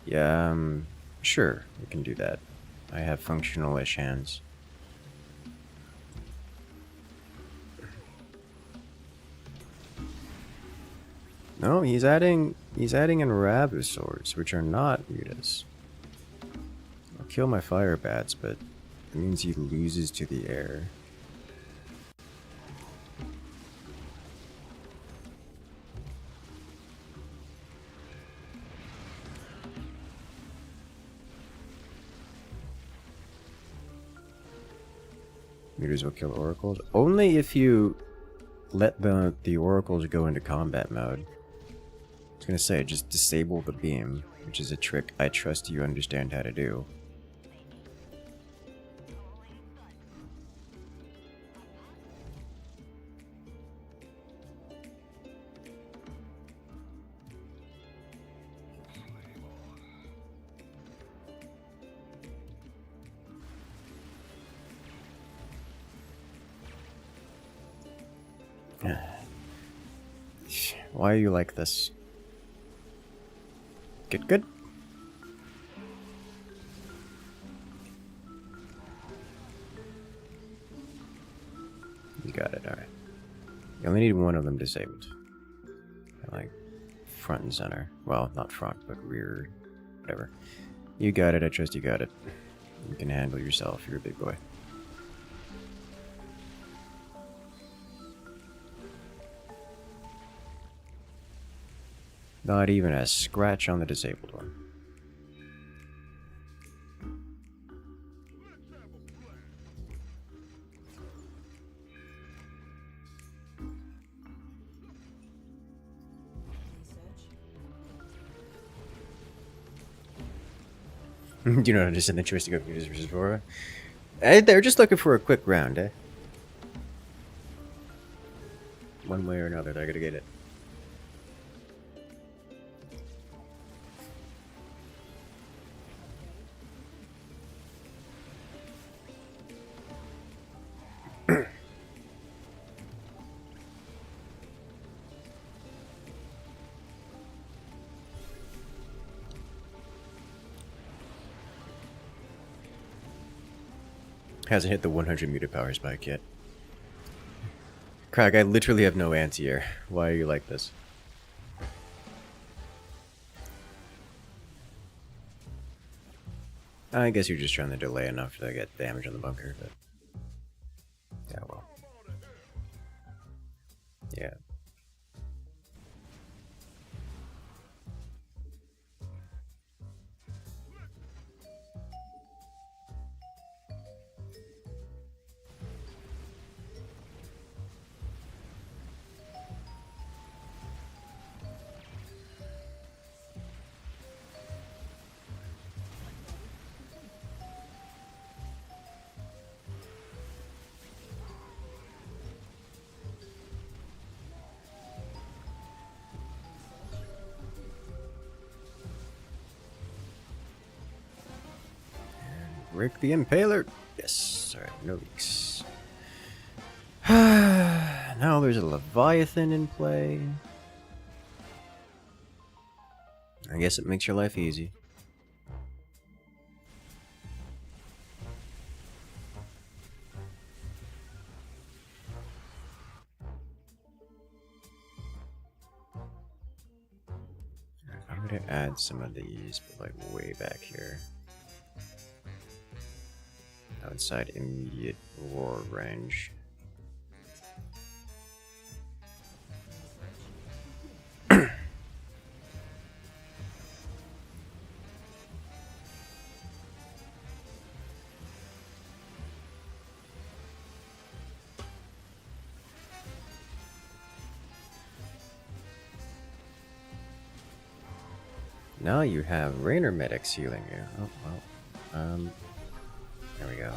Yeah, sure, we can do that. I have functional-ish hands. No, he's adding in Rabusaurs, which are not mutas. I'll kill my fire bats, but it means he loses to the air. Mutas will kill oracles. Only if you let the oracles go into combat mode. I was gonna say, just disable the beam, which is a trick I trust you understand how to do. Why are you like this? Good, good. You got it, alright. You only need one of them disabled. Like, front and center. Well, not front, but rear. Whatever. You got it, I trust you got it. You can handle yourself, you're a big boy. Not even a scratch on the disabled one. Do you know, just in the choice to go for this versus Vora? They're just looking for a quick round, eh? One way or another, they're gonna get it. Hasn't hit the 100 meter power spike yet. Craig, I literally have no anti-air. Why are you like this? I guess you're just trying to delay enough to get damage on the bunker, but... yeah, well. Yeah. Rick the Impaler. Yes. Alright, no leaks. Now there's a Leviathan in play. I guess it makes your life easy. I'm gonna add some of these, but like way back here. Outside immediate war range. Now you have Rainer medics healing you. Oh well. There we go.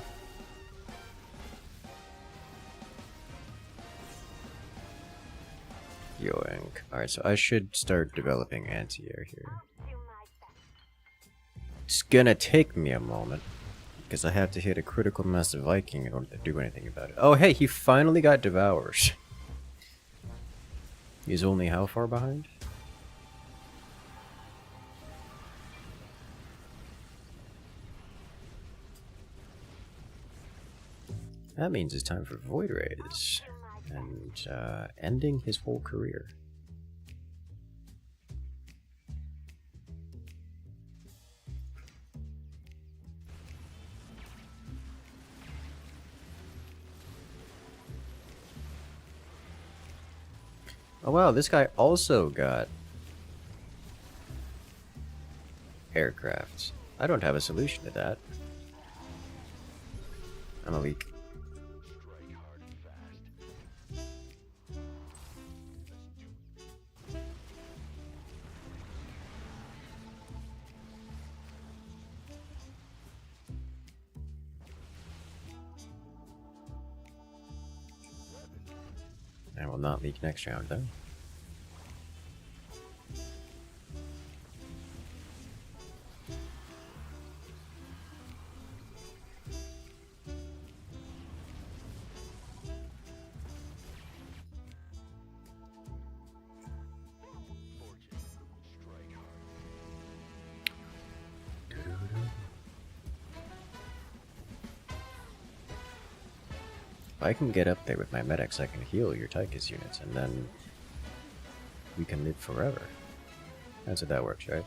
Yoink. Alright, so I should start developing anti-air here. It's gonna take me a moment, because I have to hit a critical mass Viking in order to do anything about it. Oh hey, he finally got Devours. He's only how far behind? That means it's time for Void Rays and ending his whole career. Oh wow, this guy also got aircrafts. I don't have a solution to that. I'm a leak. I will not leak next round though. If I can get up there with my medics, I can heal your Tychus units, and then we can live forever. That's how that works, right?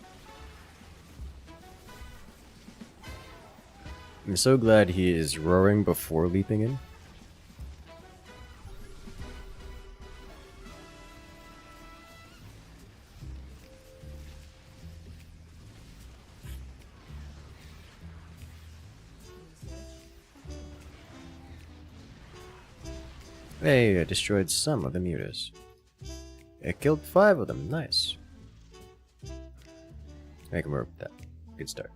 I'm so glad he is roaring before leaping in. Hey, I destroyed some of the mutas. It killed 5 of them, nice. Make him work with that. Good start.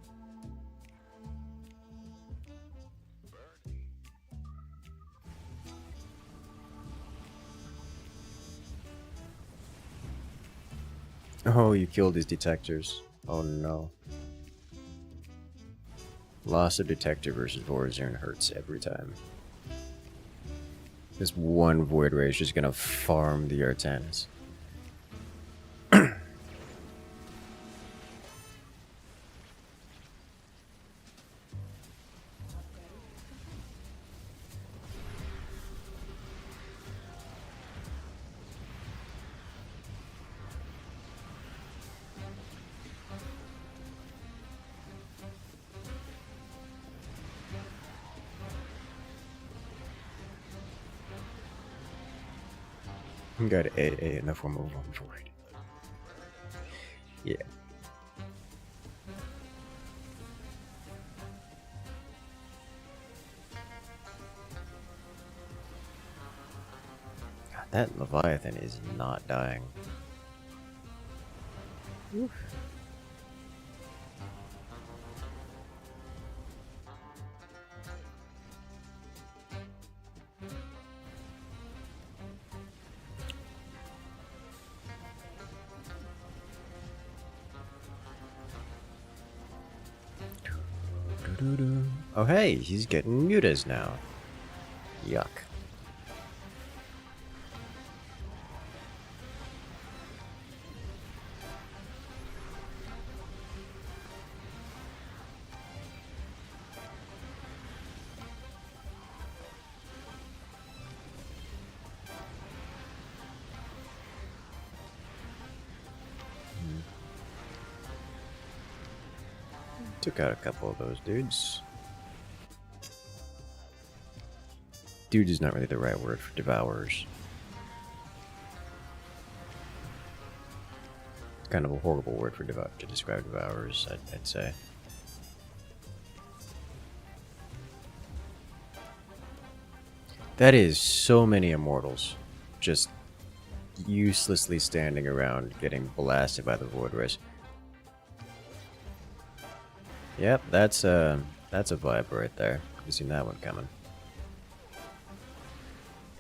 Oh, you killed his detectors. Oh no. Loss of detector versus Vorazern hurts every time. This one Void Ray is just gonna farm the Artanis. Got AA in the form of one Void. Yeah. God, that Leviathan is not dying. Oof. Oh hey, he's getting mutas now. Yuck. Took out a couple of those dudes. Dude is not really the right word for devourers. Kind of a horrible word for to describe devourers, I'd say. That is so many immortals just uselessly standing around getting blasted by the Void Rays. Yep, that's a vibe right there. You've seen that one coming.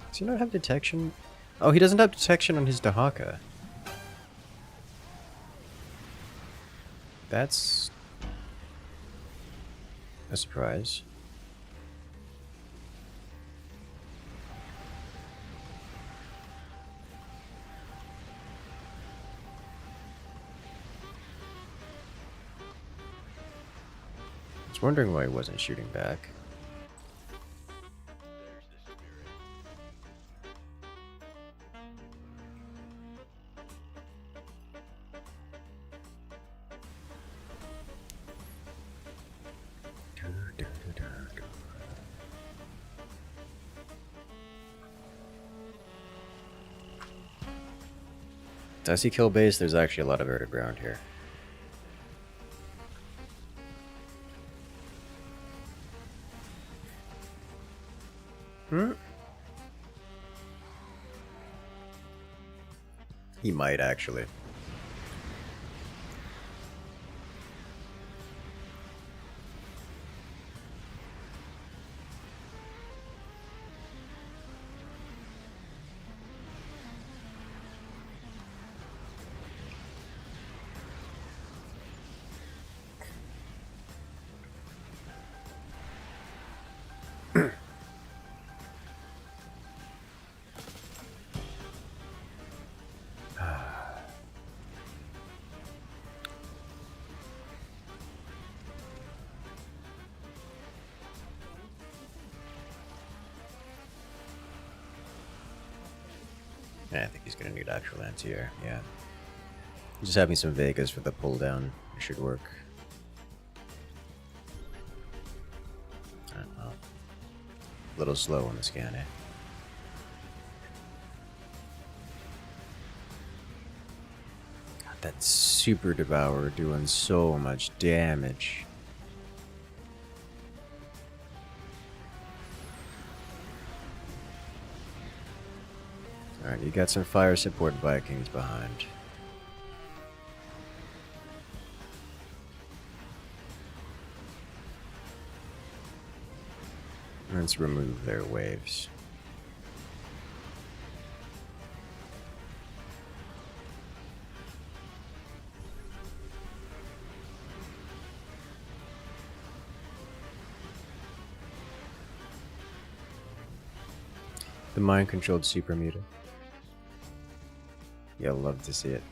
Does he not have detection? Oh, he doesn't have detection on his Dahaka. That's a surprise. I was wondering why he wasn't shooting back. Does he kill base? There's actually a lot of air to ground here. He might actually. Yeah, I think he's gonna need actual anti-air, yeah. Just having some Vegas for the pull down should work. Well, a little slow on the scan, eh? God, that super devourer doing so much damage. Alright, you got some fire support Vikings behind. Let's remove their waves. The mind-controlled super mutant. You'll love to see it.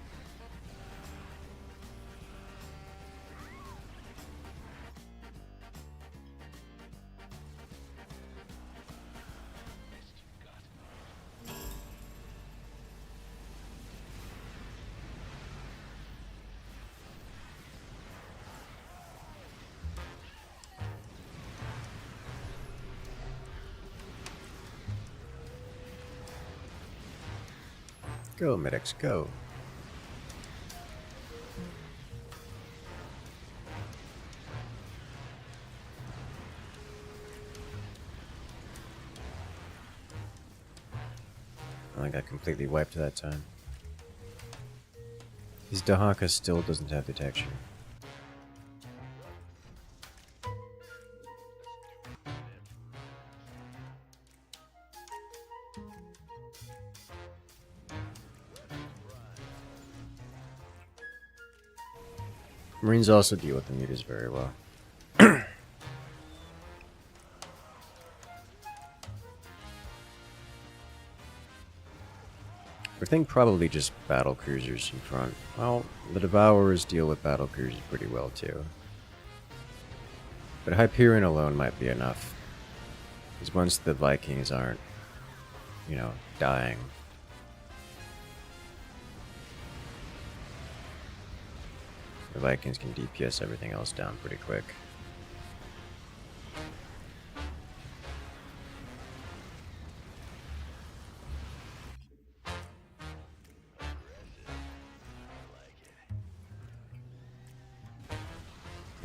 Go, medics, go. I got completely wiped that time. His Dahaka still doesn't have detection. Marines also deal with the mutas very well. I think probably just battle cruisers in front. Well, the Devourers deal with battle cruisers pretty well too. But Hyperion alone might be enough. Because once the Vikings aren't, you know, dying. The Vikings can DPS everything else down pretty quick.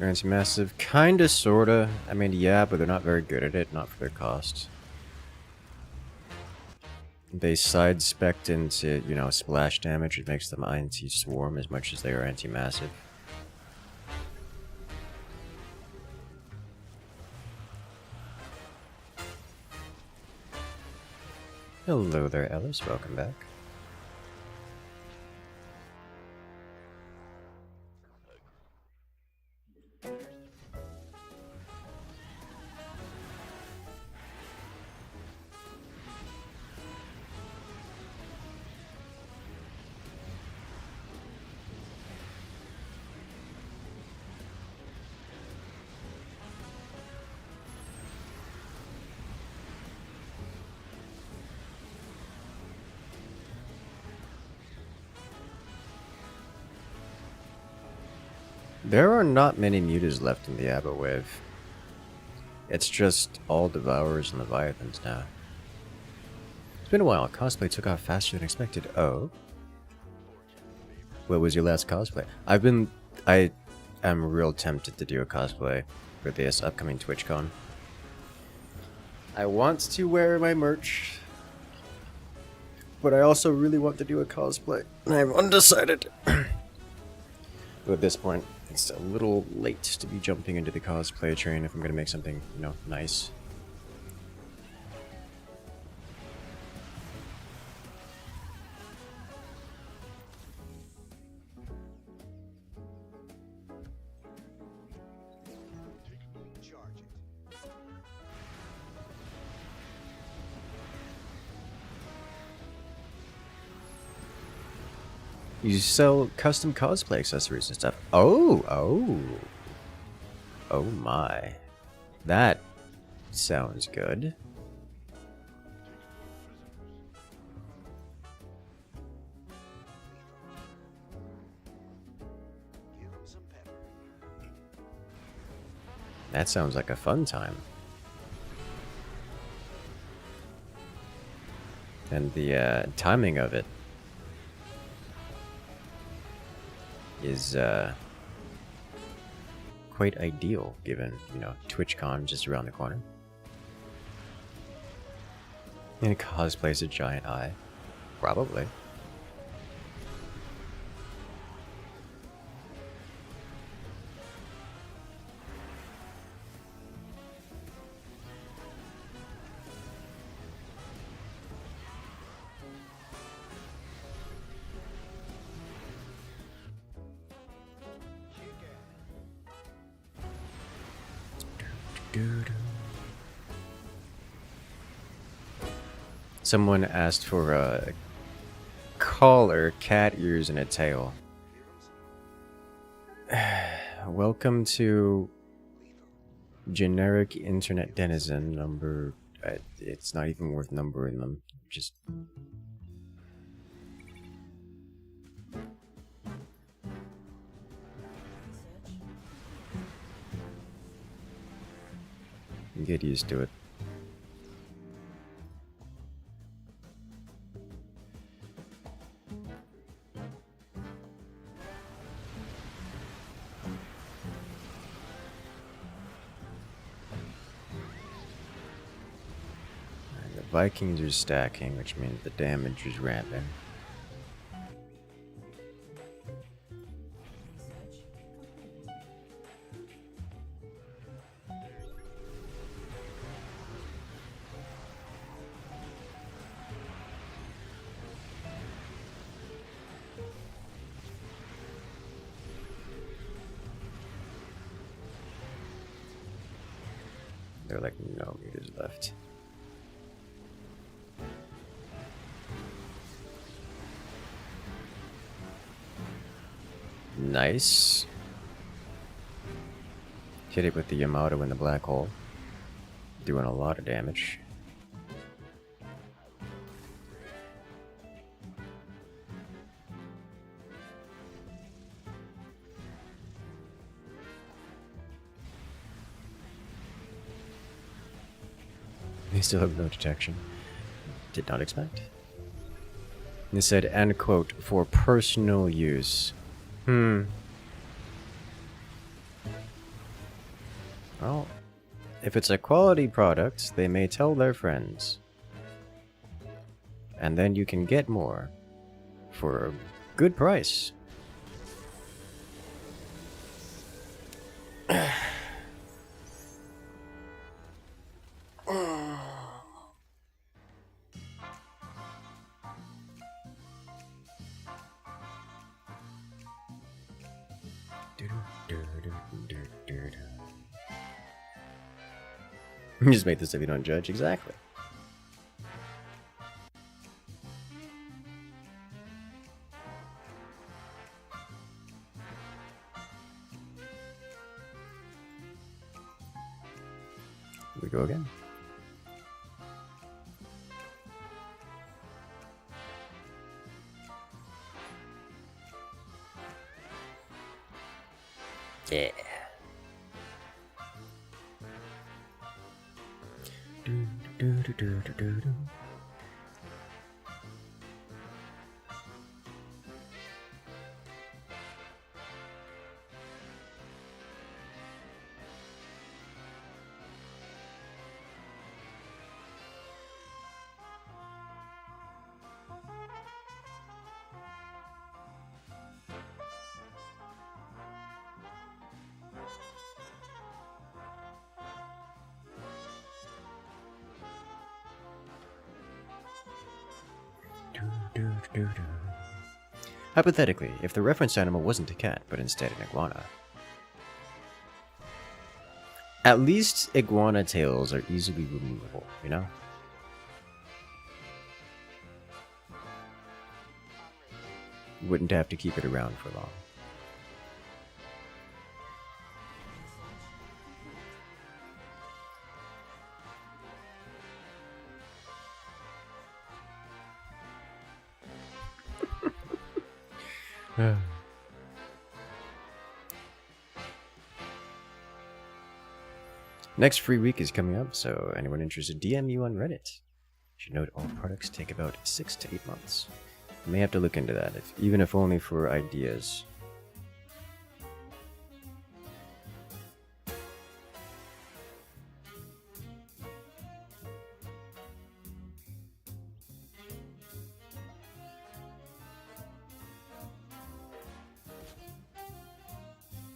Anti-massive, kinda, sorta. I mean, yeah, but they're not very good at it, not for their cost. They side-spec'd into, you know, splash damage, which makes them anti-swarm as much as they are anti-massive. Hello there, Ellis. Welcome back. There are not many mutas left in the Abba wave. It's just all Devourers and Leviathans now. It's been a while. Cosplay took off faster than expected. Oh? What was your last cosplay? I am real tempted to do a cosplay for this upcoming TwitchCon. I want to wear my merch, but I also really want to do a cosplay. And I'm undecided. But at this point, it's a little late to be jumping into the cosplay train if I'm going to make something, you know, nice. You sell custom cosplay accessories and stuff. Oh my. That sounds good. That sounds like a fun time. And the timing of it is quite ideal, given, you know, TwitchCon just around the corner. And it cosplays a giant eye. Probably. Someone asked for a collar, cat ears, and a tail. Welcome to generic internet denizen number. It's not even worth numbering them. Just. Get used to it. The Vikings are stacking, which means the damage is rampant. There are like no meters left. Nice. Hit it with the Yamato in the black hole. Doing a lot of damage. They still have no detection. Did not expect. They said, end quote, for personal use. Well, if it's a quality product, they may tell their friends. And then you can get more for a good price. You just make this if you don't judge. Exactly. Here we go again. Yeah. Hypothetically, if the reference animal wasn't a cat, but instead an iguana. At least iguana tails are easily removable, you know? You wouldn't have to keep it around for long. Next free week is coming up, so anyone interested, DM you on Reddit. You should note all products take about 6 to 8 months. You may have to look into that, even if only for ideas.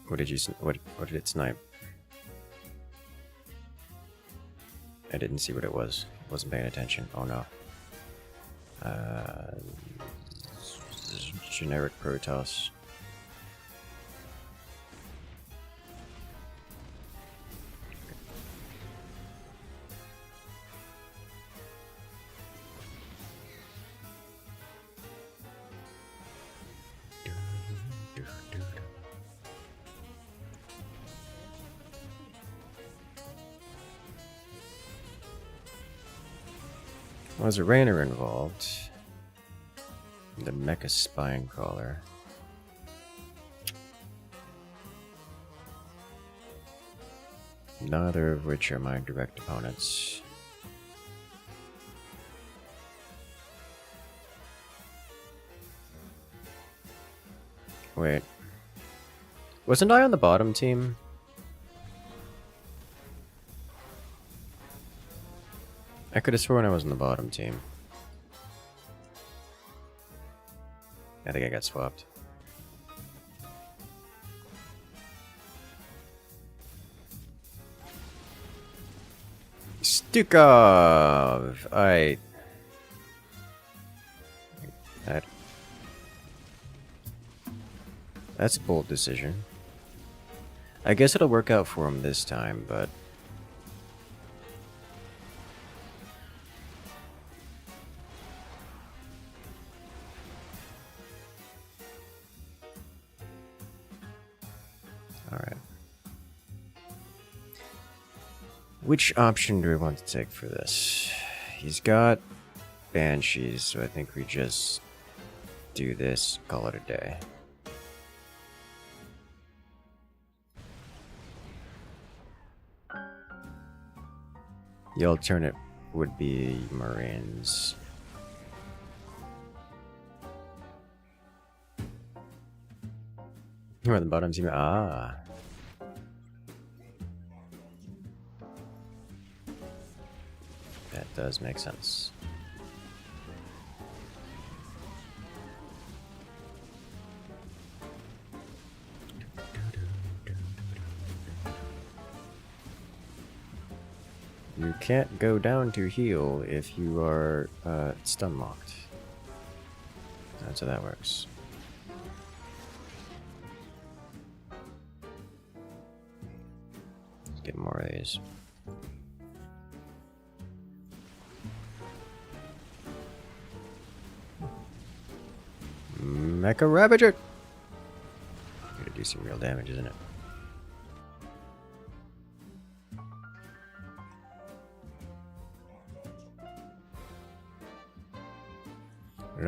What did you? What did it snipe? I didn't see what it was. Wasn't paying attention. Oh no. Generic Protoss. Was a Rainer involved? The Mecha Spine Crawler. Neither of which are my direct opponents. Wait. Wasn't I on the bottom team? I could have sworn I was on the bottom team. I think I got swapped. Stukov! Alright. That's a bold decision. I guess it'll work out for him this time, but... Alright. Which option do we want to take for this? He's got Banshees, so I think we just do this, call it a day. The alternate would be Marines. You're on the bottom team. Ah. That does make sense. You can't go down to heal if you are stun locked. That's how that works. Let's get more of these. Mecha Ravager! Gonna do some real damage, isn't it?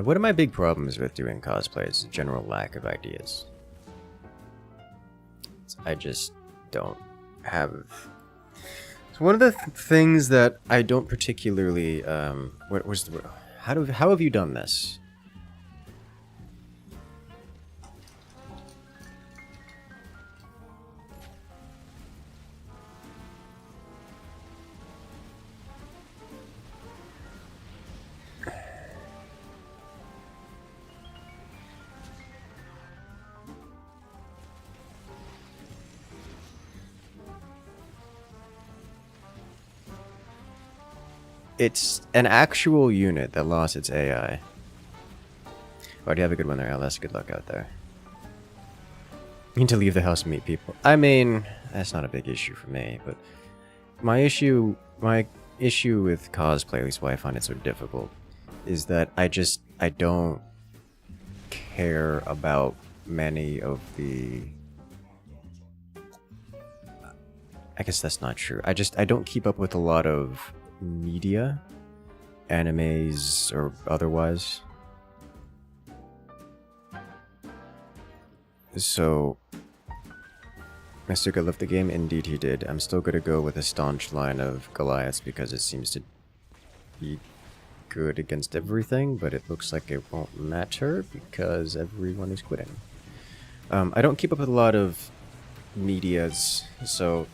One of my big problems with doing cosplay is the general lack of ideas. I just don't have... It's one of the things that I don't particularly... what was the... How have you done this? It's an actual unit that lost its AI. Oh, do you have a good one there, LS? Good luck out there. You need to leave the house and meet people. I mean, that's not a big issue for me, but my issue with cosplay, at least why I find it so difficult, is that I don't care about many of the... I guess that's not true. I don't keep up with a lot of media, animes or otherwise. So Masuka left the game? Indeed he did. I'm still gonna go with a staunch line of Goliaths because it seems to be good against everything, but it looks like it won't matter because everyone is quitting. I don't keep up with a lot of medias, so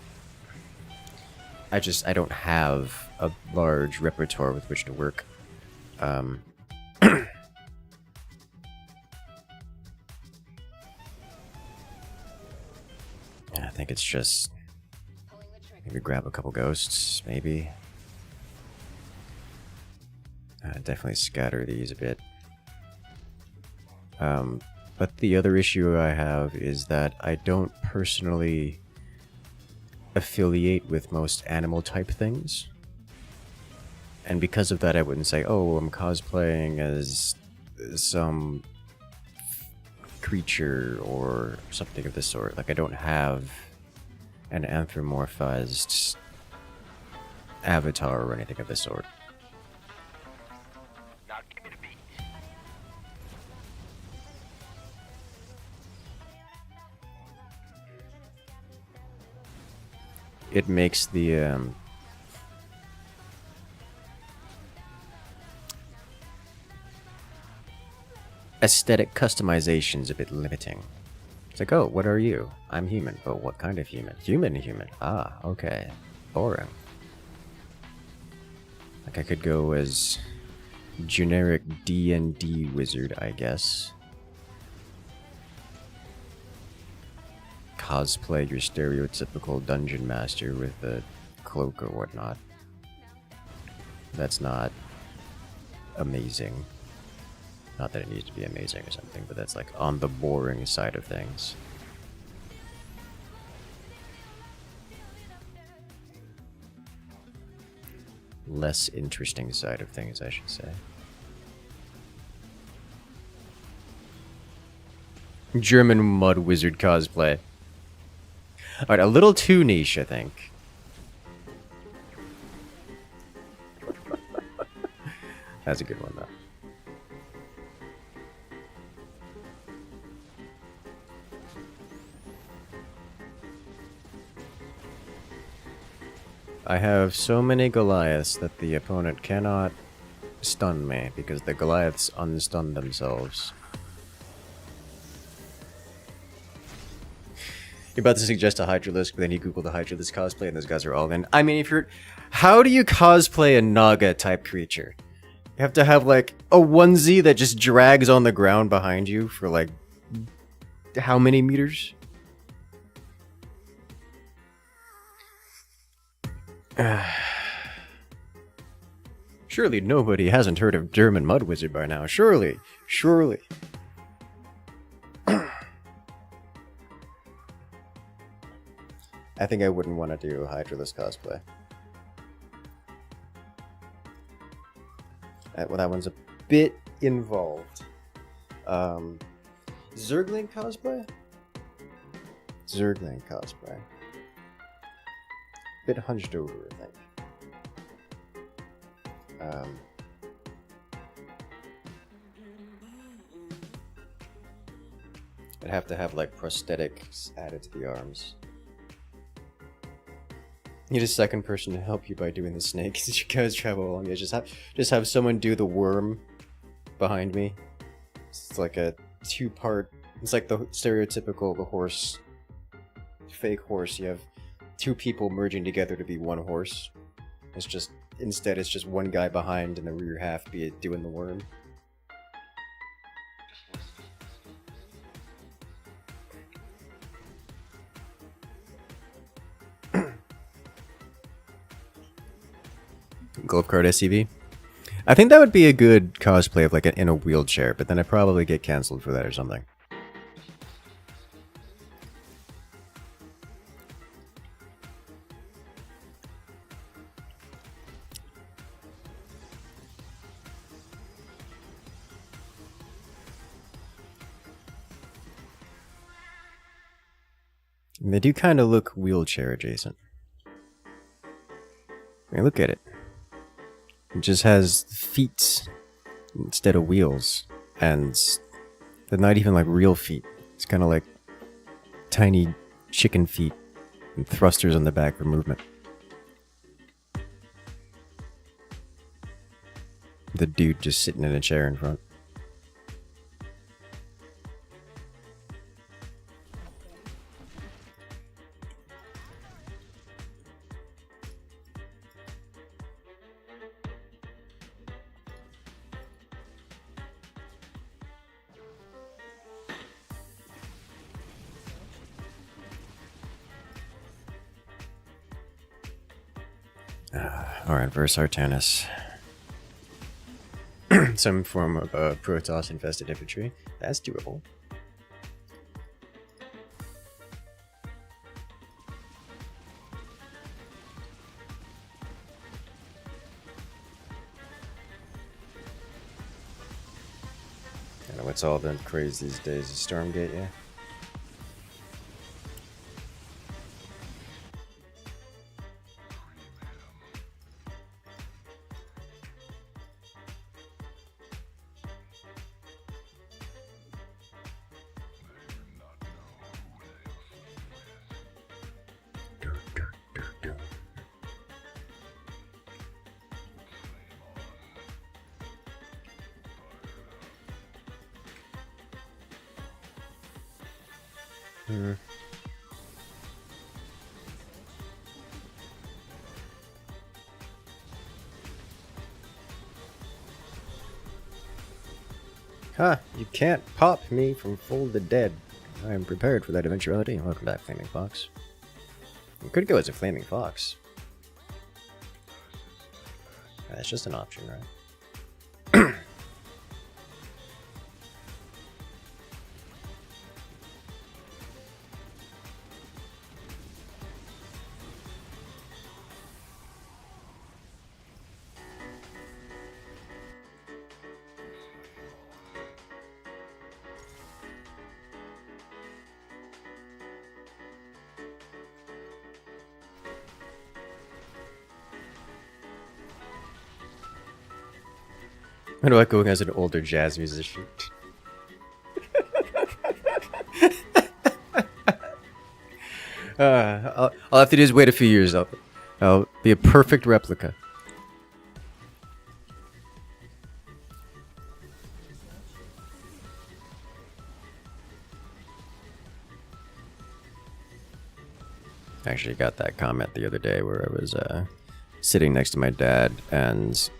I don't have a large repertoire with which to work. I think it's just maybe grab a couple ghosts, maybe. Definitely scatter these a bit. But the other issue I have is that I don't personally affiliate with most animal type things. And because of that, I wouldn't say, oh, I'm cosplaying as some creature or something of the sort. Like, I don't have an anthropomorphized avatar or anything of the sort. Now give me the beat. It makes the aesthetic customizations a bit limiting. It's like, oh, what are you? I'm human. Oh, what kind of human? Human. Ah, okay. Boring. Like, I could go as generic D&D wizard, I guess. Cosplay your stereotypical dungeon master with a cloak or whatnot. That's not amazing. Not that it needs to be amazing or something, but that's like on the boring side of things. Less interesting side of things, I should say. German mud wizard cosplay. Alright, a little too niche, I think. That's a good one, though. I have so many Goliaths that the opponent cannot stun me because the Goliaths unstun themselves. You're about to suggest a Hydralisk, but then you Google the Hydralisk cosplay and those guys are all in. I mean, if you're... How do you cosplay a Naga type creature? You have to have like a onesie that just drags on the ground behind you for like... How many meters? Surely nobody hasn't heard of German Mud Wizard by now. Surely. I think I wouldn't want to do Hydralisk cosplay. Well, that one's a bit involved. Zergling cosplay? Zergling cosplay. Bit hunched over, I think. I'd have to have like prosthetics added to the arms. Need a second person to help you by doing the snake as you guys travel along. Yeah, just have someone do the worm behind me. It's like a two-part. It's like the stereotypical horse, fake horse. You have two people merging together to be one horse. It's just instead it's just one guy behind and the rear half be it doing the worm. Glove card SCV. I think that would be a good cosplay of like in a wheelchair, but then I'd probably get cancelled for that or something. They do kind of look wheelchair adjacent. I mean, look at it. It just has feet instead of wheels. And they're not even like real feet. It's kind of like tiny chicken feet And thrusters on the back for movement. The dude just sitting in a chair in front. Alright, verse Artanis. Some form of Protoss infested infantry. That's doable. I know what's all the craze these days is Stormgate, yeah. Huh, you can't pop me from Full the Dead. I am prepared for that eventuality. Welcome back, Flaming Fox. You could go as a Flaming Fox. That's just an option, right? What about going as an older jazz musician? I'll have to just wait a few years. I'll be a perfect replica. I actually got that comment the other day where I was sitting next to my dad and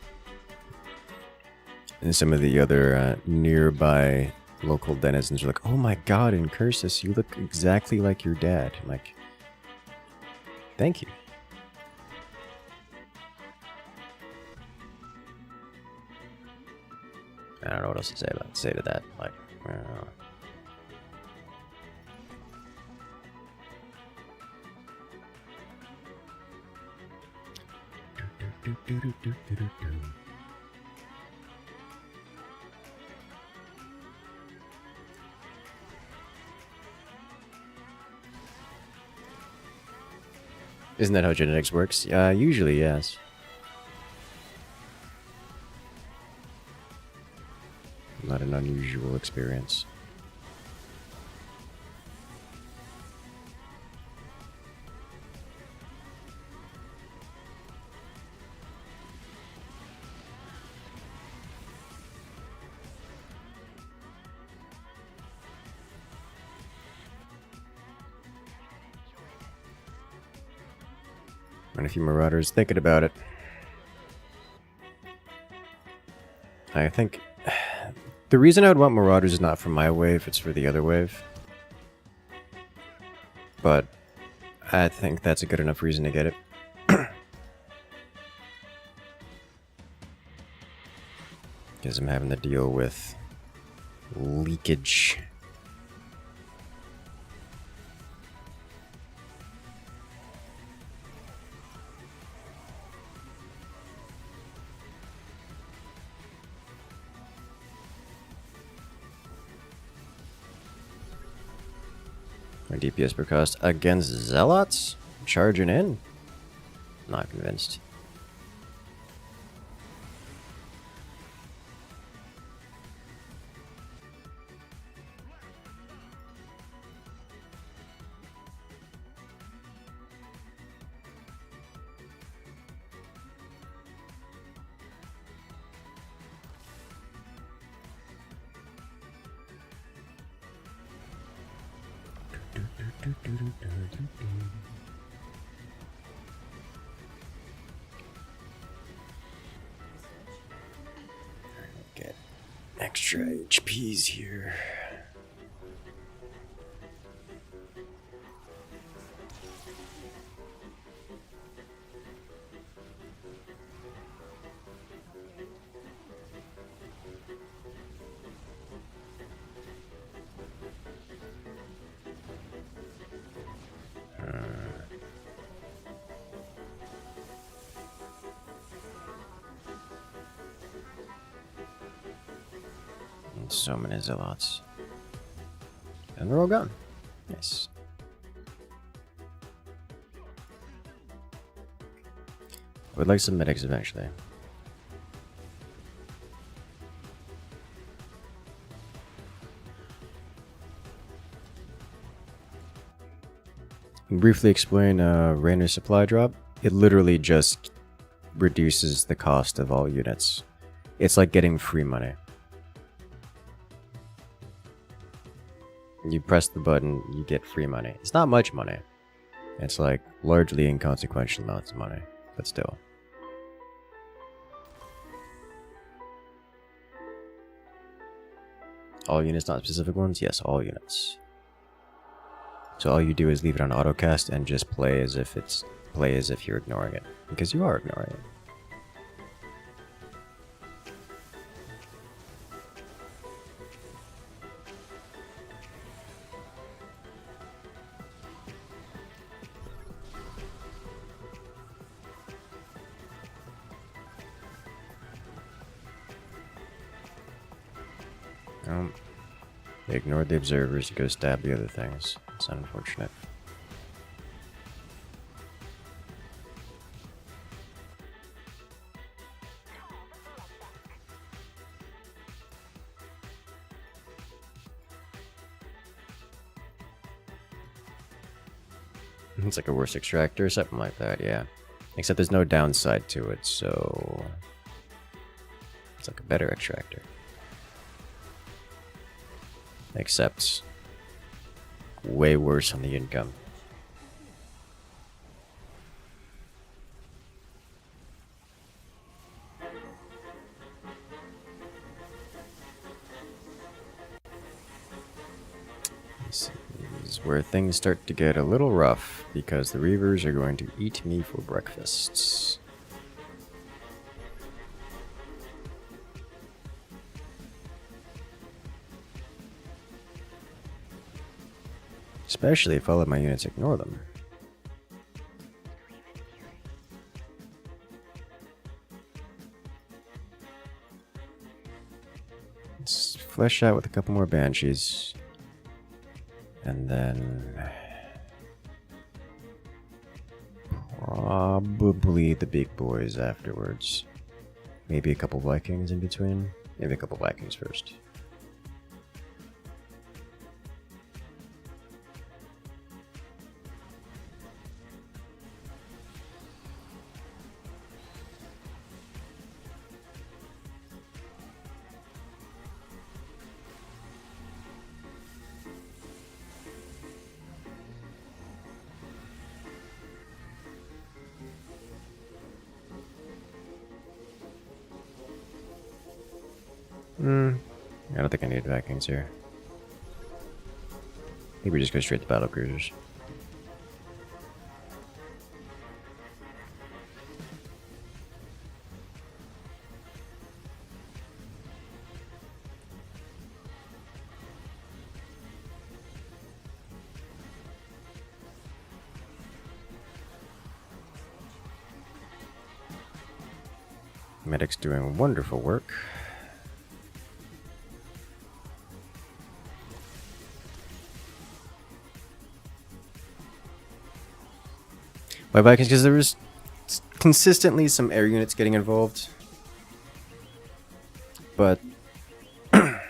some of the other nearby local denizens were like, "Oh my god, Incursus, you look exactly like your dad." I'm like, thank you. I don't know what else to say to that. Like, I don't know. Isn't that how genetics works? Usually, yes. Not an unusual experience. And a few Marauders thinking about it. I think the reason I would want Marauders is not for my wave, it's for the other wave. But I think that's a good enough reason to get it. Because I'm having to deal with leakage. My DPS per cost against Zealots? Charging in? Not convinced. Get extra HPs here. So many zealots. And they're all gone. Nice. I would like some medics eventually. Briefly explain random supply drop. It literally just reduces the cost of all units. It's like getting free money. You press the button, you get free money. It's not much money. It's like largely inconsequential amounts of money, but still. All units, not specific ones? Yes, all units. So all you do is leave it on autocast and just play as if you're ignoring it. Because you are ignoring it. They ignored the observers to go stab the other things. It's unfortunate. It's like a worse extractor or something like that, yeah. Except there's no downside to it, so it's like a better extractor. Except way worse on the income. This is where things start to get a little rough because the Reavers are going to eat me for breakfasts. Especially if all of my units ignore them. Let's flesh out with a couple more banshees. And then probably the big boys afterwards. Maybe a couple Vikings in between. Maybe a couple Vikings first. I don't think I need Vikings here. I think we just go straight to battle cruisers. Medic's doing wonderful work. Why Vikings? Because there was consistently some air units getting involved. But I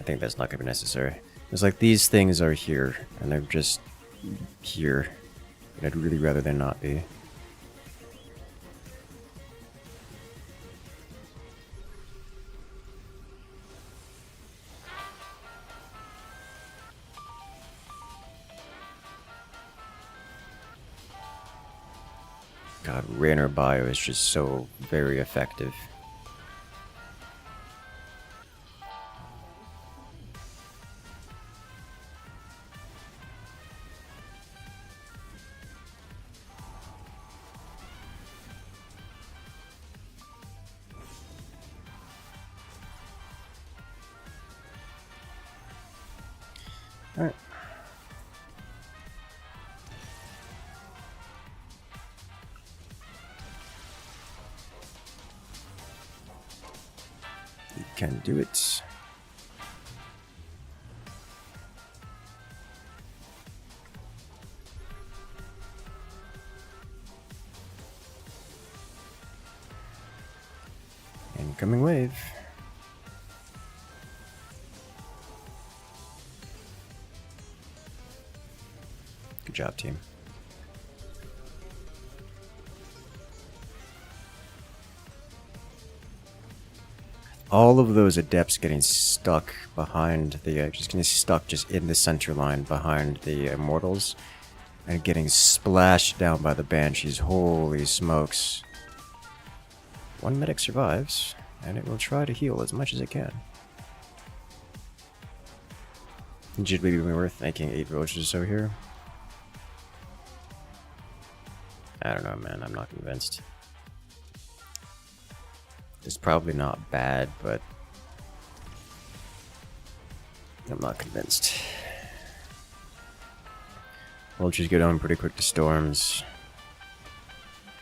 think that's not going to be necessary. It's like these things are here, and they're just here. And I'd really rather they not be. God, Rainer Bio is just so very effective. Alright. You can do it. Incoming wave. Good job, team. All of those adepts getting stuck behind the, just in the center line behind the immortals, and getting splashed down by the banshees. Holy smokes! One medic survives, and it will try to heal as much as it can. Should maybe be worth making 8 roaches or so here. I don't know, man. I'm not convinced. It's probably not bad, but I'm not convinced. Vultures get on pretty quick to storms.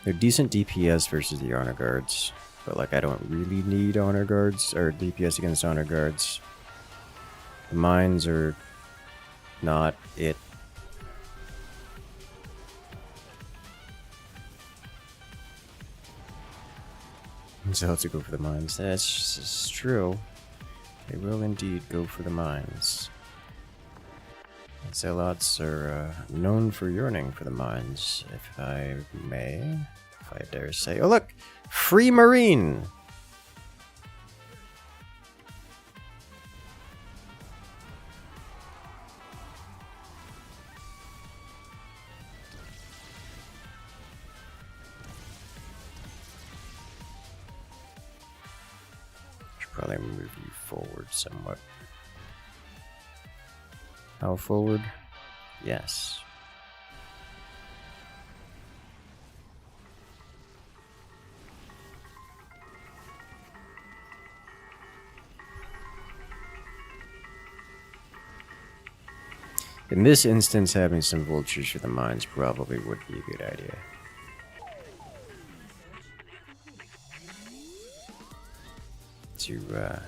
They're decent DPS versus the honor guards, but like I don't really need honor guards or DPS against honor guards. The mines are not it. So to go for the mines. That's true. They will indeed go for the mines. Zealots are known for yearning for the mines, if I may, if I dare say. Oh look! Free Marine! Should probably move you forward somewhat. How forward? Yes. In this instance, having some vultures for the mines probably would be a good idea. To,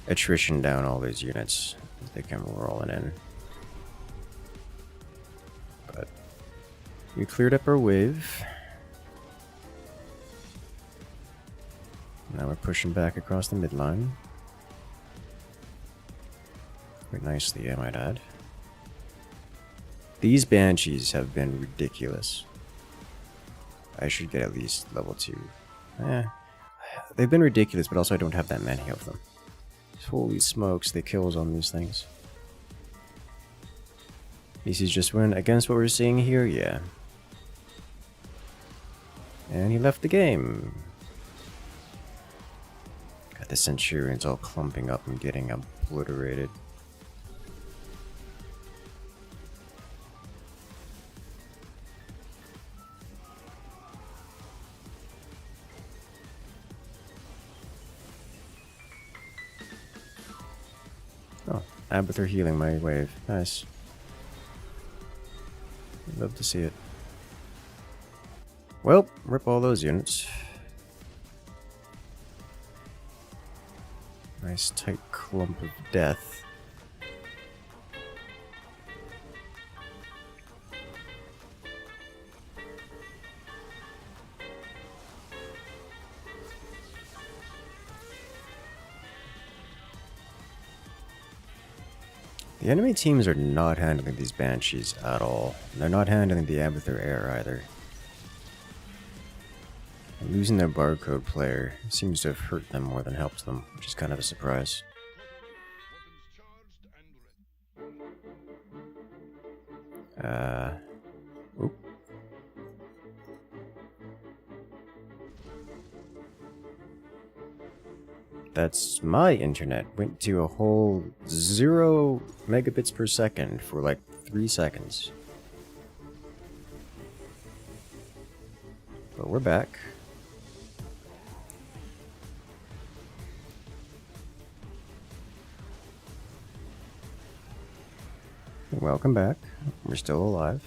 attrition down all these units as they come rolling in. But we cleared up our wave. Now we're pushing back across the midline. Quite nicely, I might add. These banshees have been ridiculous. I should get at least level 2. They've been ridiculous, but also I don't have that many of them. Holy smokes, the kills on these things. BC's just win against what we're seeing here, yeah. And he left the game. Got the Centurions all clumping up and getting obliterated. Oh, Abathur healing my wave. Nice. Love to see it. Well, rip all those units. Nice tight clump of death. The enemy teams are not handling these banshees at all. They're not handling the Abathur Air either. And losing their barcode player seems to have hurt them more than helped them, which is kind of a surprise. Oop. that's my internet. Went to a whole 0 megabits per second for like 3 seconds. But we're back. Welcome back. We're still alive.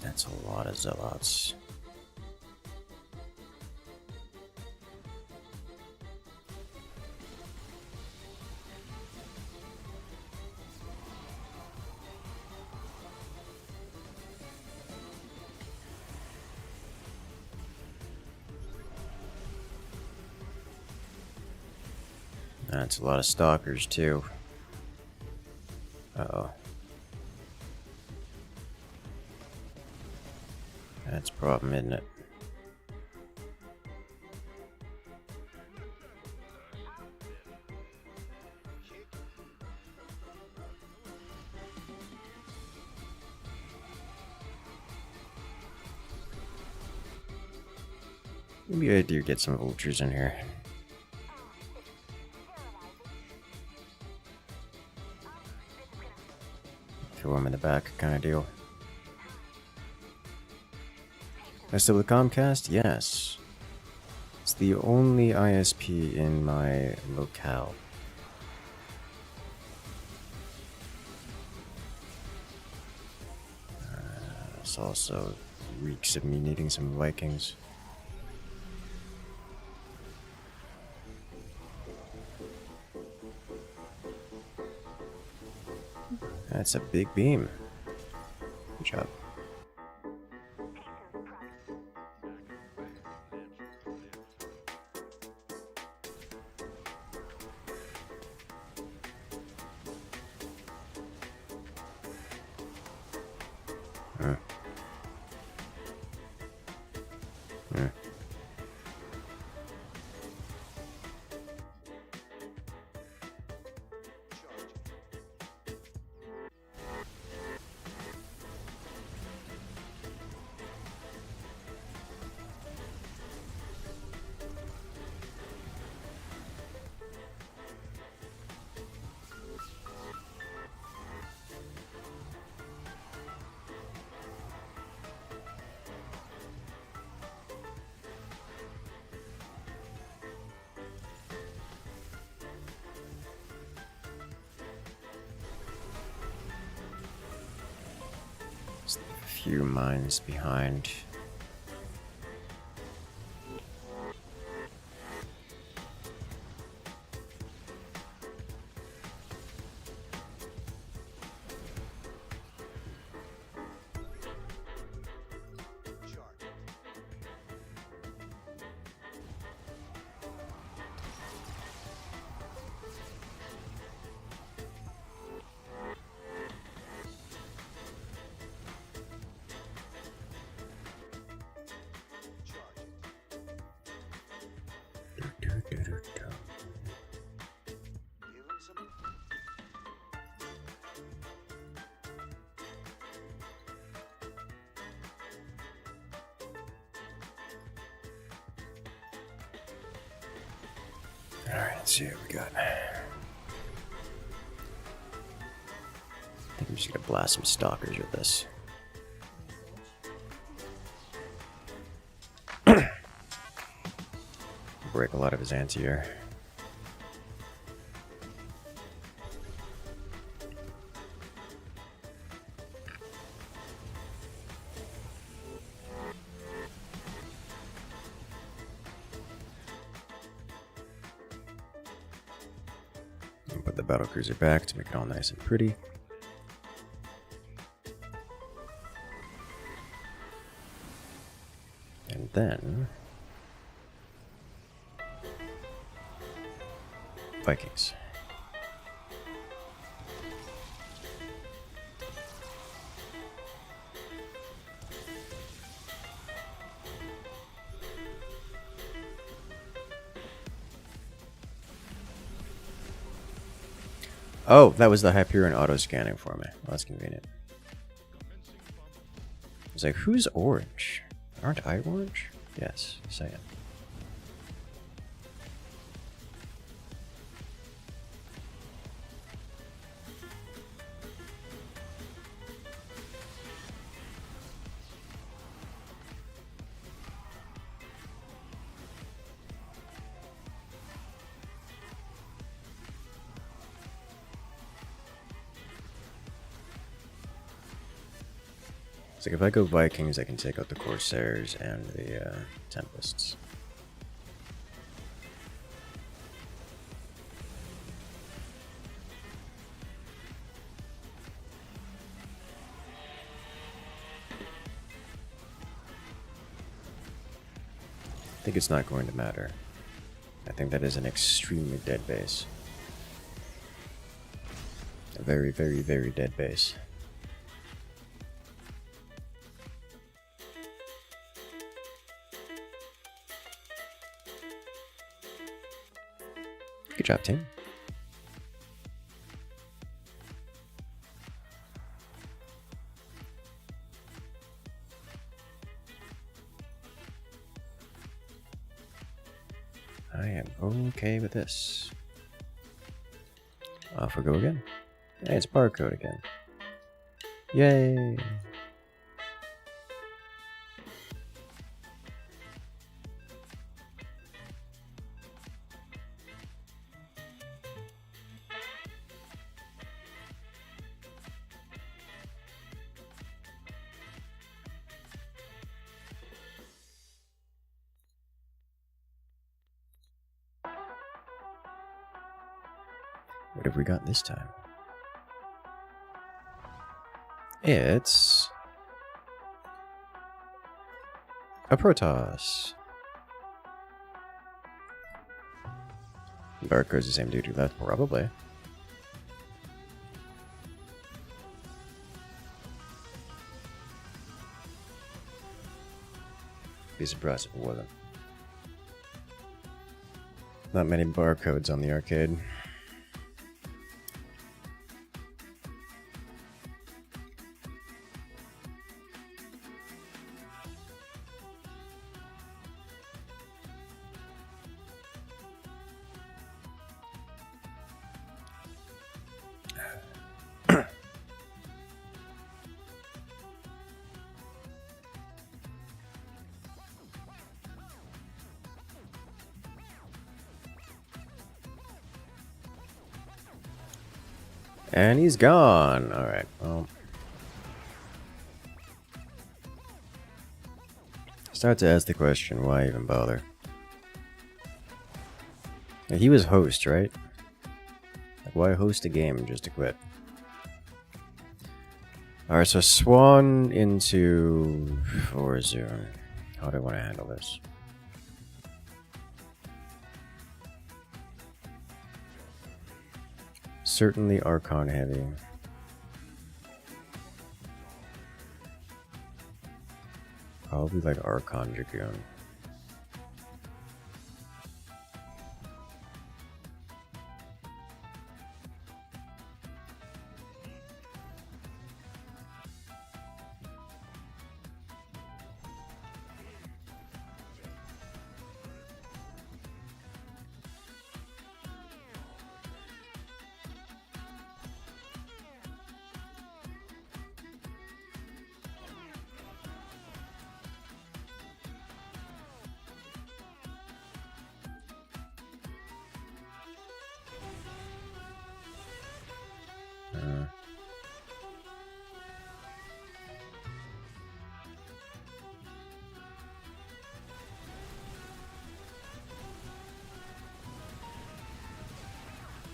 That's a lot of zealots. That's a lot of stalkers, too. Uh-oh. That's a problem, isn't it? Maybe I do get some vultures in here. Throw them in the back, kind of deal. Am I still with Comcast? Yes. It's the only ISP in my locale. This also reeks of me needing some Vikings. That's a big beam. Good job. A few mines behind. Alright, let's see what we got. I think I'm just gonna blast some stalkers with this. Break a lot of his anti-air. Put the battlecruiser back to make it all nice and pretty. And then Vikings. Oh, that was the Hyperion auto-scanning for me. Well, that's convenient. It's like, who's orange? Aren't I orange? Yes, say it. It's like if I go Vikings, I can take out the Corsairs and the Tempests. I think it's not going to matter. I think that is an extremely dead base. A very, very, very dead base. Good job, team. I am okay with this. Off we go again. Hey, it's barcode again. Yay! What have we got this time? It's a Protoss. Barcode's the same dude who left, probably. Be surprised if it wasn't. Not many barcodes on the arcade. And he's gone. Alright, well. Start to ask the question, why even bother? Yeah, he was host, right? Like, why host a game just to quit? Alright, so Swan into 4-0. How do I want to handle this? Certainly Archon heavy. Probably like Archon Dragoon.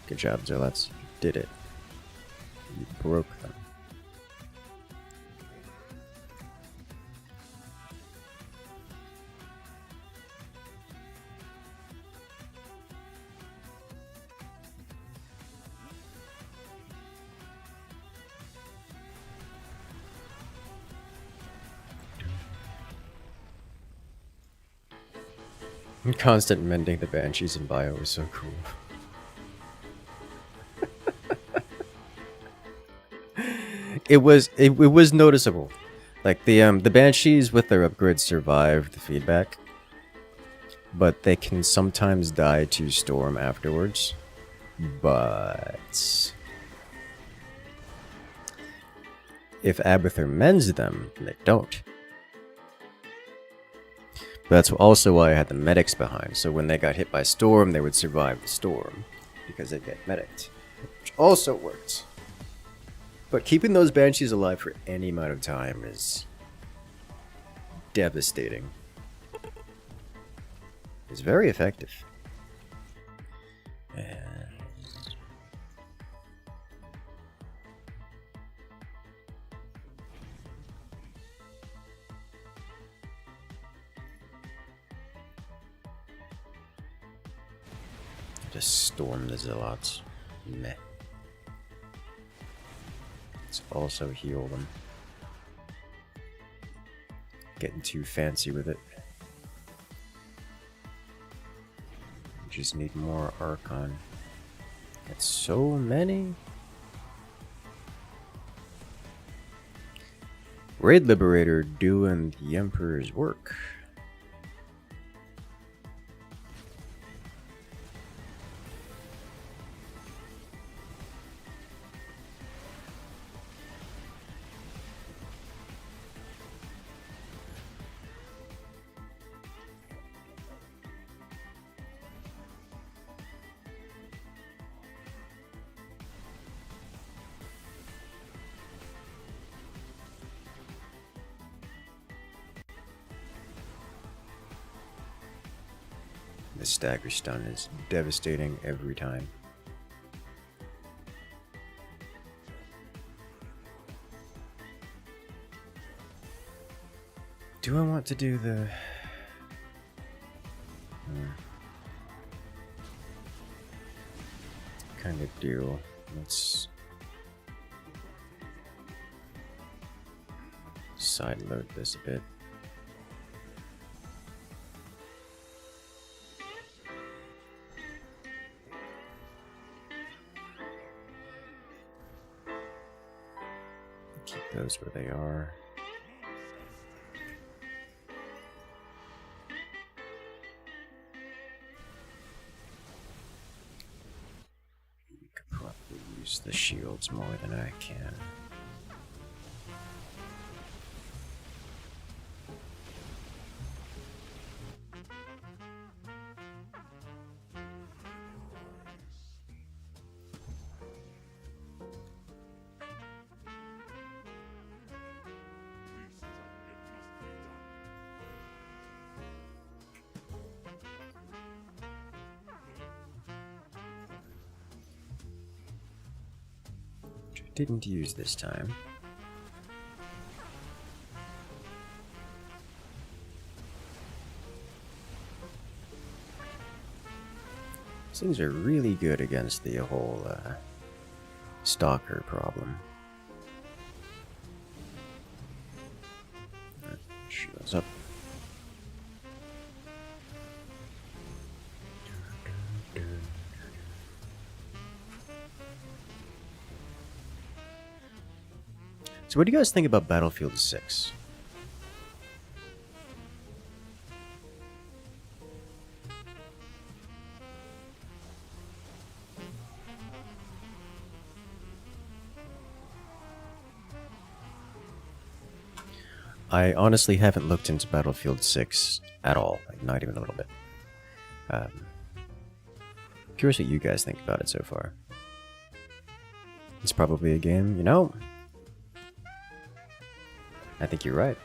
Good job, Zerlets. You did it. You broke them. Constant mending the banshees in bio was so cool. It was noticeable. Like the Banshees with their upgrades survived the feedback, but they can sometimes die to Storm afterwards. But if Abathur mends them, they don't. But that's also why I had the medics behind, so when they got hit by Storm, they would survive the Storm, because they get medicked, which also worked. But keeping those Banshees alive for any amount of time is devastating. It's very effective. And just storm the Zealots. Meh. Let's also heal them. Getting too fancy with it. Just need more Archon. Got so many. Raid Liberator doing the Emperor's work. The stagger stun is devastating every time. Do I want to do the... kind of do. Let's sideload this a bit. Keep those where they are. We could probably use the shields more than I can. Didn't use this time. These things are really good against the whole stalker problem. Shields up. So what do you guys think about Battlefield 6? I honestly haven't looked into Battlefield 6 at all, like not even a little bit. Curious what you guys think about it so far. It's probably a game, you know? I think you're right.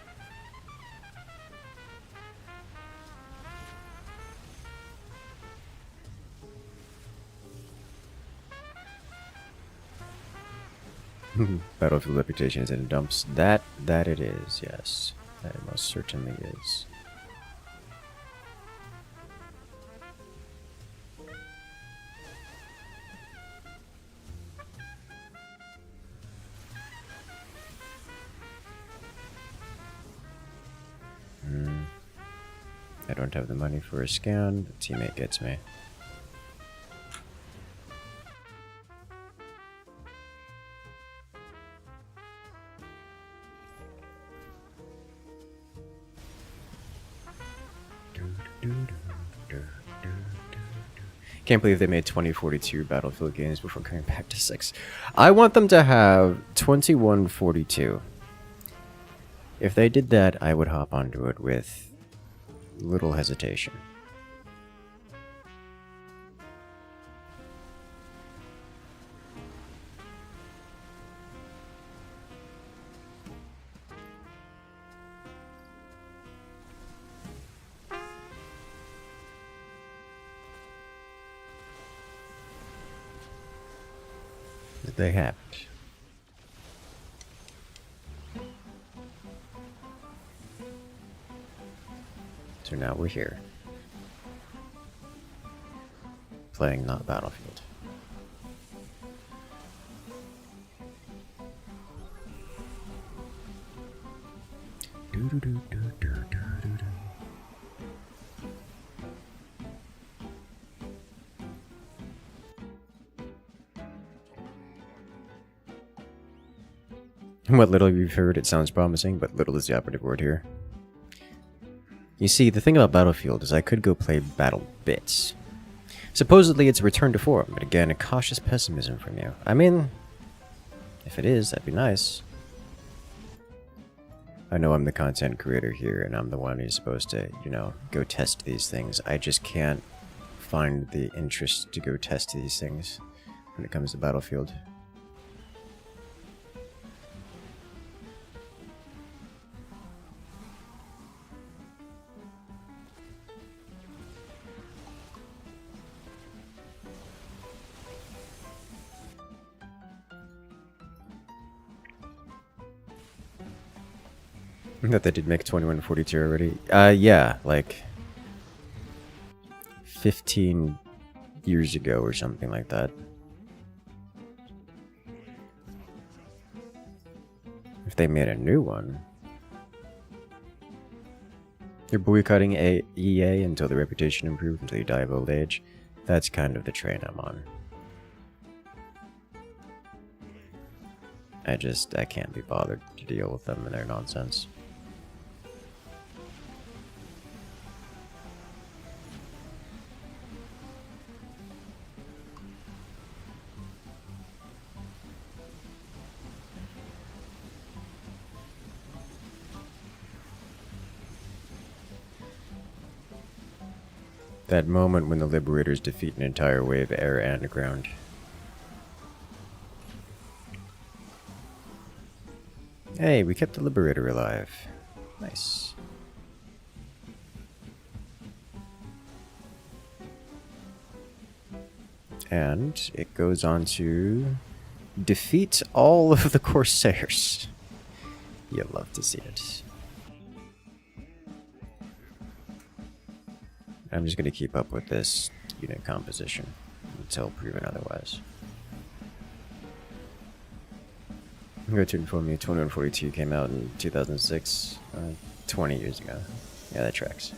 Battlefield reputation is in the dumps. That it is, yes. That it most certainly is. I don't have the money for a scan. The teammate gets me. Can't believe they made 2042 Battlefield games before coming back to 6. I want them to have 2142. If they did that, I would hop onto it with little hesitation. They haven't. So now we're here. Playing not Battlefield. What little you've heard, it sounds promising, but little is the operative word here. You see, the thing about Battlefield is I could go play Battle Bits. Supposedly it's a return to form, but again, a cautious pessimism from you. I mean, if it is, that'd be nice. I know I'm the content creator here, and I'm the one who's supposed to, you know, go test these things. I just can't find the interest to go test these things when it comes to Battlefield. That they did make 2142 already. Yeah, like 15 years ago or something like that. If they made a new one, you're boycotting EA until the reputation improves, until you die of old age. That's kind of the train I'm on. I can't be bothered to deal with them and their nonsense. That moment when the Liberators defeat an entire wave, air and ground. Hey, we kept the Liberator alive. Nice. And it goes on to defeat all of the Corsairs. You'd love to see it. I'm just going to keep up with this unit composition until proven otherwise. I'm going to inform you 2142 came out in 2006, 20 years ago. Yeah, that tracks.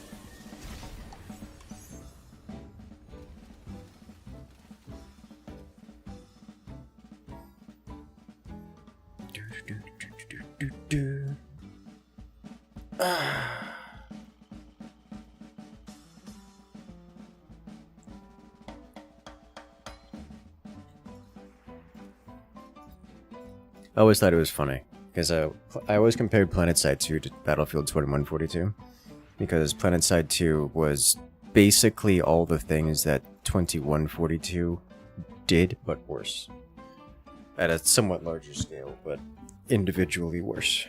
I always thought it was funny, because I always compared PlanetSide 2 to Battlefield 2142, because PlanetSide 2 was basically all the things that 2142 did, but worse. At a somewhat larger scale, but individually worse.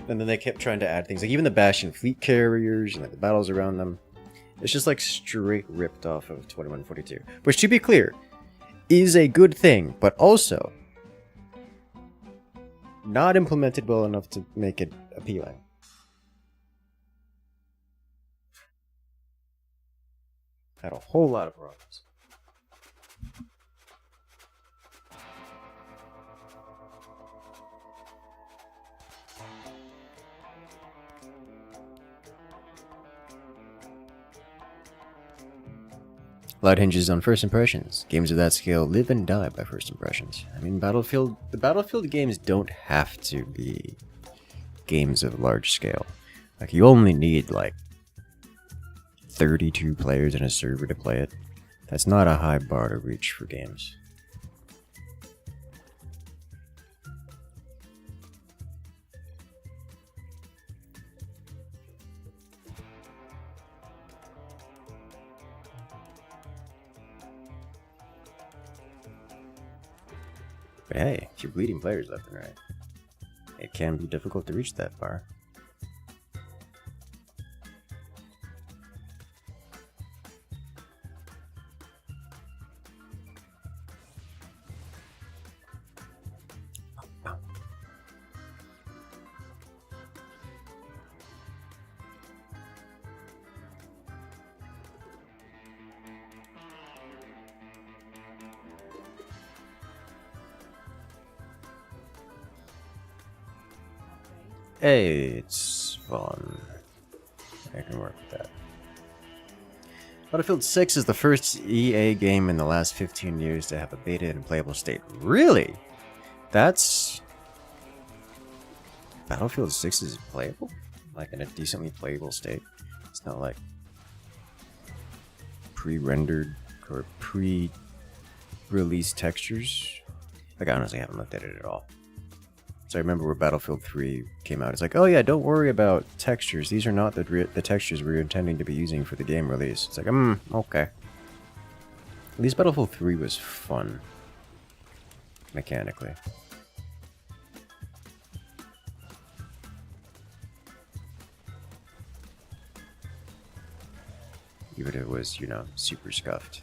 And then they kept trying to add things, like even the Bastion fleet carriers and like the battles around them. It's just like straight ripped off of 2142. Which, to be clear, is a good thing, but also not implemented well enough to make it appealing. Had a whole lot of problems. A lot hinges on first impressions. Games of that scale live and die by first impressions. I mean, the Battlefield games don't have to be games of large scale. Like, you only need, like, 32 players in a server to play it. That's not a high bar to reach for games. But hey, if you're bleeding players left and right, it can be difficult to reach that bar. Hey, it's fun. I can work with that. Battlefield 6 is the first EA game in the last 15 years to have a beta and playable state. Really? That's... Battlefield 6 is playable? Like in a decently playable state? It's not like pre-rendered or pre-release textures? Like I honestly haven't looked at it at all. So I remember where Battlefield 3 came out. It's like, oh yeah, don't worry about textures. These are not the textures we're intending to be using for the game release. It's like, okay. At least Battlefield 3 was fun. Mechanically. Even if it was, you know, super scuffed.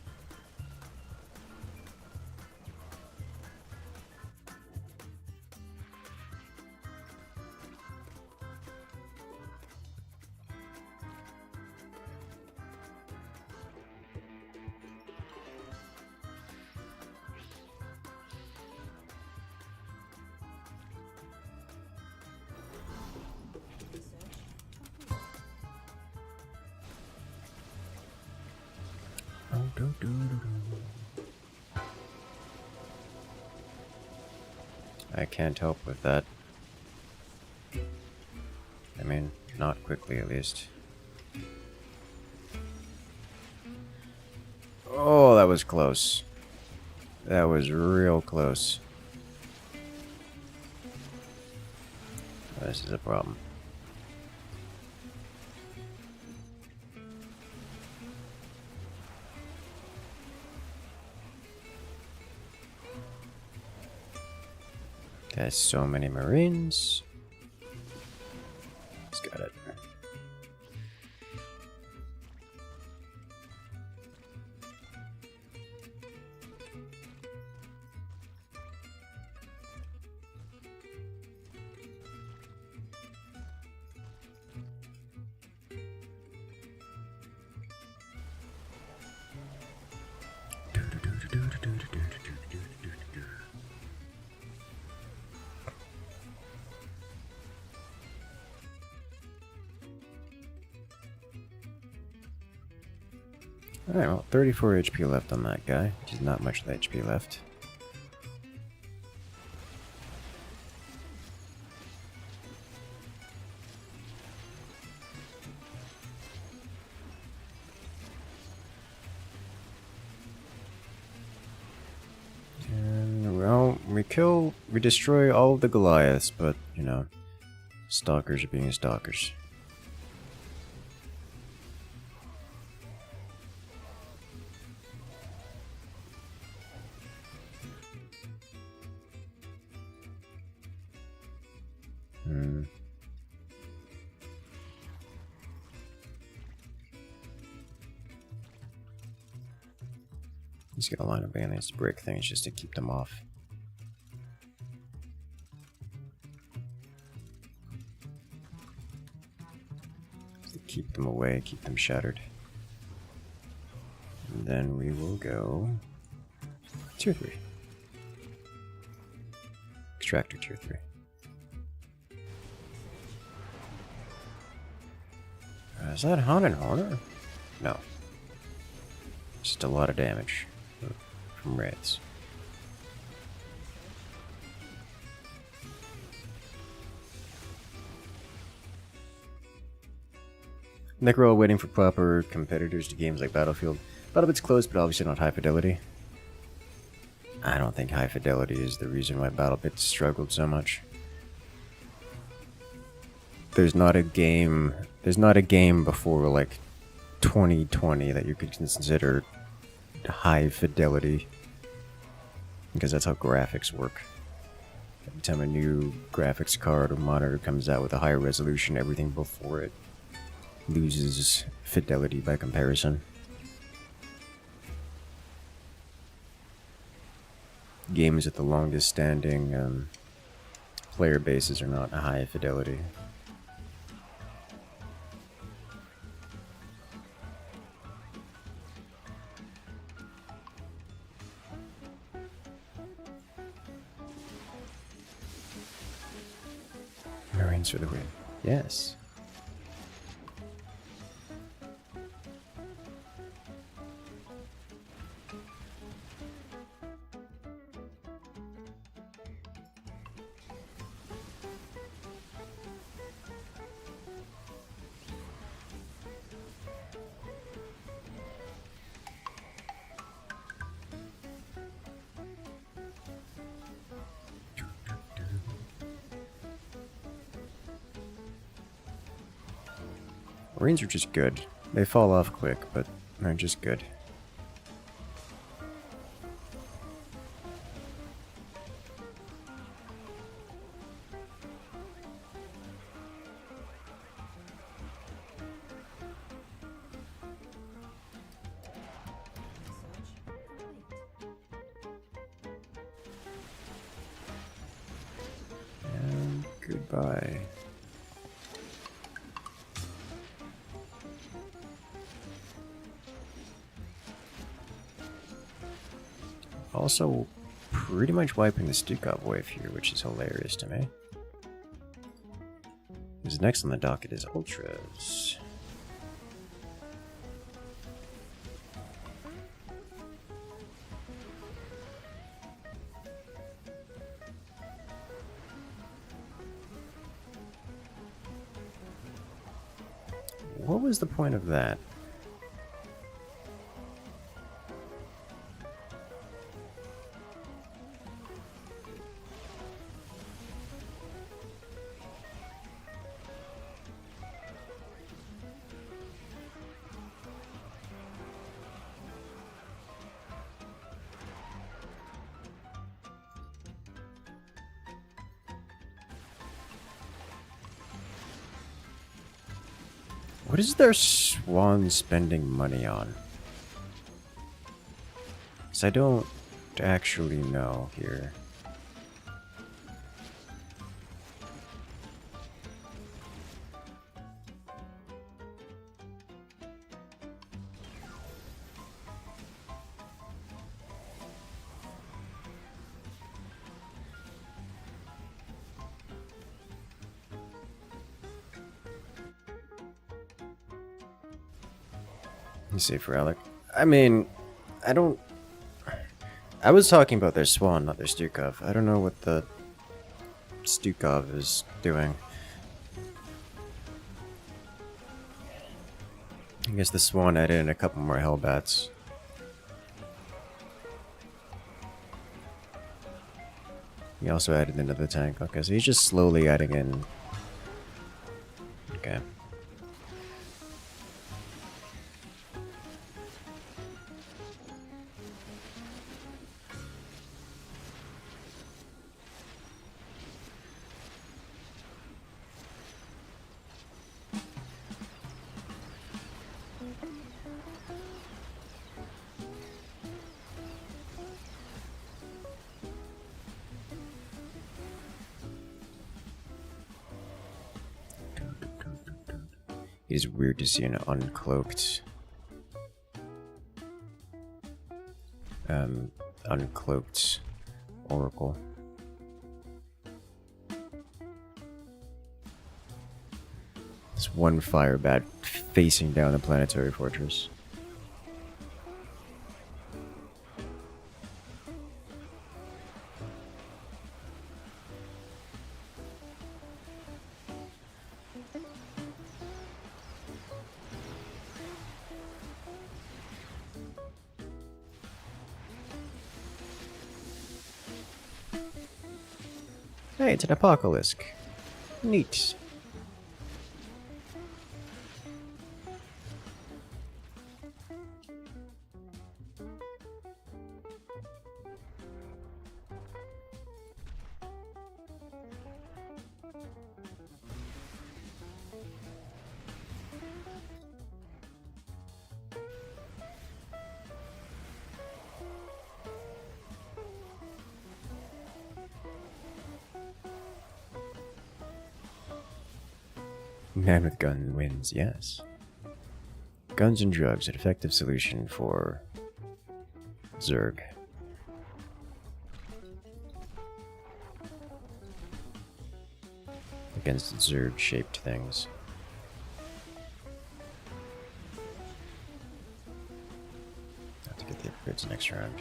I can't help with that. I mean, not quickly at least. Oh, that was close. That was real close. This is a problem. There's so many Marines. He's got it. Alright, well, 34 HP left on that guy, which is not much of the HP left. And, well, we destroy all of the Goliaths, but, you know, stalkers are being stalkers. He's gonna line up against these brick things just to keep them off. Just to keep them away, keep them shattered. And then we will go tier 3. Extractor tier 3. Is that Haunted Horner? No. Just a lot of damage from raids. Like we're all waiting for proper competitors to games like Battlefield. Battlefield's close, but obviously not high fidelity. I don't think high fidelity is the reason why Battlefield's struggled so much. There's not a game before like 2020 that you could consider high fidelity, because that's how graphics work. Every time a new graphics card or monitor comes out with a higher resolution, everything before it loses fidelity by comparison. Games with the longest standing player bases are not high fidelity. Marines for the win. Yes. Marines are just good. They fall off quick, but they're just good. And goodbye. Also, pretty much wiping the Stukov wave here, which is hilarious to me. Because next on the docket is Ultras. What was the point of that? What is their Swan spending money on? 'Cause I don't actually know here. You say for Alec. I mean, I don't... I was talking about their Swan, not their Stukov. I don't know what the Stukov is doing. I guess the Swan added in a couple more Hellbats. He also added another tank. Okay, so he's just slowly adding in. Okay. It is weird to see an uncloaked Oracle. There's one fire bat facing down the planetary fortress. Hey, it's an apocalypse. Neat. Man with gun wins, yes. Guns and drugs, an effective solution for Zerg. Against Zerg-shaped things. Have to get the upgrades next round.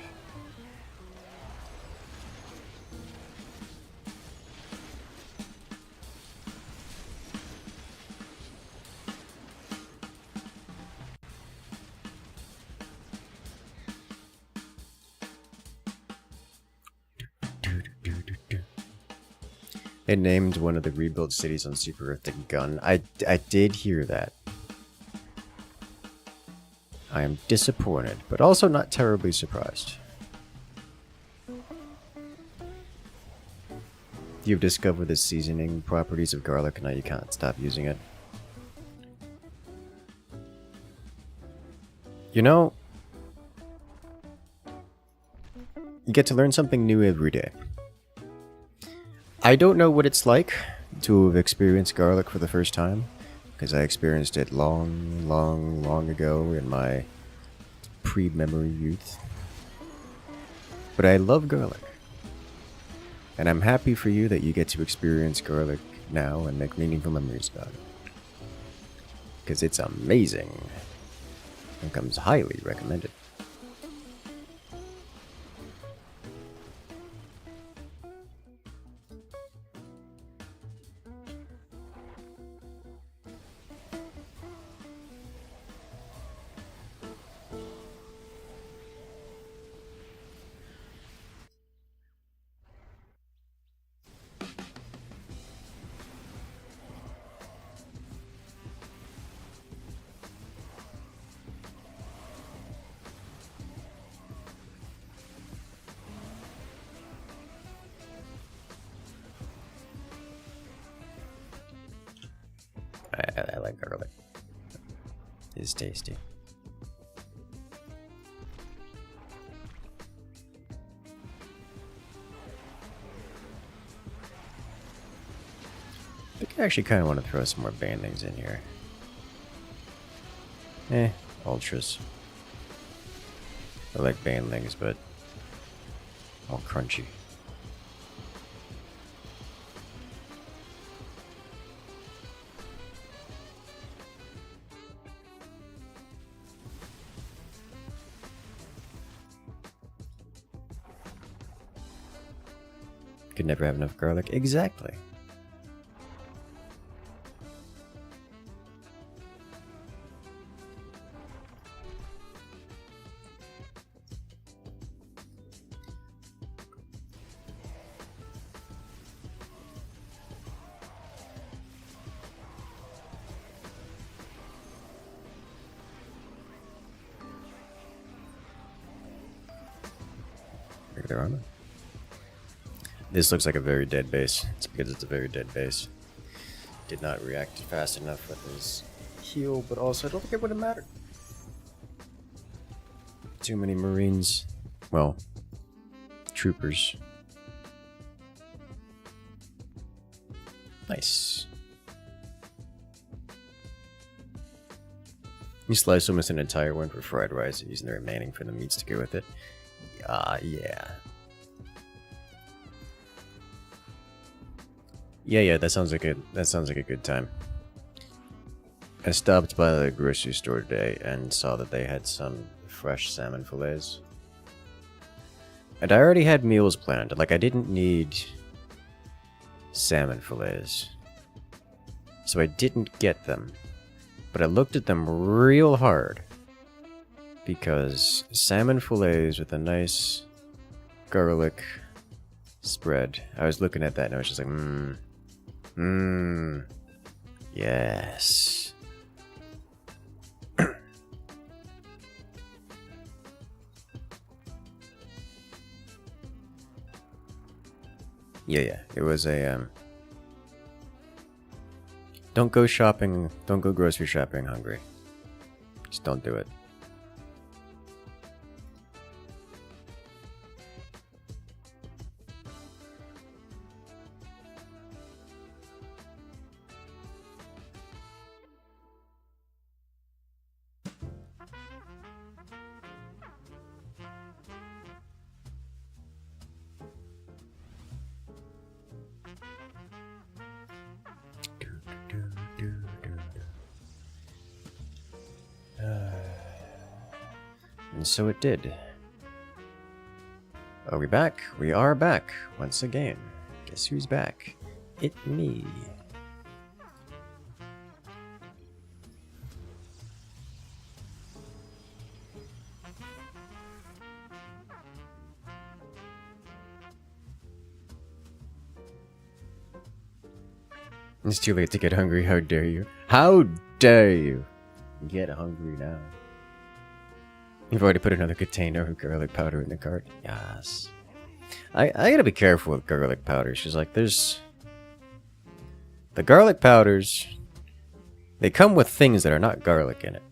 They named one of the rebuild cities on Super Earth the Gun. I did hear that. I am disappointed, but also not terribly surprised. You've discovered the seasoning properties of garlic, and now you can't stop using it. You know, you get to learn something new every day. I don't know what it's like to have experienced garlic for the first time, because I experienced it long ago in my pre-memory youth. But I love garlic. And I'm happy for you that you get to experience garlic now and make meaningful memories about it. Because it's amazing. And comes highly recommended. I like garlic. It's tasty. I think I actually kind of want to throw some more bandings in here. Ultras. I like bandlings, but all crunchy. Could never have enough garlic. Exactly. Regular armor. This looks like a very dead base. It's because it's a very dead base. Did not react fast enough with his heal, but also I don't think it would have mattered. Too many Marines. Well, troopers. Nice. You slice almost an entire one for fried rice, using the remaining for the meats to go with it. Yeah. Yeah, that sounds like a good time. I stopped by the grocery store today and saw that they had some fresh salmon fillets. And I already had meals planned. Like, I didn't need salmon fillets. So I didn't get them. But I looked at them real hard. Because salmon fillets with a nice garlic spread. I was looking at that and I was just like, yes. Yeah. It was a, don't go shopping, don't go grocery shopping hungry. Just don't do it. And so it did. Are we back? We are back once again. Guess who's back? It me. It's too late to get hungry. How dare you? How dare you get hungry now? You've already put another container of garlic powder in the cart. Yes. I gotta be careful with garlic powders. She's like, there's... The garlic powders, they come with things that are not garlic in it.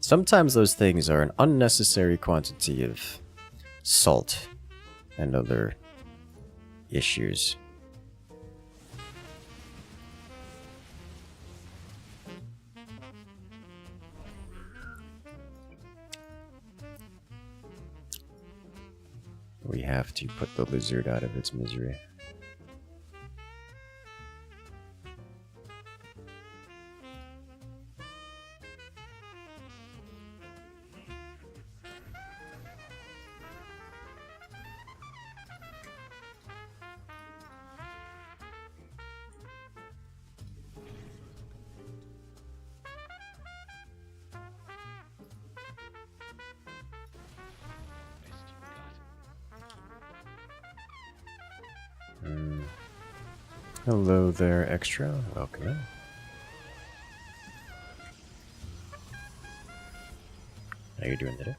Sometimes those things are an unnecessary quantity of salt and other issues. We have to put the lizard out of its misery. Hello there, Extra. Welcome in. How you doing today?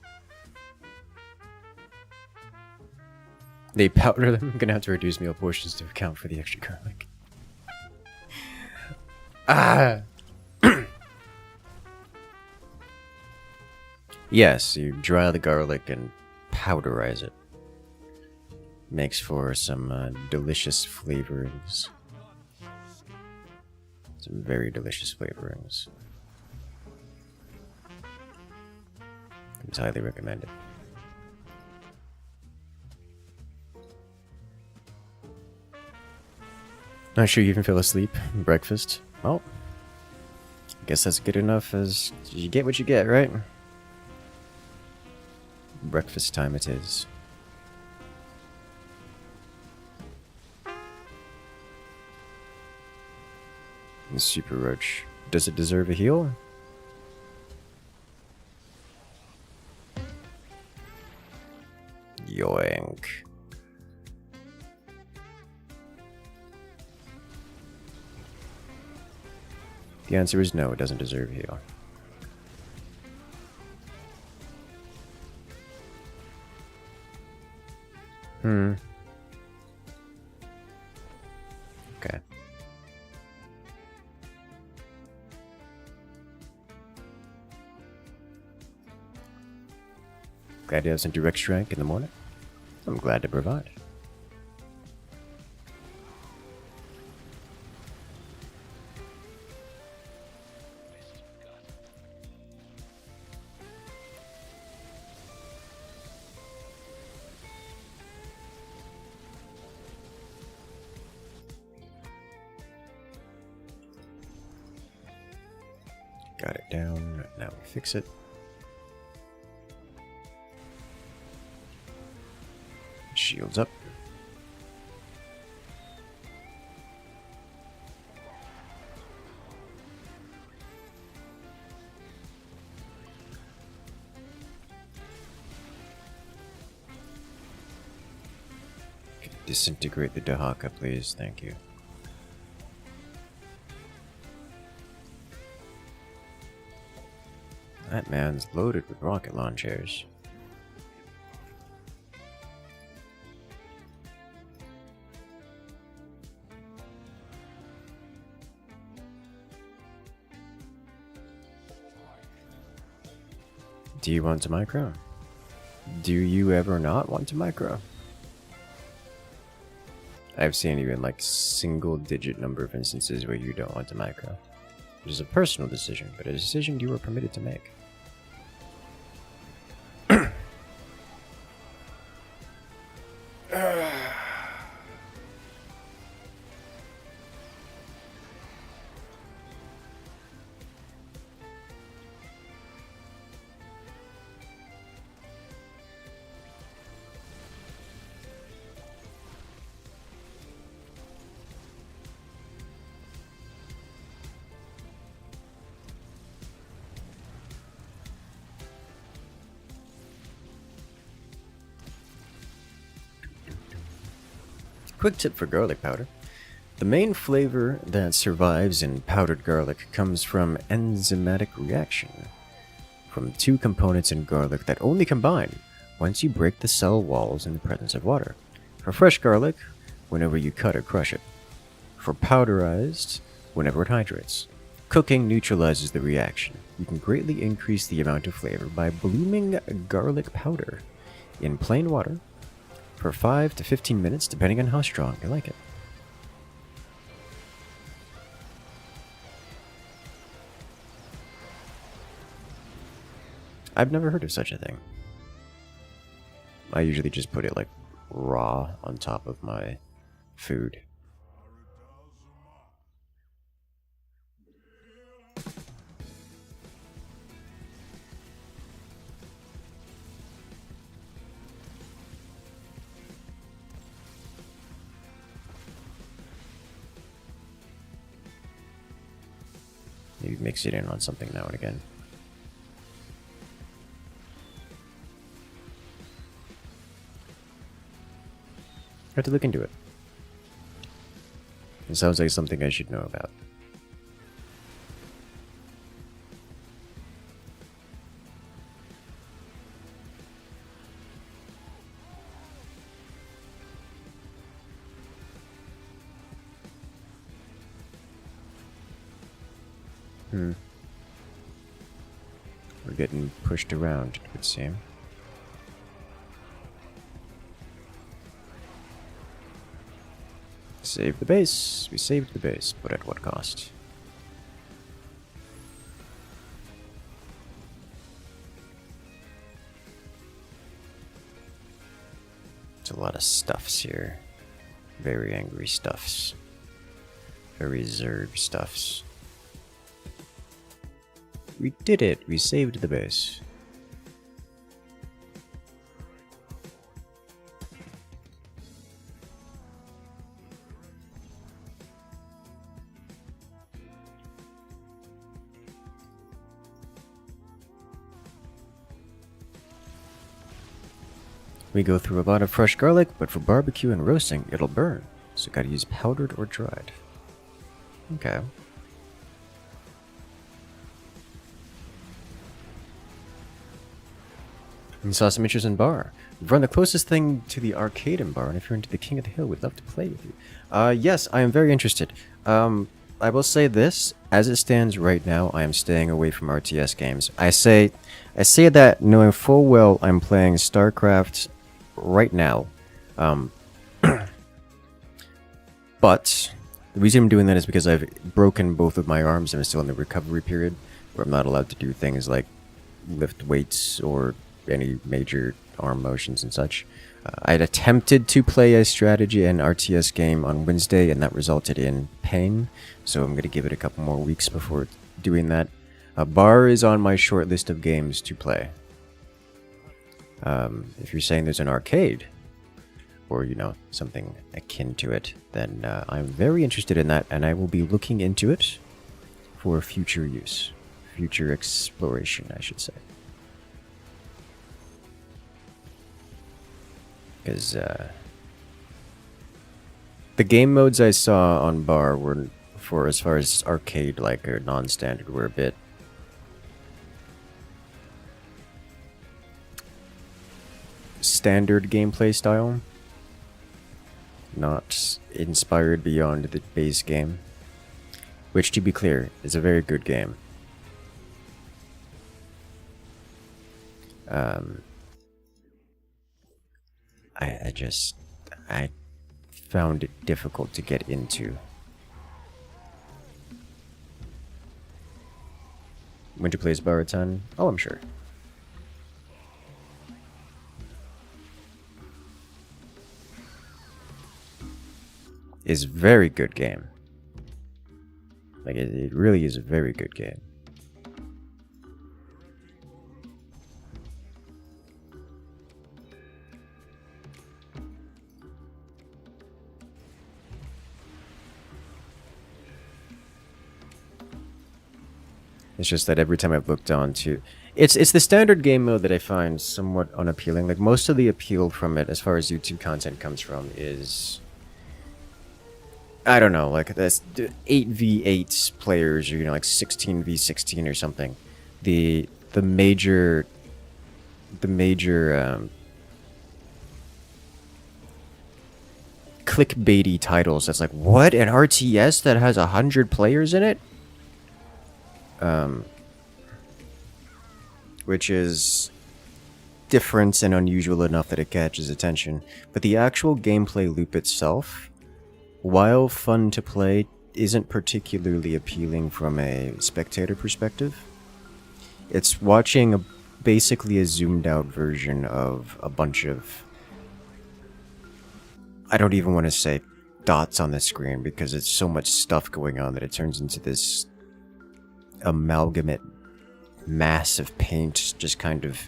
They powder them. I'm gonna have to reduce meal portions to account for the extra garlic. Ah! Yes, you dry the garlic and powderize it. Makes for some delicious flavorings. Some very delicious flavorings. It's highly recommended. Not sure you even fell asleep. Breakfast. Well, I guess that's good enough as you get what you get, right? Breakfast time it is. The Super Roach. Does it deserve a heal? Yoink. The answer is no, it doesn't deserve a heal. Okay. Glad to have some direct strike in the morning. I'm glad to provide. Got it down. Now we fix it. Shields up. Disintegrate the Dahaka, please. Thank you. That man's loaded with rocket launchers. Do you want to micro? Do you ever not want to micro? I've seen you in like single-digit number of instances where you don't want to micro. It is a personal decision, but a decision you are permitted to make. Quick tip for garlic powder. The main flavor that survives in powdered garlic comes from enzymatic reaction from two components in garlic that only combine once you break the cell walls in the presence of water. For fresh garlic, whenever you cut or crush it. For powderized, whenever it hydrates. Cooking neutralizes the reaction. You can greatly increase the amount of flavor by blooming garlic powder in plain water for 5 to 15 minutes, depending on how strong you like it. I've never heard of such a thing. I usually just put it like raw on top of my food. Maybe mix it in on something now and again. I have to look into it. It sounds like something I should know about. We're getting pushed around, it would seem. Save the base. We saved the base, but at what cost? It's a lot of stuffs here. Very angry stuffs. Very Zerg stuffs. We did it! We saved the base. We go through a lot of fresh garlic, but for barbecue and roasting, it'll burn. So gotta use powdered or dried. Okay. We saw some interest in bar. We've run the closest thing to the arcade in bar, and if you're into the King of the Hill, we'd love to play with you. Yes, I am very interested. I will say this, as it stands right now, I am staying away from RTS games. I say that knowing full well I'm playing StarCraft right now. But the reason I'm doing that is because I've broken both of my arms and I'm still in the recovery period where I'm not allowed to do things like lift weights or any major arm motions and such. I'd attempted to play a strategy and RTS game on Wednesday and that resulted in pain, so I'm going to give it a couple more weeks before doing that. Bar is on my short list of games to play. If you're saying there's an arcade, or, you know, something akin to it, then I'm very interested in that, and I will be looking into it for future use. Future exploration, I should say. Because The game modes I saw on bar were, for as far as arcade like or non-standard, were a bit standard gameplay style, not inspired beyond the base game, which, to be clear, is a very good game. I found it difficult to get into. Winter plays bar a ton? Oh, I'm sure. Is very good game. Like, it really is a very good game. It's just that every time I've looked on to... It's the standard game mode that I find somewhat unappealing. Like, most of the appeal from it, as far as YouTube content comes from, is... I don't know, like, that's 8v8 players, or, you know, like 16v16 or something. The major... clickbaity titles that's like, what? An RTS that has 100 players in it? Which is different and unusual enough that it catches attention. But the actual gameplay loop itself, while fun to play, isn't particularly appealing from a spectator perspective. It's watching basically a zoomed out version of a bunch of... I don't even want to say dots on the screen because it's so much stuff going on that it turns into this amalgamate mass of paint, just kind of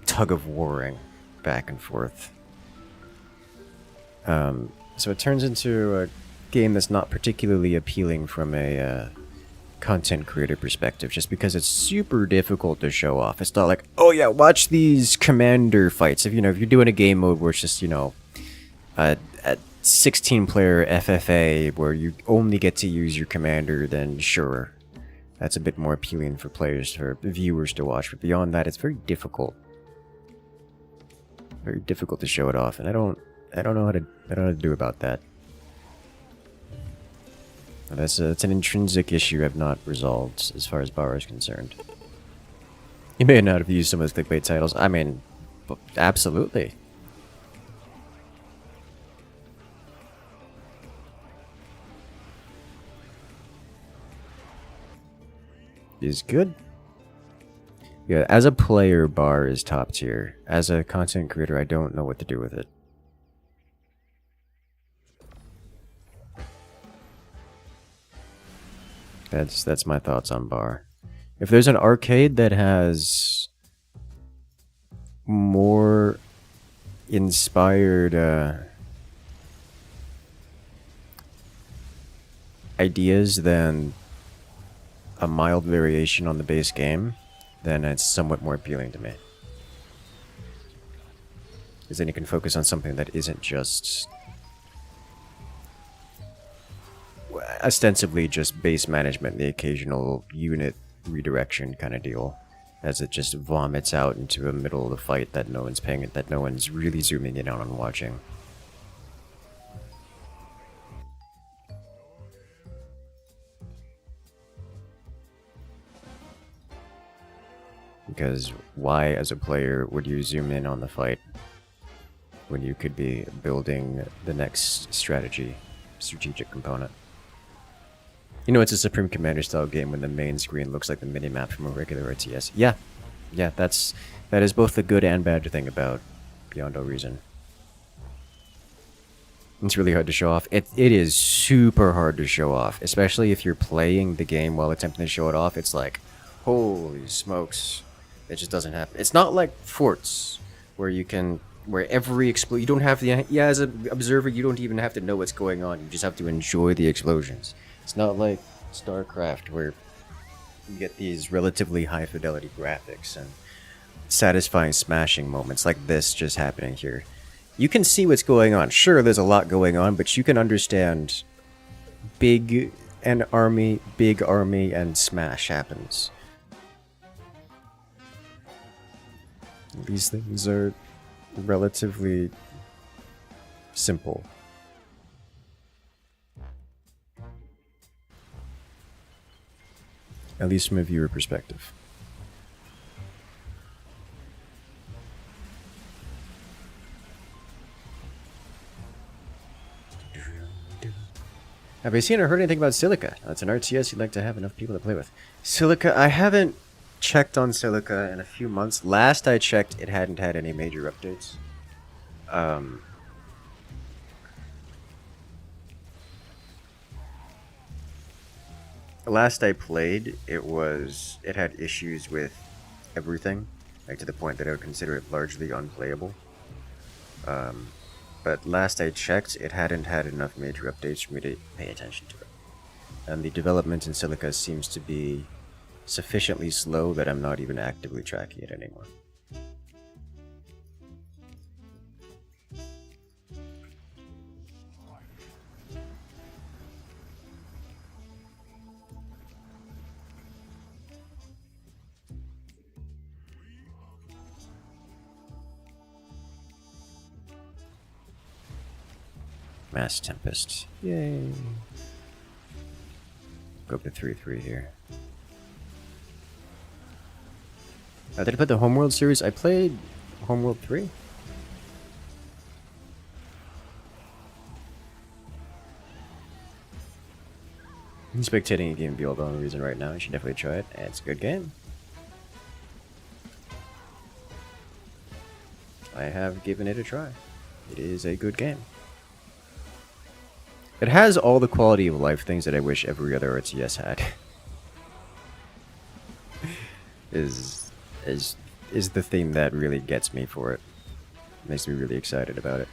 tug of warring back and forth. So it turns into a game that's not particularly appealing from a content creator perspective, just because it's super difficult to show off. It's not like, oh yeah, watch these commander fights. If you're doing a game mode where it's just, a 16-player FFA where you only get to use your commander, then sure, that's a bit more appealing for players, for viewers to watch. But beyond that, it's very difficult. Very difficult to show it off, and I don't know how to do about that. That's an intrinsic issue I've not resolved as far as bar is concerned. You may not have used some of those clickbait titles. I mean, absolutely. Is good. Yeah, as a player, bar is top tier. As a content creator, I don't know what to do with it. That's my thoughts on bar. If there's an arcade that has more inspired ideas than a mild variation on the base game, then it's somewhat more appealing to me. Because then you can focus on something that isn't just ostensibly just base management, the occasional unit redirection kind of deal, as it just vomits out into the middle of the fight that no one's really zooming in on and watching. Because why, as a player, would you zoom in on the fight when you could be building the next strategic component? It's a Supreme Commander style game when the main screen looks like the minimap from a regular RTS. Yeah, that is both the good and bad thing about Beyond All Reason. It's really hard to show off. It is super hard to show off, especially if you're playing the game while attempting to show it off. It's like, holy smokes. It just doesn't happen. It's not like Forts, where every you don't have as an observer, you don't even have to know what's going on. You just have to enjoy the explosions. It's not like StarCraft, where you get these relatively high fidelity graphics and satisfying smashing moments like this just happening here. You can see what's going on. Sure, there's a lot going on, but you can understand big army, and smash happens. These things are relatively simple. At least from a viewer perspective. Have you seen or heard anything about Silica? It's an RTS you'd like to have enough people to play with. Silica, I haven't checked on Silica in a few months. Last I checked, it hadn't had any major updates. Last I played, it had issues with everything, like to the point that I would consider it largely unplayable. But last I checked, it hadn't had enough major updates for me to pay attention to it. And the development in Silica seems to be sufficiently slow that I'm not even actively tracking it anymore. Mass Tempest. Yay. Go up to 3-3 here. Did I play the Homeworld series? I played Homeworld 3. I'm spectating a game of the old only reason right now. You should definitely try it. It's a good game. I have given it a try. It is a good game. It has all the quality of life things that I wish every other RTS had. is the thing that really gets me for it. Makes me really excited about it.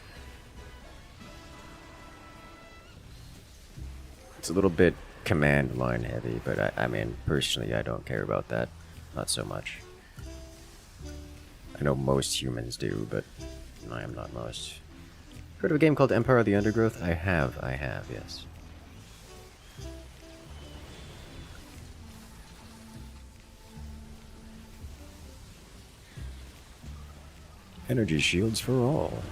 It's a little bit command line heavy, but I mean, personally, I don't care about that. Not so much. I know most humans do, but I am not most. Heard of a game called Empire of the Undergrowth? I have, yes. Energy shields for all.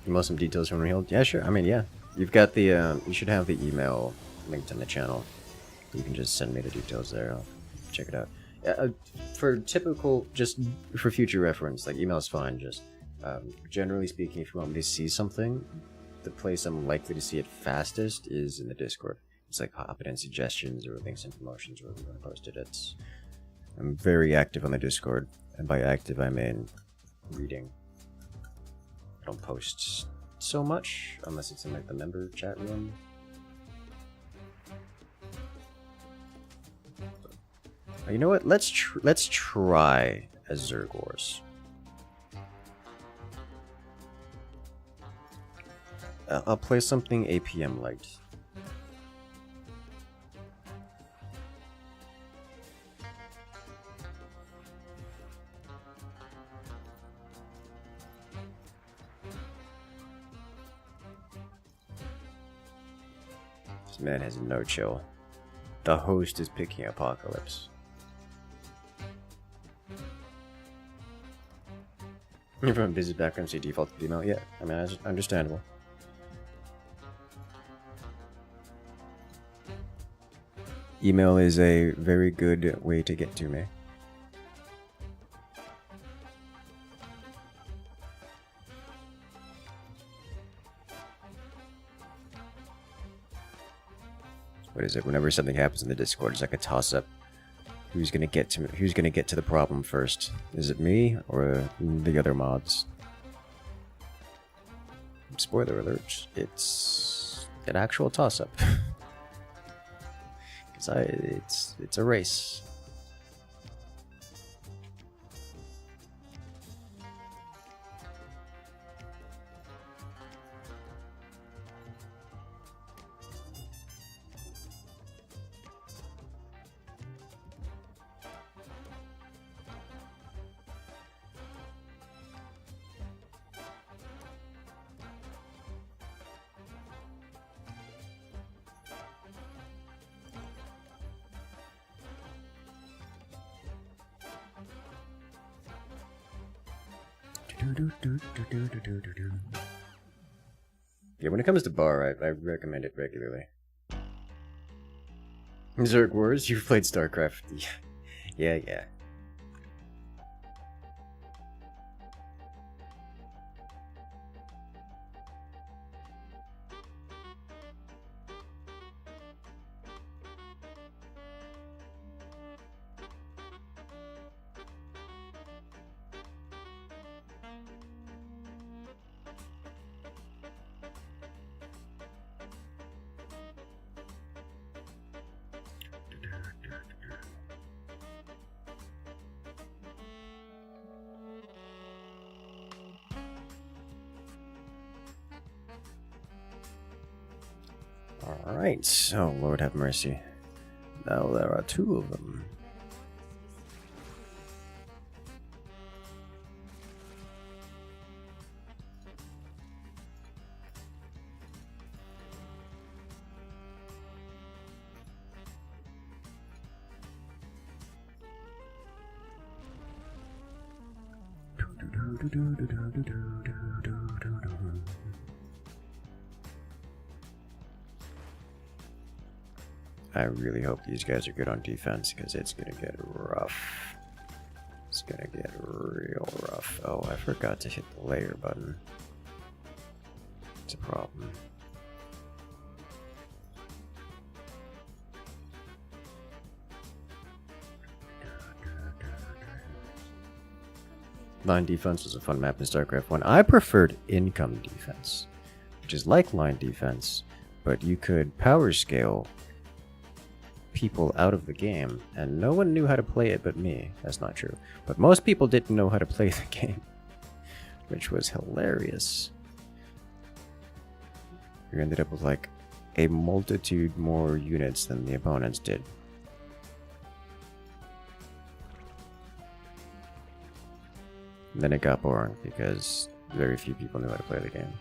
You want some details from Real? Yeah, sure. I mean, yeah. You've got the, you should have the email linked in the channel. You can just send me the details there. I'll check it out. For typical, just for future reference, like email is fine, just generally speaking, if you want me to see something, the place I'm likely to see it fastest is in the Discord. It's like hop it in suggestions or links and promotions where we're going to post it. I'm very active on the Discord, and by active I mean reading. I don't post so much, unless it's in like the member chat room. You know what? Let's try a Zerg Wars. I'll play something APM light. This man has no chill. The host is picking Apocalypse. You're from a busy background, so you default to email? Yeah, I mean, that's understandable. Email is a very good way to get to me. What is it? Whenever something happens in the Discord, it's like a toss-up. Who's gonna get to the problem first? Is it me or the other mods? Spoiler alert! It's an actual toss-up. It's a race. Yeah, when it comes to bar, I recommend it regularly. Zerg Wars, you've played StarCraft. Yeah, yeah. Alright, so Lord have mercy. Now there are two of them. I really hope these guys are good on defense, because it's gonna get rough. It's gonna get real rough. Oh, I forgot to hit the layer button. It's a problem. Line defense was a fun map in StarCraft 1. I preferred income defense, which is like line defense, but you could power scale people out of the game, and no one knew how to play it but me. That's not true. But most people didn't know how to play the game, which was hilarious. You ended up with like a multitude more units than the opponents did. And then it got boring because very few people knew how to play the game.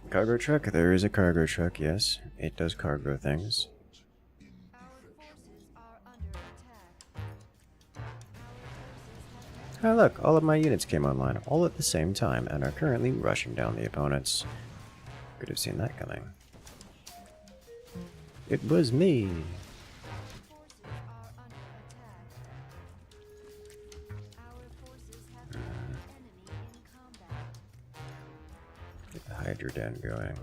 Cargo truck? There is a cargo truck, yes. It does cargo things. Oh look, all of my units came online all at the same time and are currently rushing down the opponents. Could have seen that coming. It was me! Hydrate going.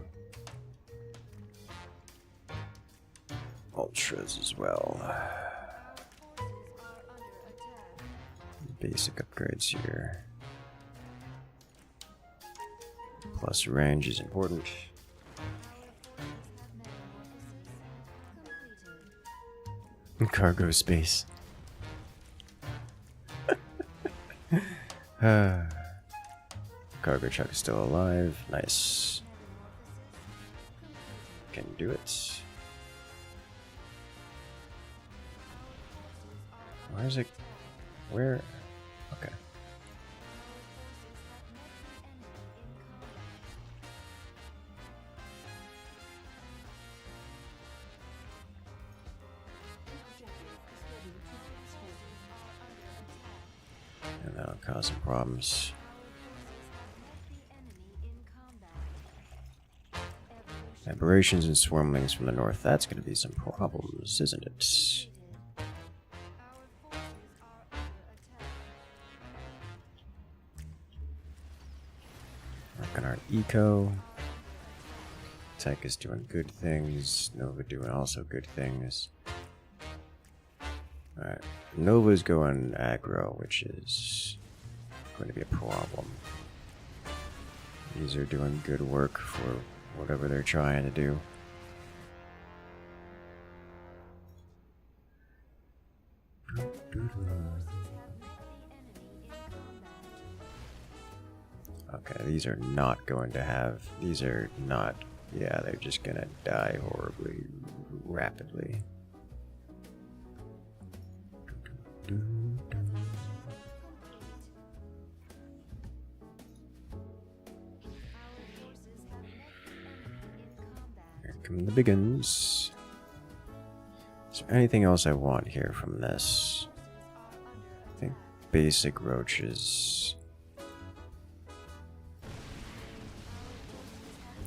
Ultras as well. Basic upgrades here. Plus range is important. Cargo space. Cargo truck is still alive. Nice. Can do it. Where is it? Where? Okay. And that'll cause some problems. Aberrations and swarmlings from the north. That's going to be some problems, isn't it? Work on our eco. Tech is doing good things. Nova doing also good things. Alright. Nova's going aggro, which is going to be a problem. These are doing good work for whatever they're trying to do. Okay, these are not going to have... These are not... Yeah, they're just gonna die horribly, rapidly. Here come the big guns. Is there anything else I want here from this? I think basic roaches.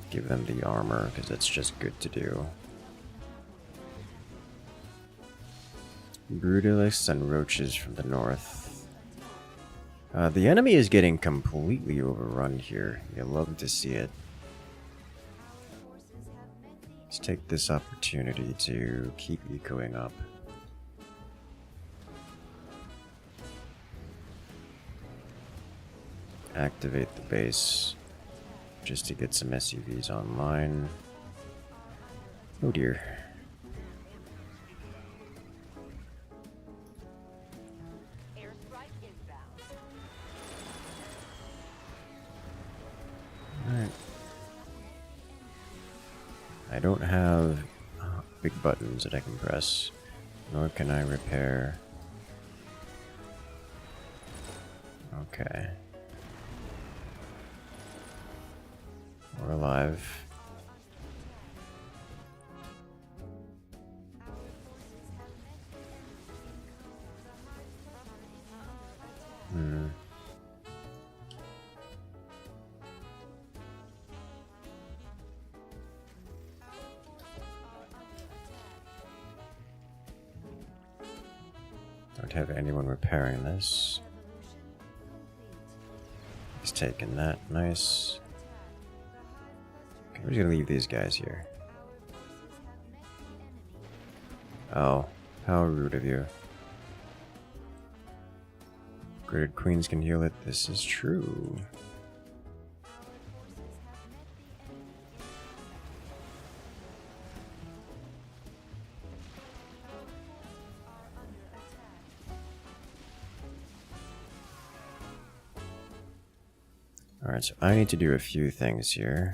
Give them the armor, because that's just good to do. Brutalists and roaches from the north. The enemy is getting completely overrun here. You'll love to see it. Let's take this opportunity to keep ecoing up. Activate the base. Just to get some SUVs online. Oh dear. Alright. I don't have big buttons that I can press, nor can I repair. Okay. We're alive. Don't have anyone repairing this. He's taking that. Nice. We're just gonna leave these guys here. Oh, how rude of you. Gridded queens can heal it. This is true. Alright, so I need to do a few things here.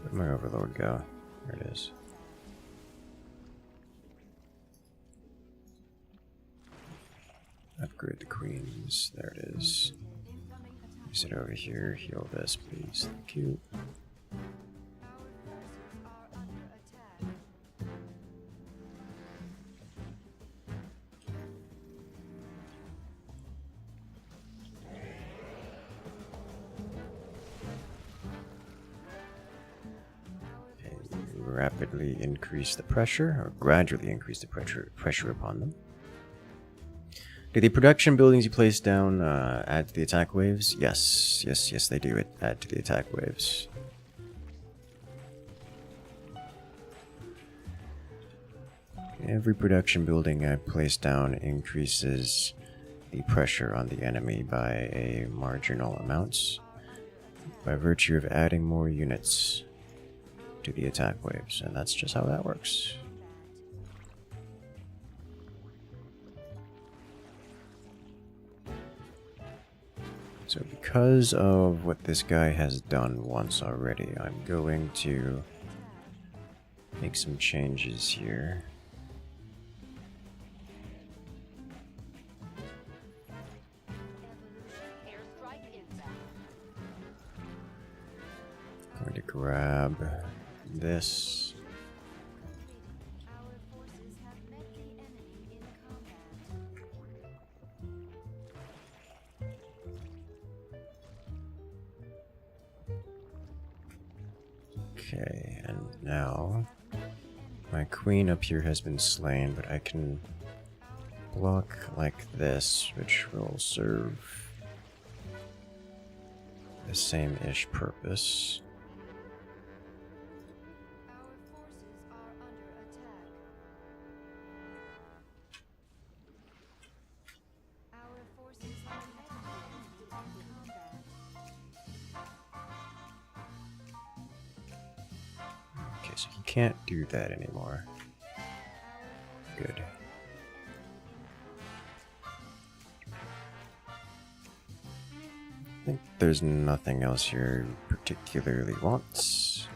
Where'd my overload go? There it is. Upgrade the queens. There it is. Use it over here. Heal this, please. Thank you. Rapidly increase the pressure, or gradually increase the pressure upon them. Do the production buildings you place down add to the attack waves? Yes, yes, they do add to the attack waves. Every production building I place down increases the pressure on the enemy by a marginal amount, by virtue of adding more units to the attack waves, and that's just how that works. So because of what this guy has done once already, I'm going to make some changes here. Going to grab this. Okay, and now my queen up here has been slain, but I can block like this, which will serve the same-ish purpose. so he can't do that anymore. Good. I think there's nothing else here he particularly wants.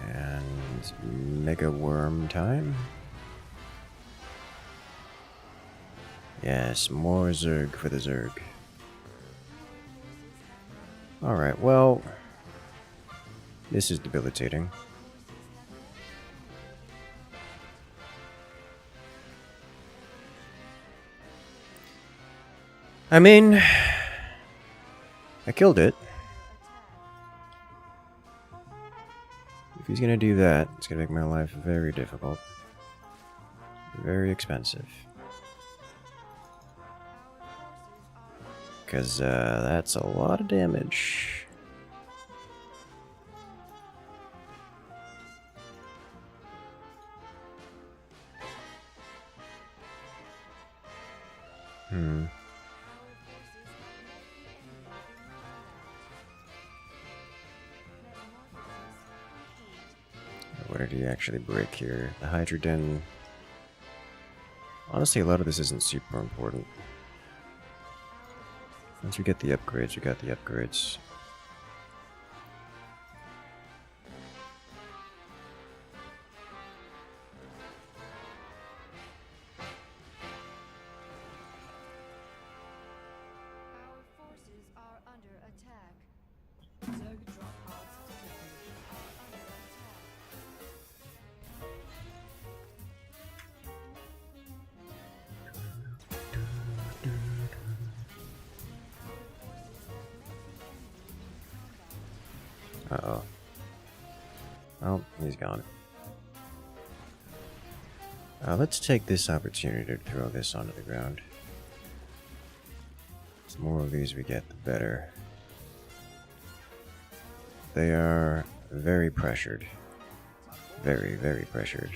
And Mega Worm time. Yes, more Zerg for the Zerg. Alright, well, this is debilitating. I mean, I killed it. If he's gonna do that, it's gonna make my life very difficult. Very expensive. Because that's a lot of damage. What did he actually break here? The Hydrate. Honestly, a lot of this isn't super important. Once we get the upgrades, we got the upgrades. Uh-oh. Oh, he's gone. Let's take this opportunity to throw this onto the ground. The more of these we get, the better. They are very pressured. Very, very pressured.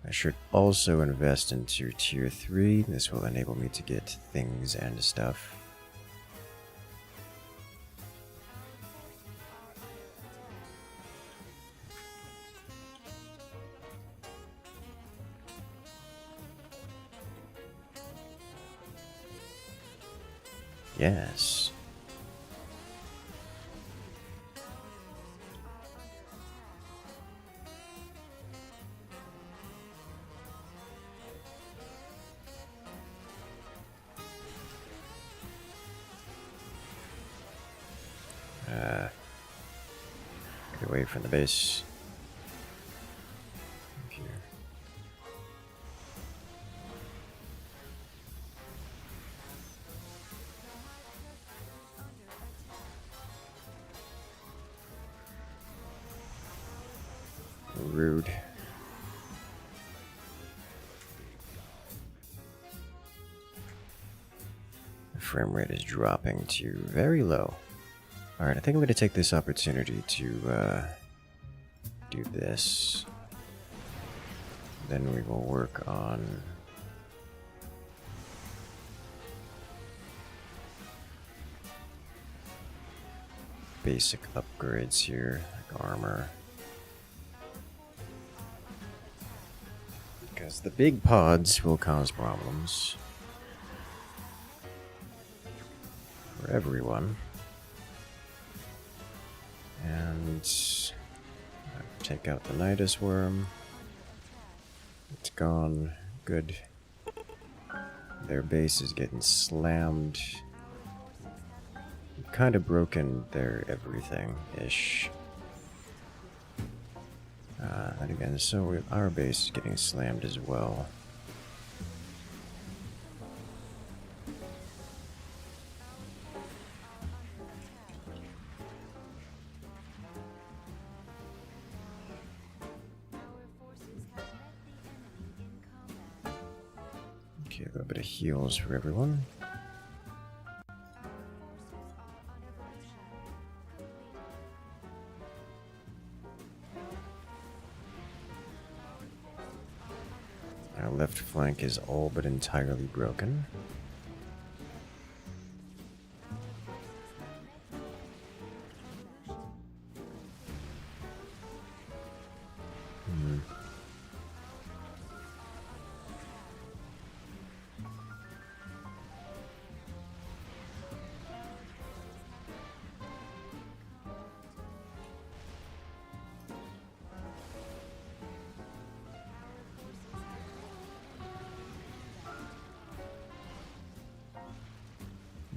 I should also invest into tier 3. This will enable me to get things and stuff. Yes. Get away from the base. Here. Rude. The frame rate is dropping to very low. Alright, I think I'm going to take this opportunity to do this. Then we will work on basic upgrades here, like armor. Because the big pods will cause problems for everyone. And take out the Nidus worm. It's gone. Good. Their base is getting slammed. Kind of broken their everything-ish. And again, so our base is getting slammed as well. Okay, a little bit of heals for everyone. Our left flank is all but entirely broken.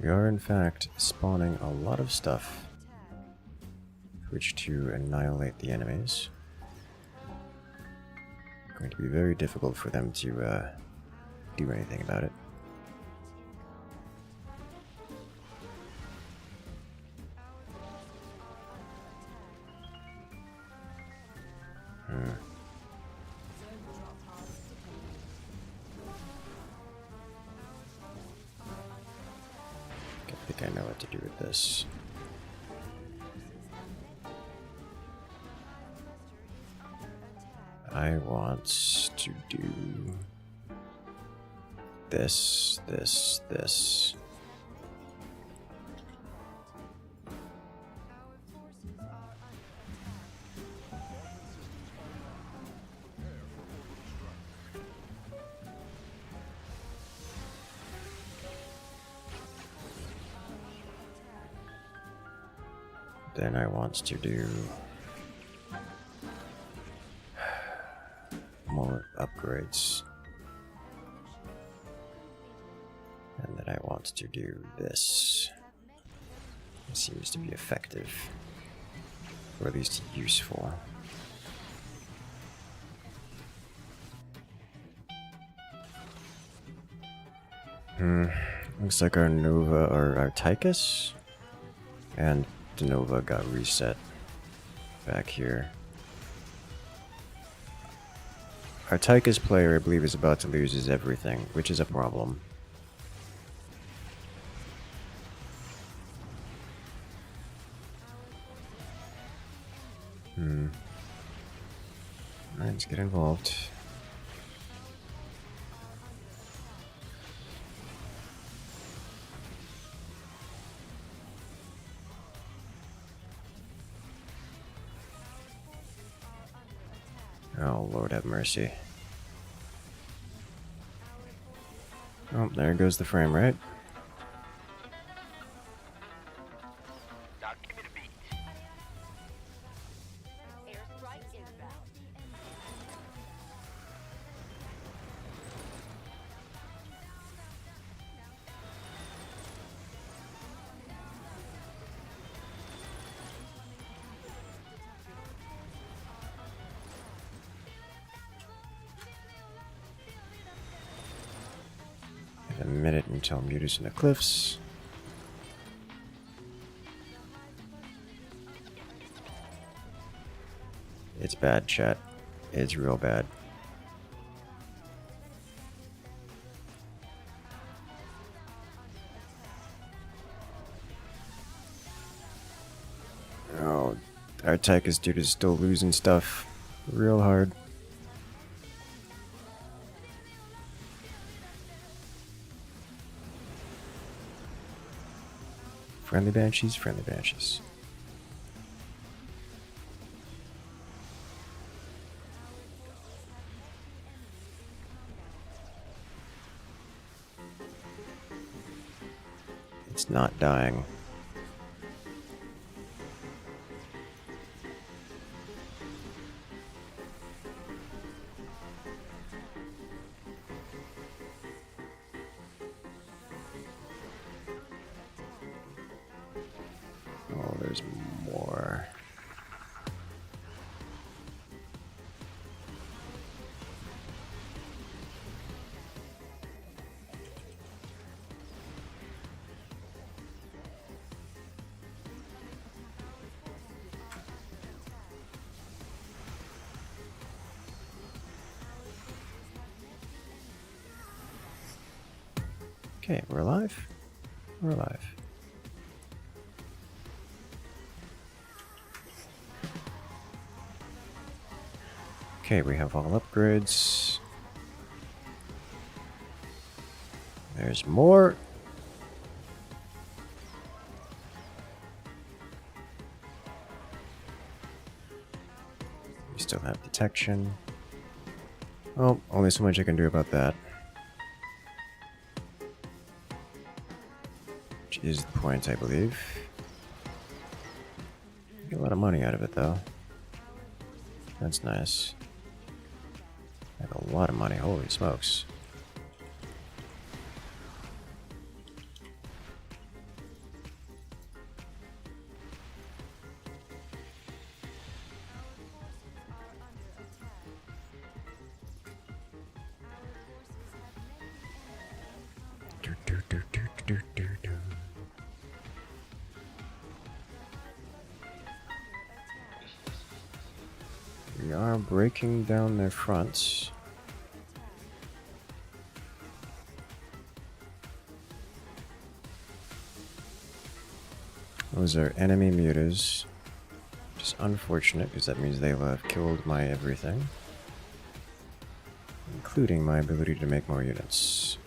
We are in fact spawning a lot of stuff, which to annihilate the enemies. Going to be very difficult for them to do anything about it. I think I know what to do with this. I want to do this, this, this. Then I want to do more upgrades. And then I want to do this. It seems to be effective. Or at least useful. Looks like our Nova or our Tychus and the Nova got reset back here. Our Tychus player, I believe, is about to lose his everything, which is a problem. Alright, let's get involved. Oh, Lord have mercy. Oh, there goes the frame rate. Now give me the beat. Airstrike inbound. A minute until Muta's in the cliffs. It's bad, chat. It's real bad. Oh, our Tychus dude is still losing stuff real hard. Friendly Banshees, friendly Banshees. It's not dying. Oh, there's more. Okay, we're alive. We're alive. Okay, we have all upgrades. There's more. We still have detection. Oh, only so much I can do about that. Which is the point, I believe. Get a lot of money out of it, though. That's nice. I have a lot of money, holy smokes. We are breaking down their fronts. Those are enemy mutas, which is unfortunate because that means they will have killed my everything, including my ability to make more units.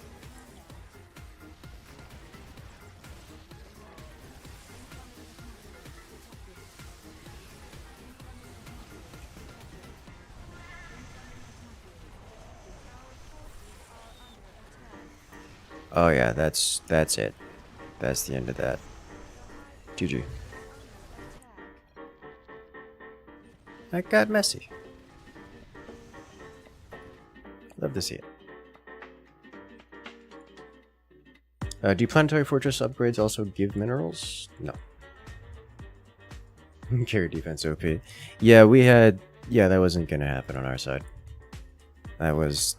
Oh yeah, that's it. That's the end of that. GG. That got messy. Love to see it. Do planetary fortress upgrades also give minerals? No. Carry defense OP. Yeah, we had... Yeah, that wasn't gonna happen on our side. That was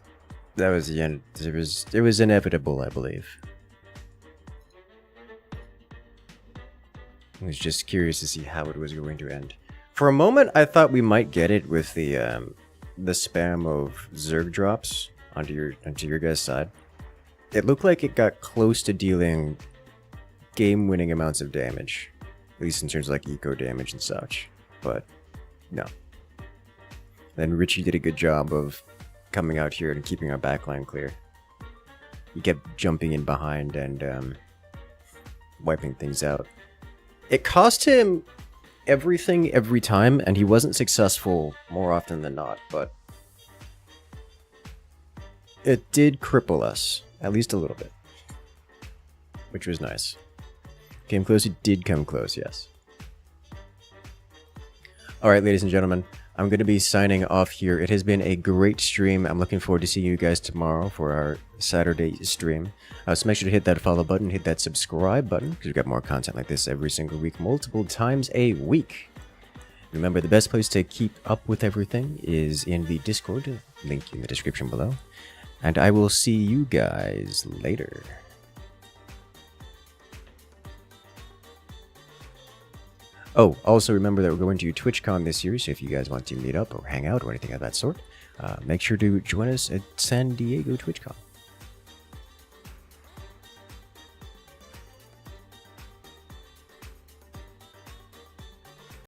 the end. It was inevitable, I believe. I was just curious to see how it was going to end. For a moment, I thought we might get it with the spam of Zerg drops onto your guys' side. It looked like it got close to dealing game-winning amounts of damage, at least in terms of like eco damage and such. But no. Then Richie did a good job of coming out here and keeping our backline clear. He kept jumping in behind and wiping things out. It cost him everything every time, and he wasn't successful more often than not, but it did cripple us, at least a little bit, which was nice. Came close, it did come close, yes. Alright, ladies and gentlemen, I'm going to be signing off here. It has been a great stream. I'm looking forward to seeing you guys tomorrow for our Saturday stream. So make sure to hit that follow button, hit that subscribe button, because we've got more content like this every single week, multiple times a week. Remember, the best place to keep up with everything is in the Discord, link in the description below. And I will see you guys later. Oh, also remember that we're going to TwitchCon this year, so if you guys want to meet up or hang out or anything of that sort, make sure to join us at San Diego TwitchCon.